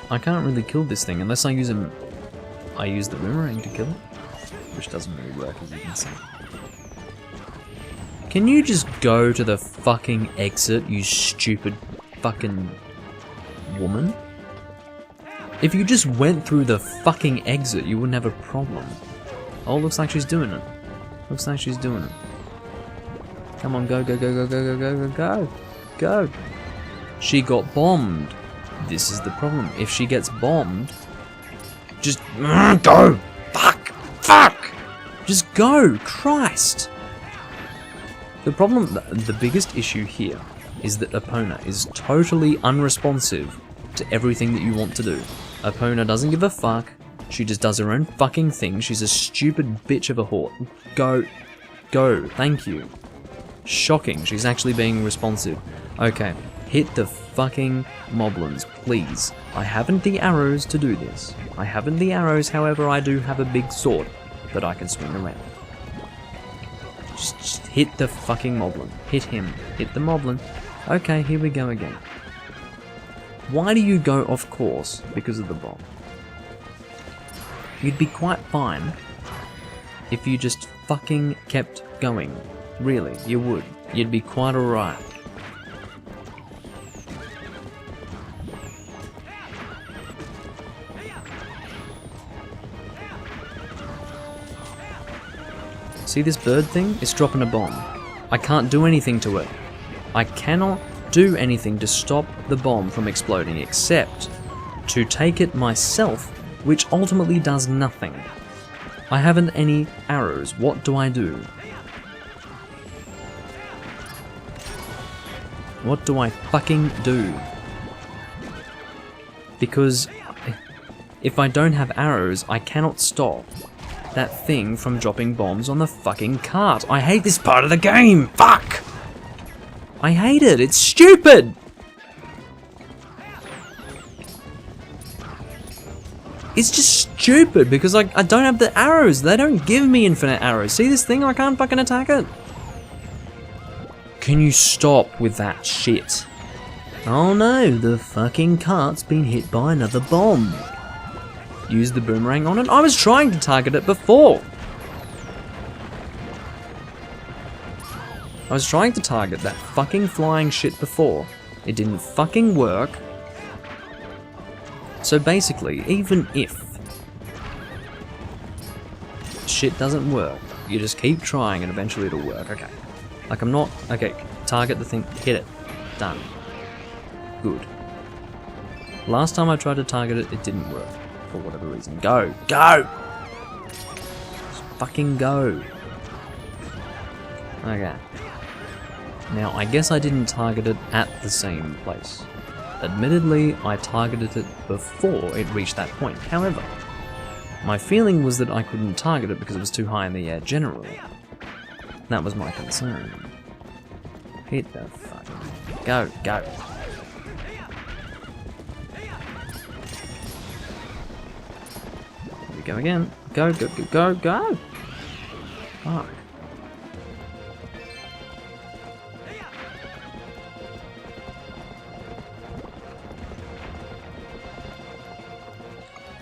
[SPEAKER 1] I can't really kill this thing unless I use the boomerang to kill it, which doesn't really work, as you can see. Can you just go to the fucking exit, you stupid fucking woman? If you just went through the fucking exit, you wouldn't have a problem. Oh, looks like she's doing it. Looks like she's doing it. Come on, go, go, go, go, go, go, go, go, go. She got bombed. This is the problem. If she gets bombed, just go. Fuck. Fuck. Just go. Christ. The problem, the biggest issue here is that Epona is totally unresponsive to everything that you want to do. Epona doesn't give a fuck. She just does her own fucking thing. She's a stupid bitch of a whore. Go. Go. Thank you. Shocking. She's actually being responsive. Okay. Hit the fucking moblins, please. I haven't the arrows to do this. I haven't the arrows, however, I do have a big sword that I can swing around. Just hit the fucking moblin. Hit him. Hit the moblin. Okay, here we go again. Why do you go off course? Because of the bomb. You'd be quite fine if you just fucking kept going. Really, you would. You'd be quite alright. See this bird thing? It's dropping a bomb. I can't do anything to it. I cannot do anything to stop the bomb from exploding except to take it myself, which ultimately does nothing. I haven't any arrows. What do I do? What do I fucking do? Because if I don't have arrows, I cannot stop that thing from dropping bombs on the fucking cart. I hate this part of the game! Fuck! I hate it, it's stupid! It's just stupid because I don't have the arrows. They don't give me infinite arrows. See this thing? I can't fucking attack it. Can you stop with that shit? Oh no, the fucking cart's been hit by another bomb. Use the boomerang on it. I was trying to target it before. I was trying to target that fucking flying shit before. It didn't fucking work. So basically, even if shit doesn't work, you just keep trying and eventually it'll work. Okay. Like I'm not... Okay, target the thing. Hit it. Done. Good. Last time I tried to target it, it didn't work. For whatever reason. Go! Go! Just fucking go. Okay. Now, I guess I didn't target it at the same place. Admittedly, I targeted it before it reached that point. However, my feeling was that I couldn't target it because it was too high in the air generally. That was my concern. Hit the fucking... Go, go. Here we go again. Go, go, go, go, go! Fuck.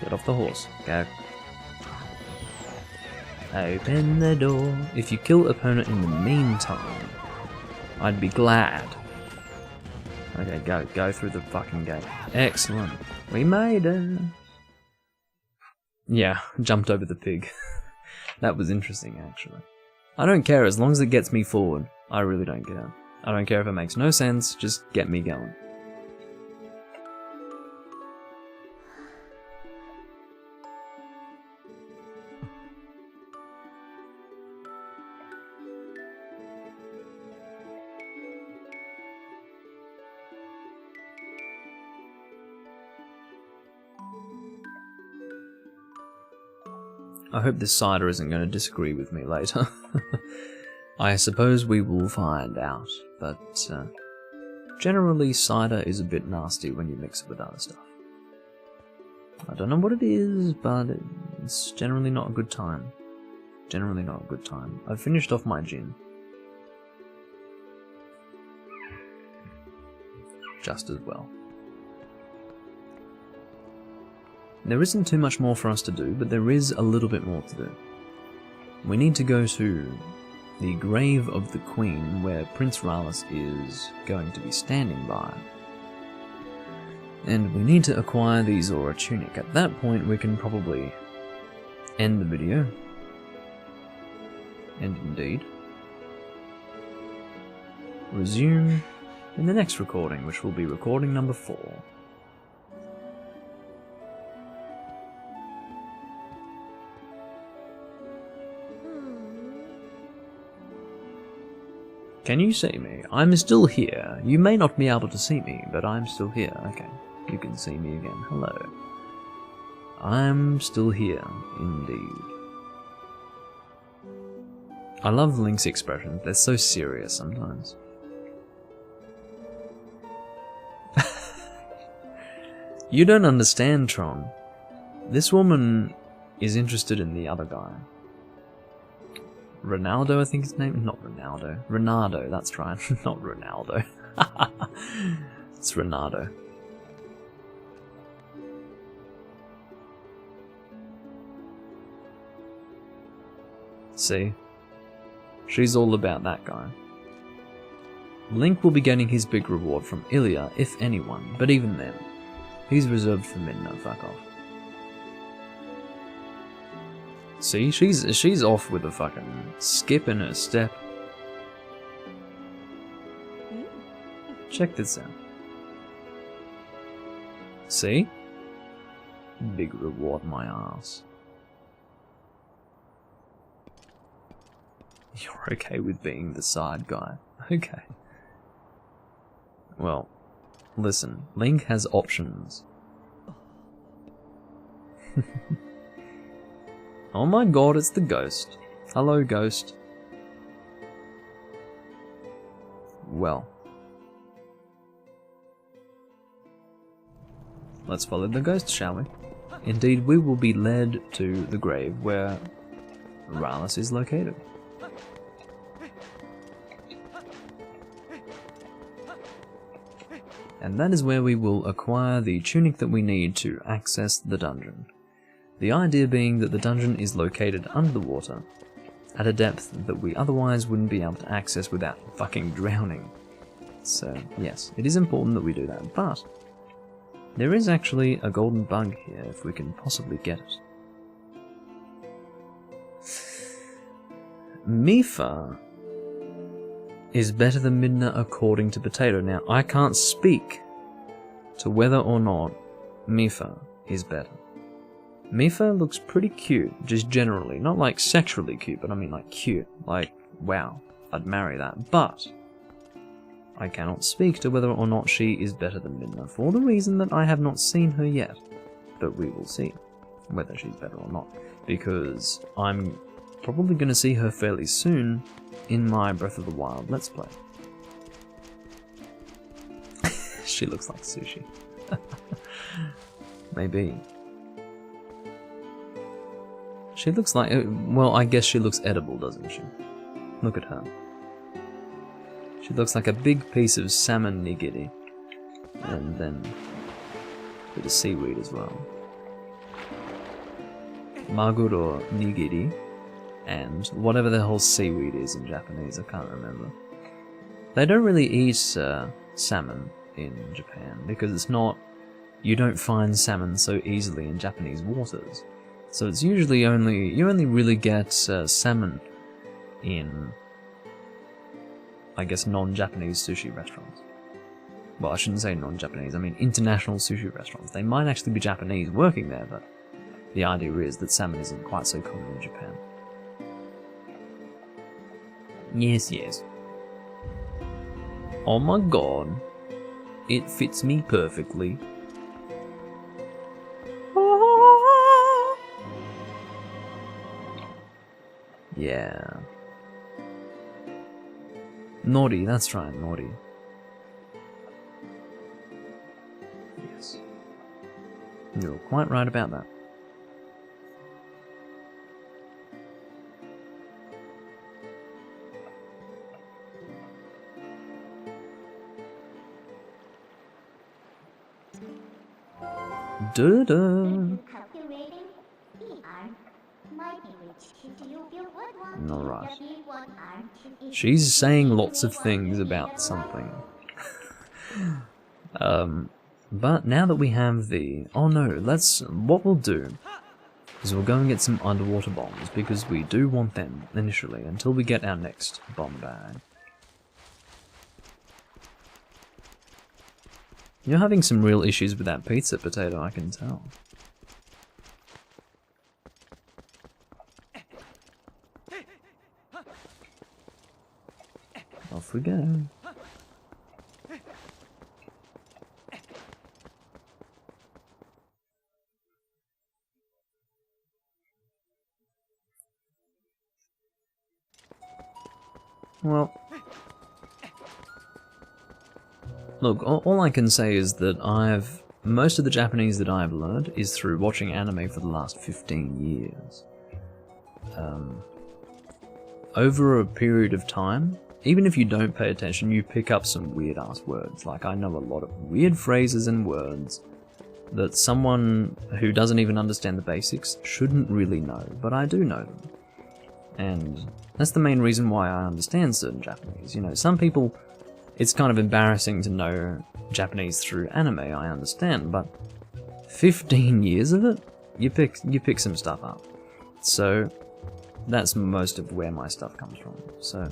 [SPEAKER 1] Get off the horse. Go. Open the door. If you kill opponent in the meantime, I'd be glad. Okay, go. Go through the fucking gate. Excellent. We made it. Yeah, jumped over the pig. That was interesting, actually. I don't care as long as it gets me forward. I really don't care. I don't care if it makes no sense, just get me going. I hope this cider isn't going to disagree with me later. I suppose we will find out, but generally cider is a bit nasty when you mix it with other stuff. I don't know what it is, but it's generally not a good time. Generally not a good time. I've finished off my gin. Just as well. There isn't too much more for us to do, but there is a little bit more to do. We need to go to the grave of the Queen, where Prince Rallis is going to be standing by. And we need to acquire the Zora tunic. At that point we can probably end the video. And indeed resume in the next recording, which will be recording number 4. Can you see me? I'm still here. You may not be able to see me, but I'm still here. Okay, you can see me again. Hello. I'm still here, indeed. I love Link's expressions. They're so serious sometimes. You don't understand, Tron. This woman is interested in the other guy. Ronaldo, I think his name? Not Ronaldo. Renardo, that's right. Not Ronaldo. It's Renardo. See? She's all about that guy. Link will be getting his big reward from Ilya, if anyone, but even then, he's reserved for Midna, fuck off. See, she's off with a fucking skip in her step. Check this out. See? Big reward my ass. You're okay with being the side guy. Okay. Well, listen, Link has options. Oh my god, it's the ghost. Hello, ghost. Well. Let's follow the ghost, shall we? Indeed, we will be led to the grave where Rallis is located. And that is where we will acquire the tunic that we need to access the dungeon. The idea being that the dungeon is located under the water, at a depth that we otherwise wouldn't be able to access without fucking drowning. So, yes, it is important that we do that, but there is actually a golden bug here if we can possibly get it. Mipha is better than Midna according to Potato. Now, I can't speak to whether or not Mipha is better. Mipha looks pretty cute, just generally. Not like sexually cute, but I mean like cute. Like, wow, I'd marry that. But I cannot speak to whether or not she is better than Midna, for the reason that I have not seen her yet. But we will see whether she's better or not, because I'm probably going to see her fairly soon in my Breath of the Wild Let's Play. She looks like sushi. Maybe. She looks like, well, I guess she looks edible, doesn't she? Look at her. She looks like a big piece of salmon nigiri. And then a bit of seaweed as well. Maguro nigiri. And whatever the whole seaweed is in Japanese, I can't remember. They don't really eat salmon in Japan, because it's not, you don't find salmon so easily in Japanese waters. So it's usually you only really get salmon in, I guess, non-Japanese sushi restaurants. Well, I shouldn't say non-Japanese, I mean international sushi restaurants. They might actually be Japanese working there, but the idea is that salmon isn't quite so common in Japan. Yes, yes. Oh my god. It fits me perfectly. Yeah. Nori, that's right, Nori. Yes. You're quite right about that. Calculating. Alright. She's saying lots of things about something. But now that we have the... Oh no, what we'll do is we'll go and get some underwater bombs, because we do want them initially, until we get our next bomb bag. You're having some real issues with that pizza potato, I can tell. Off we go. Well, look, all I can say is that most of the Japanese that I've learned is through watching anime for the last 15 years. Over a period of time, even if you don't pay attention, you pick up some weird-ass words. Like, I know a lot of weird phrases and words that someone who doesn't even understand the basics shouldn't really know, but I do know them. And that's the main reason why I understand certain Japanese. You know, some people, it's kind of embarrassing to know Japanese through anime, I understand, but 15 years of it, you pick some stuff up. So that's most of where my stuff comes from. So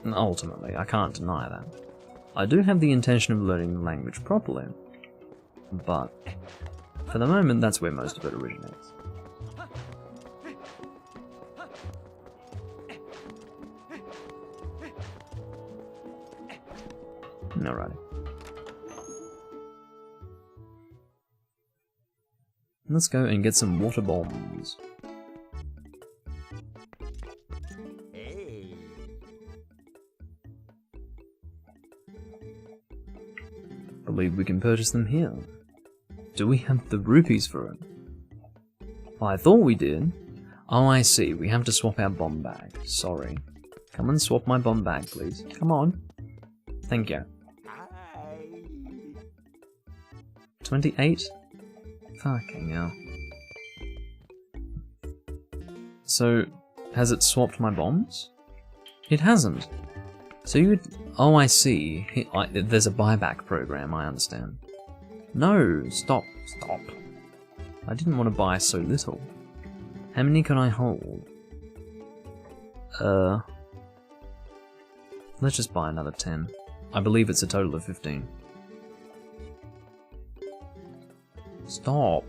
[SPEAKER 1] ultimately, I can't deny that. I do have the intention of learning the language properly, but for the moment, that's where most of it originates. Alrighty. Let's go and get some water bombs. Believe we can purchase them here. Do we have the rupees for it? I thought we did. Oh, I see. We have to swap our bomb bag. Sorry. Come and swap my bomb bag, please. Come on. Thank you. 28? Fucking hell. So, has it swapped my bombs? It hasn't. So you would... Oh, I see. There's a buyback program, I understand. No, stop. I didn't want to buy so little. How many can I hold? Let's just buy another 10. I believe it's a total of 15. Stop.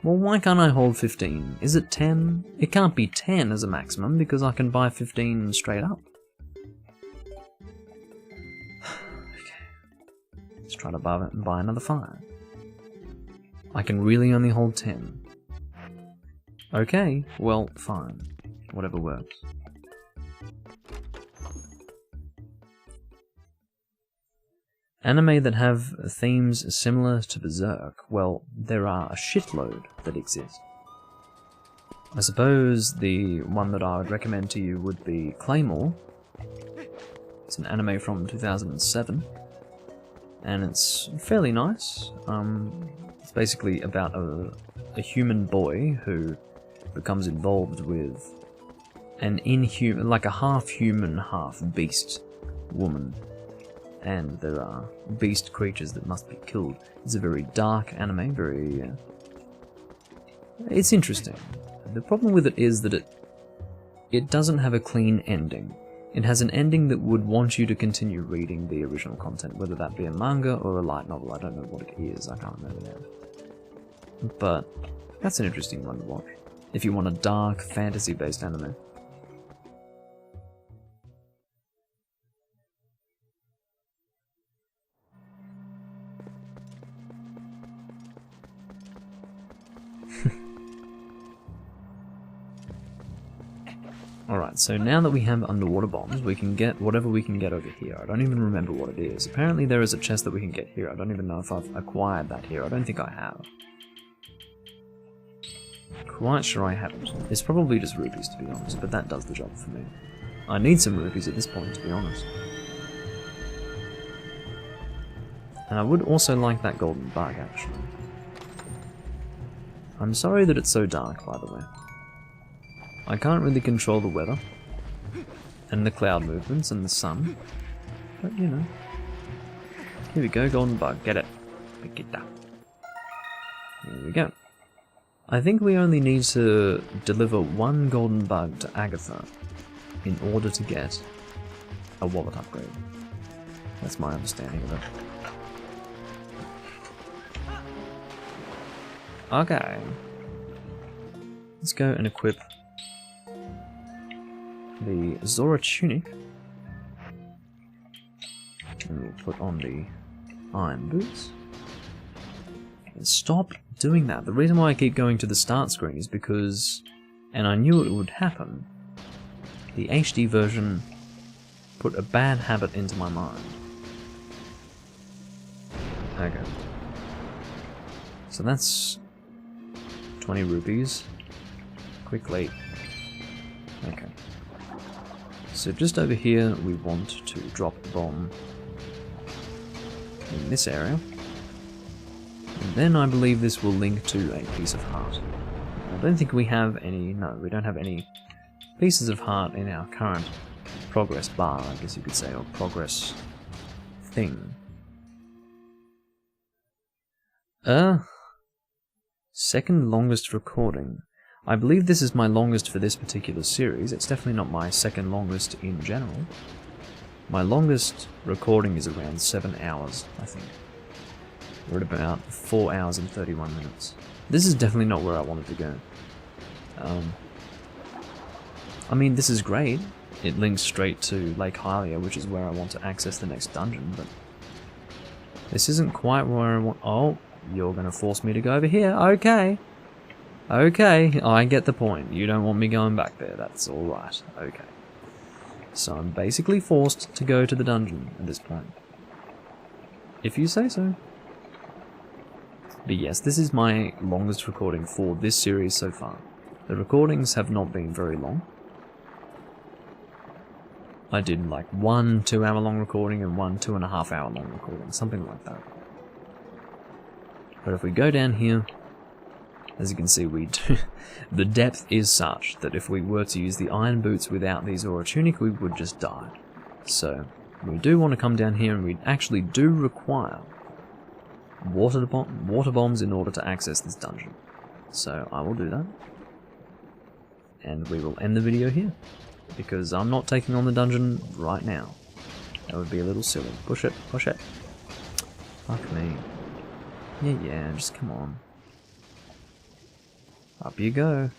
[SPEAKER 1] Well, why can't I hold 15? Is it 10? It can't be 10 as a maximum, because I can buy 15 straight up. Okay. Let's try to buy another 5. I can really only hold 10. Okay, well, fine. Whatever works. Anime that have themes similar to Berserk, well, there are a shitload that exist. I suppose the one that I would recommend to you would be Claymore. It's an anime from 2007, and it's fairly nice. It's basically about a human boy who becomes involved with an inhuman, like a half-human, half-beast woman. And there are beast creatures that must be killed. It's a very dark anime, very... it's interesting. The problem with it is that it doesn't have a clean ending. It has an ending that would want you to continue reading the original content, whether that be a manga or a light novel. I don't know what it is, I can't remember now. But that's an interesting one to watch, if you want a dark, fantasy-based anime. Alright, so now that we have underwater bombs, we can get whatever we can get over here. I don't even remember what it is. Apparently there is a chest that we can get here. I don't even know if I've acquired that here. I don't think I have. Quite sure I haven't. It's probably just rupees, to be honest, but that does the job for me. I need some rupees at this point, to be honest. And I would also like that golden bug, actually. I'm sorry that it's so dark, by the way. I can't really control the weather, and the cloud movements, and the sun, but you know, Here we go, golden bug. Get it. Pick it up. Here we go. I think we only need to deliver one golden bug to Agatha in order to get a wallet upgrade. That's my understanding of it. Okay. Let's go and equip the Zora tunic. And we'll put on the iron boots. And stop doing that. The reason why I keep going to the start screen is because, and I knew it would happen, the HD version put a bad habit into my mind. Okay. So that's 20 rupees. Quickly. Okay. So just over here we want to drop the bomb in this area. And then I believe this will link to a piece of heart. I don't think we have any, no, we don't have any pieces of heart in our current progress bar, I guess you could say, or progress thing. Second longest recording. I believe this is my longest for this particular series. It's definitely not my second longest in general. My longest recording is around 7 hours, I think. We're at about 4 hours and 31 minutes. This is definitely not where I wanted to go. I mean, this is great. It links straight to Lake Hylia, which is where I want to access the next dungeon, but this isn't quite where I want. Oh, you're gonna force me to go over here. Okay. Okay, I get the point. You don't want me going back there. That's alright. Okay. So I'm basically forced to go to the dungeon at this point. If you say so. But yes, this is my longest recording for this series so far. The recordings have not been very long. I did like 1 2-hour long recording and 1 2.5 hour long recording, something like that. But if we go down here, as you can see, we do, the depth is such that if we were to use the iron boots without the Zora tunic, we would just die. So we do want to come down here, and we actually do require water bombs in order to access this dungeon. So I will do that. And we will end the video here, because I'm not taking on the dungeon right now. That would be a little silly. Push it, push it. Fuck me. Yeah, just come on. Up you go.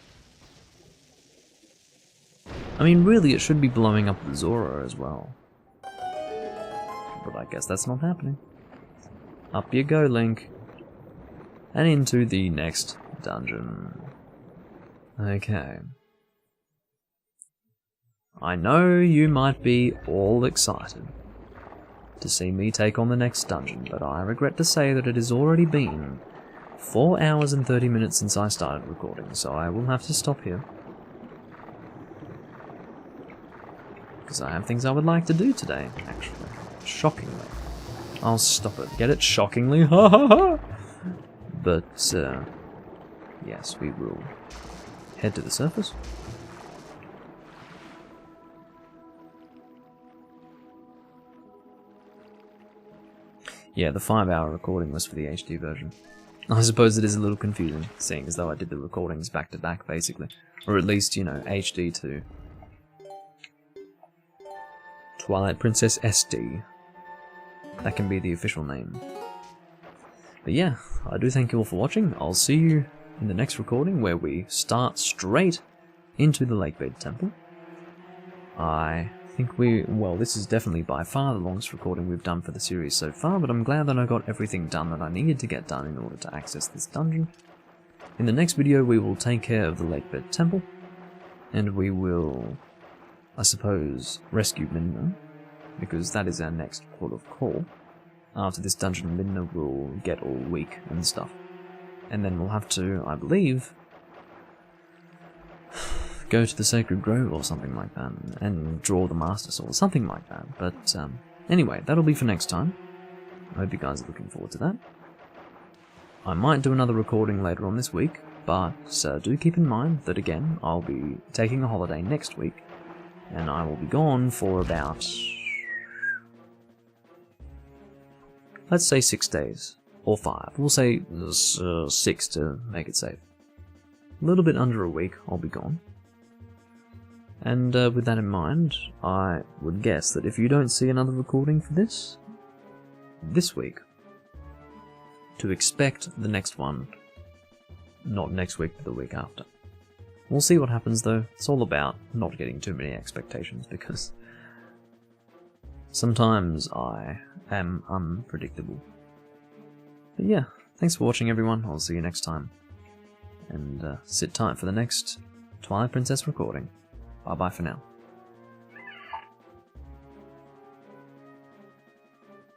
[SPEAKER 1] I mean, really, it should be blowing up the Zora as well. But I guess that's not happening. Up you go, Link. And into the next dungeon. Okay. I know you might be all excited to see me take on the next dungeon, but I regret to say that it has already been 4 hours and 30 minutes since I started recording, so I will have to stop here. Because I have things I would like to do today, actually. Shockingly. I'll stop it. Get it? Shockingly? Ha ha ha! But, yes, we will head to the surface. Yeah, the 5-hour recording was for the HD version. I suppose it is a little confusing, seeing as though I did the recordings back to back, basically. Or at least, you know, HD to Twilight Princess SD. That can be the official name. But yeah, I do thank you all for watching. I'll see you in the next recording, where we start straight into the Lakebed Temple. I think well, this is definitely by far the longest recording we've done for the series so far, but I'm glad that I got everything done that I needed to get done in order to access this dungeon. In the next video we will take care of the Lakebed Temple, and we will, I suppose, rescue Midna, because that is our next port of call. After this dungeon, Midna will get all weak and stuff. And then we'll have to, I believe, go to the Sacred Grove or something like that, and draw the Master Sword, something like that. But anyway, that'll be for next time. I hope you guys are looking forward to that. I might do another recording later on this week, but do keep in mind that again, I'll be taking a holiday next week, and I will be gone for about let's say 6 days, or 5. We'll say 6 to make it safe. A little bit under a week, I'll be gone. And with that in mind, I would guess that if you don't see another recording for this week, to expect the next one, not next week, but the week after. We'll see what happens though. It's all about not getting too many expectations, because sometimes I am unpredictable. But yeah, thanks for watching everyone, I'll see you next time. And sit tight for the next Twilight Princess recording. Bye bye for now.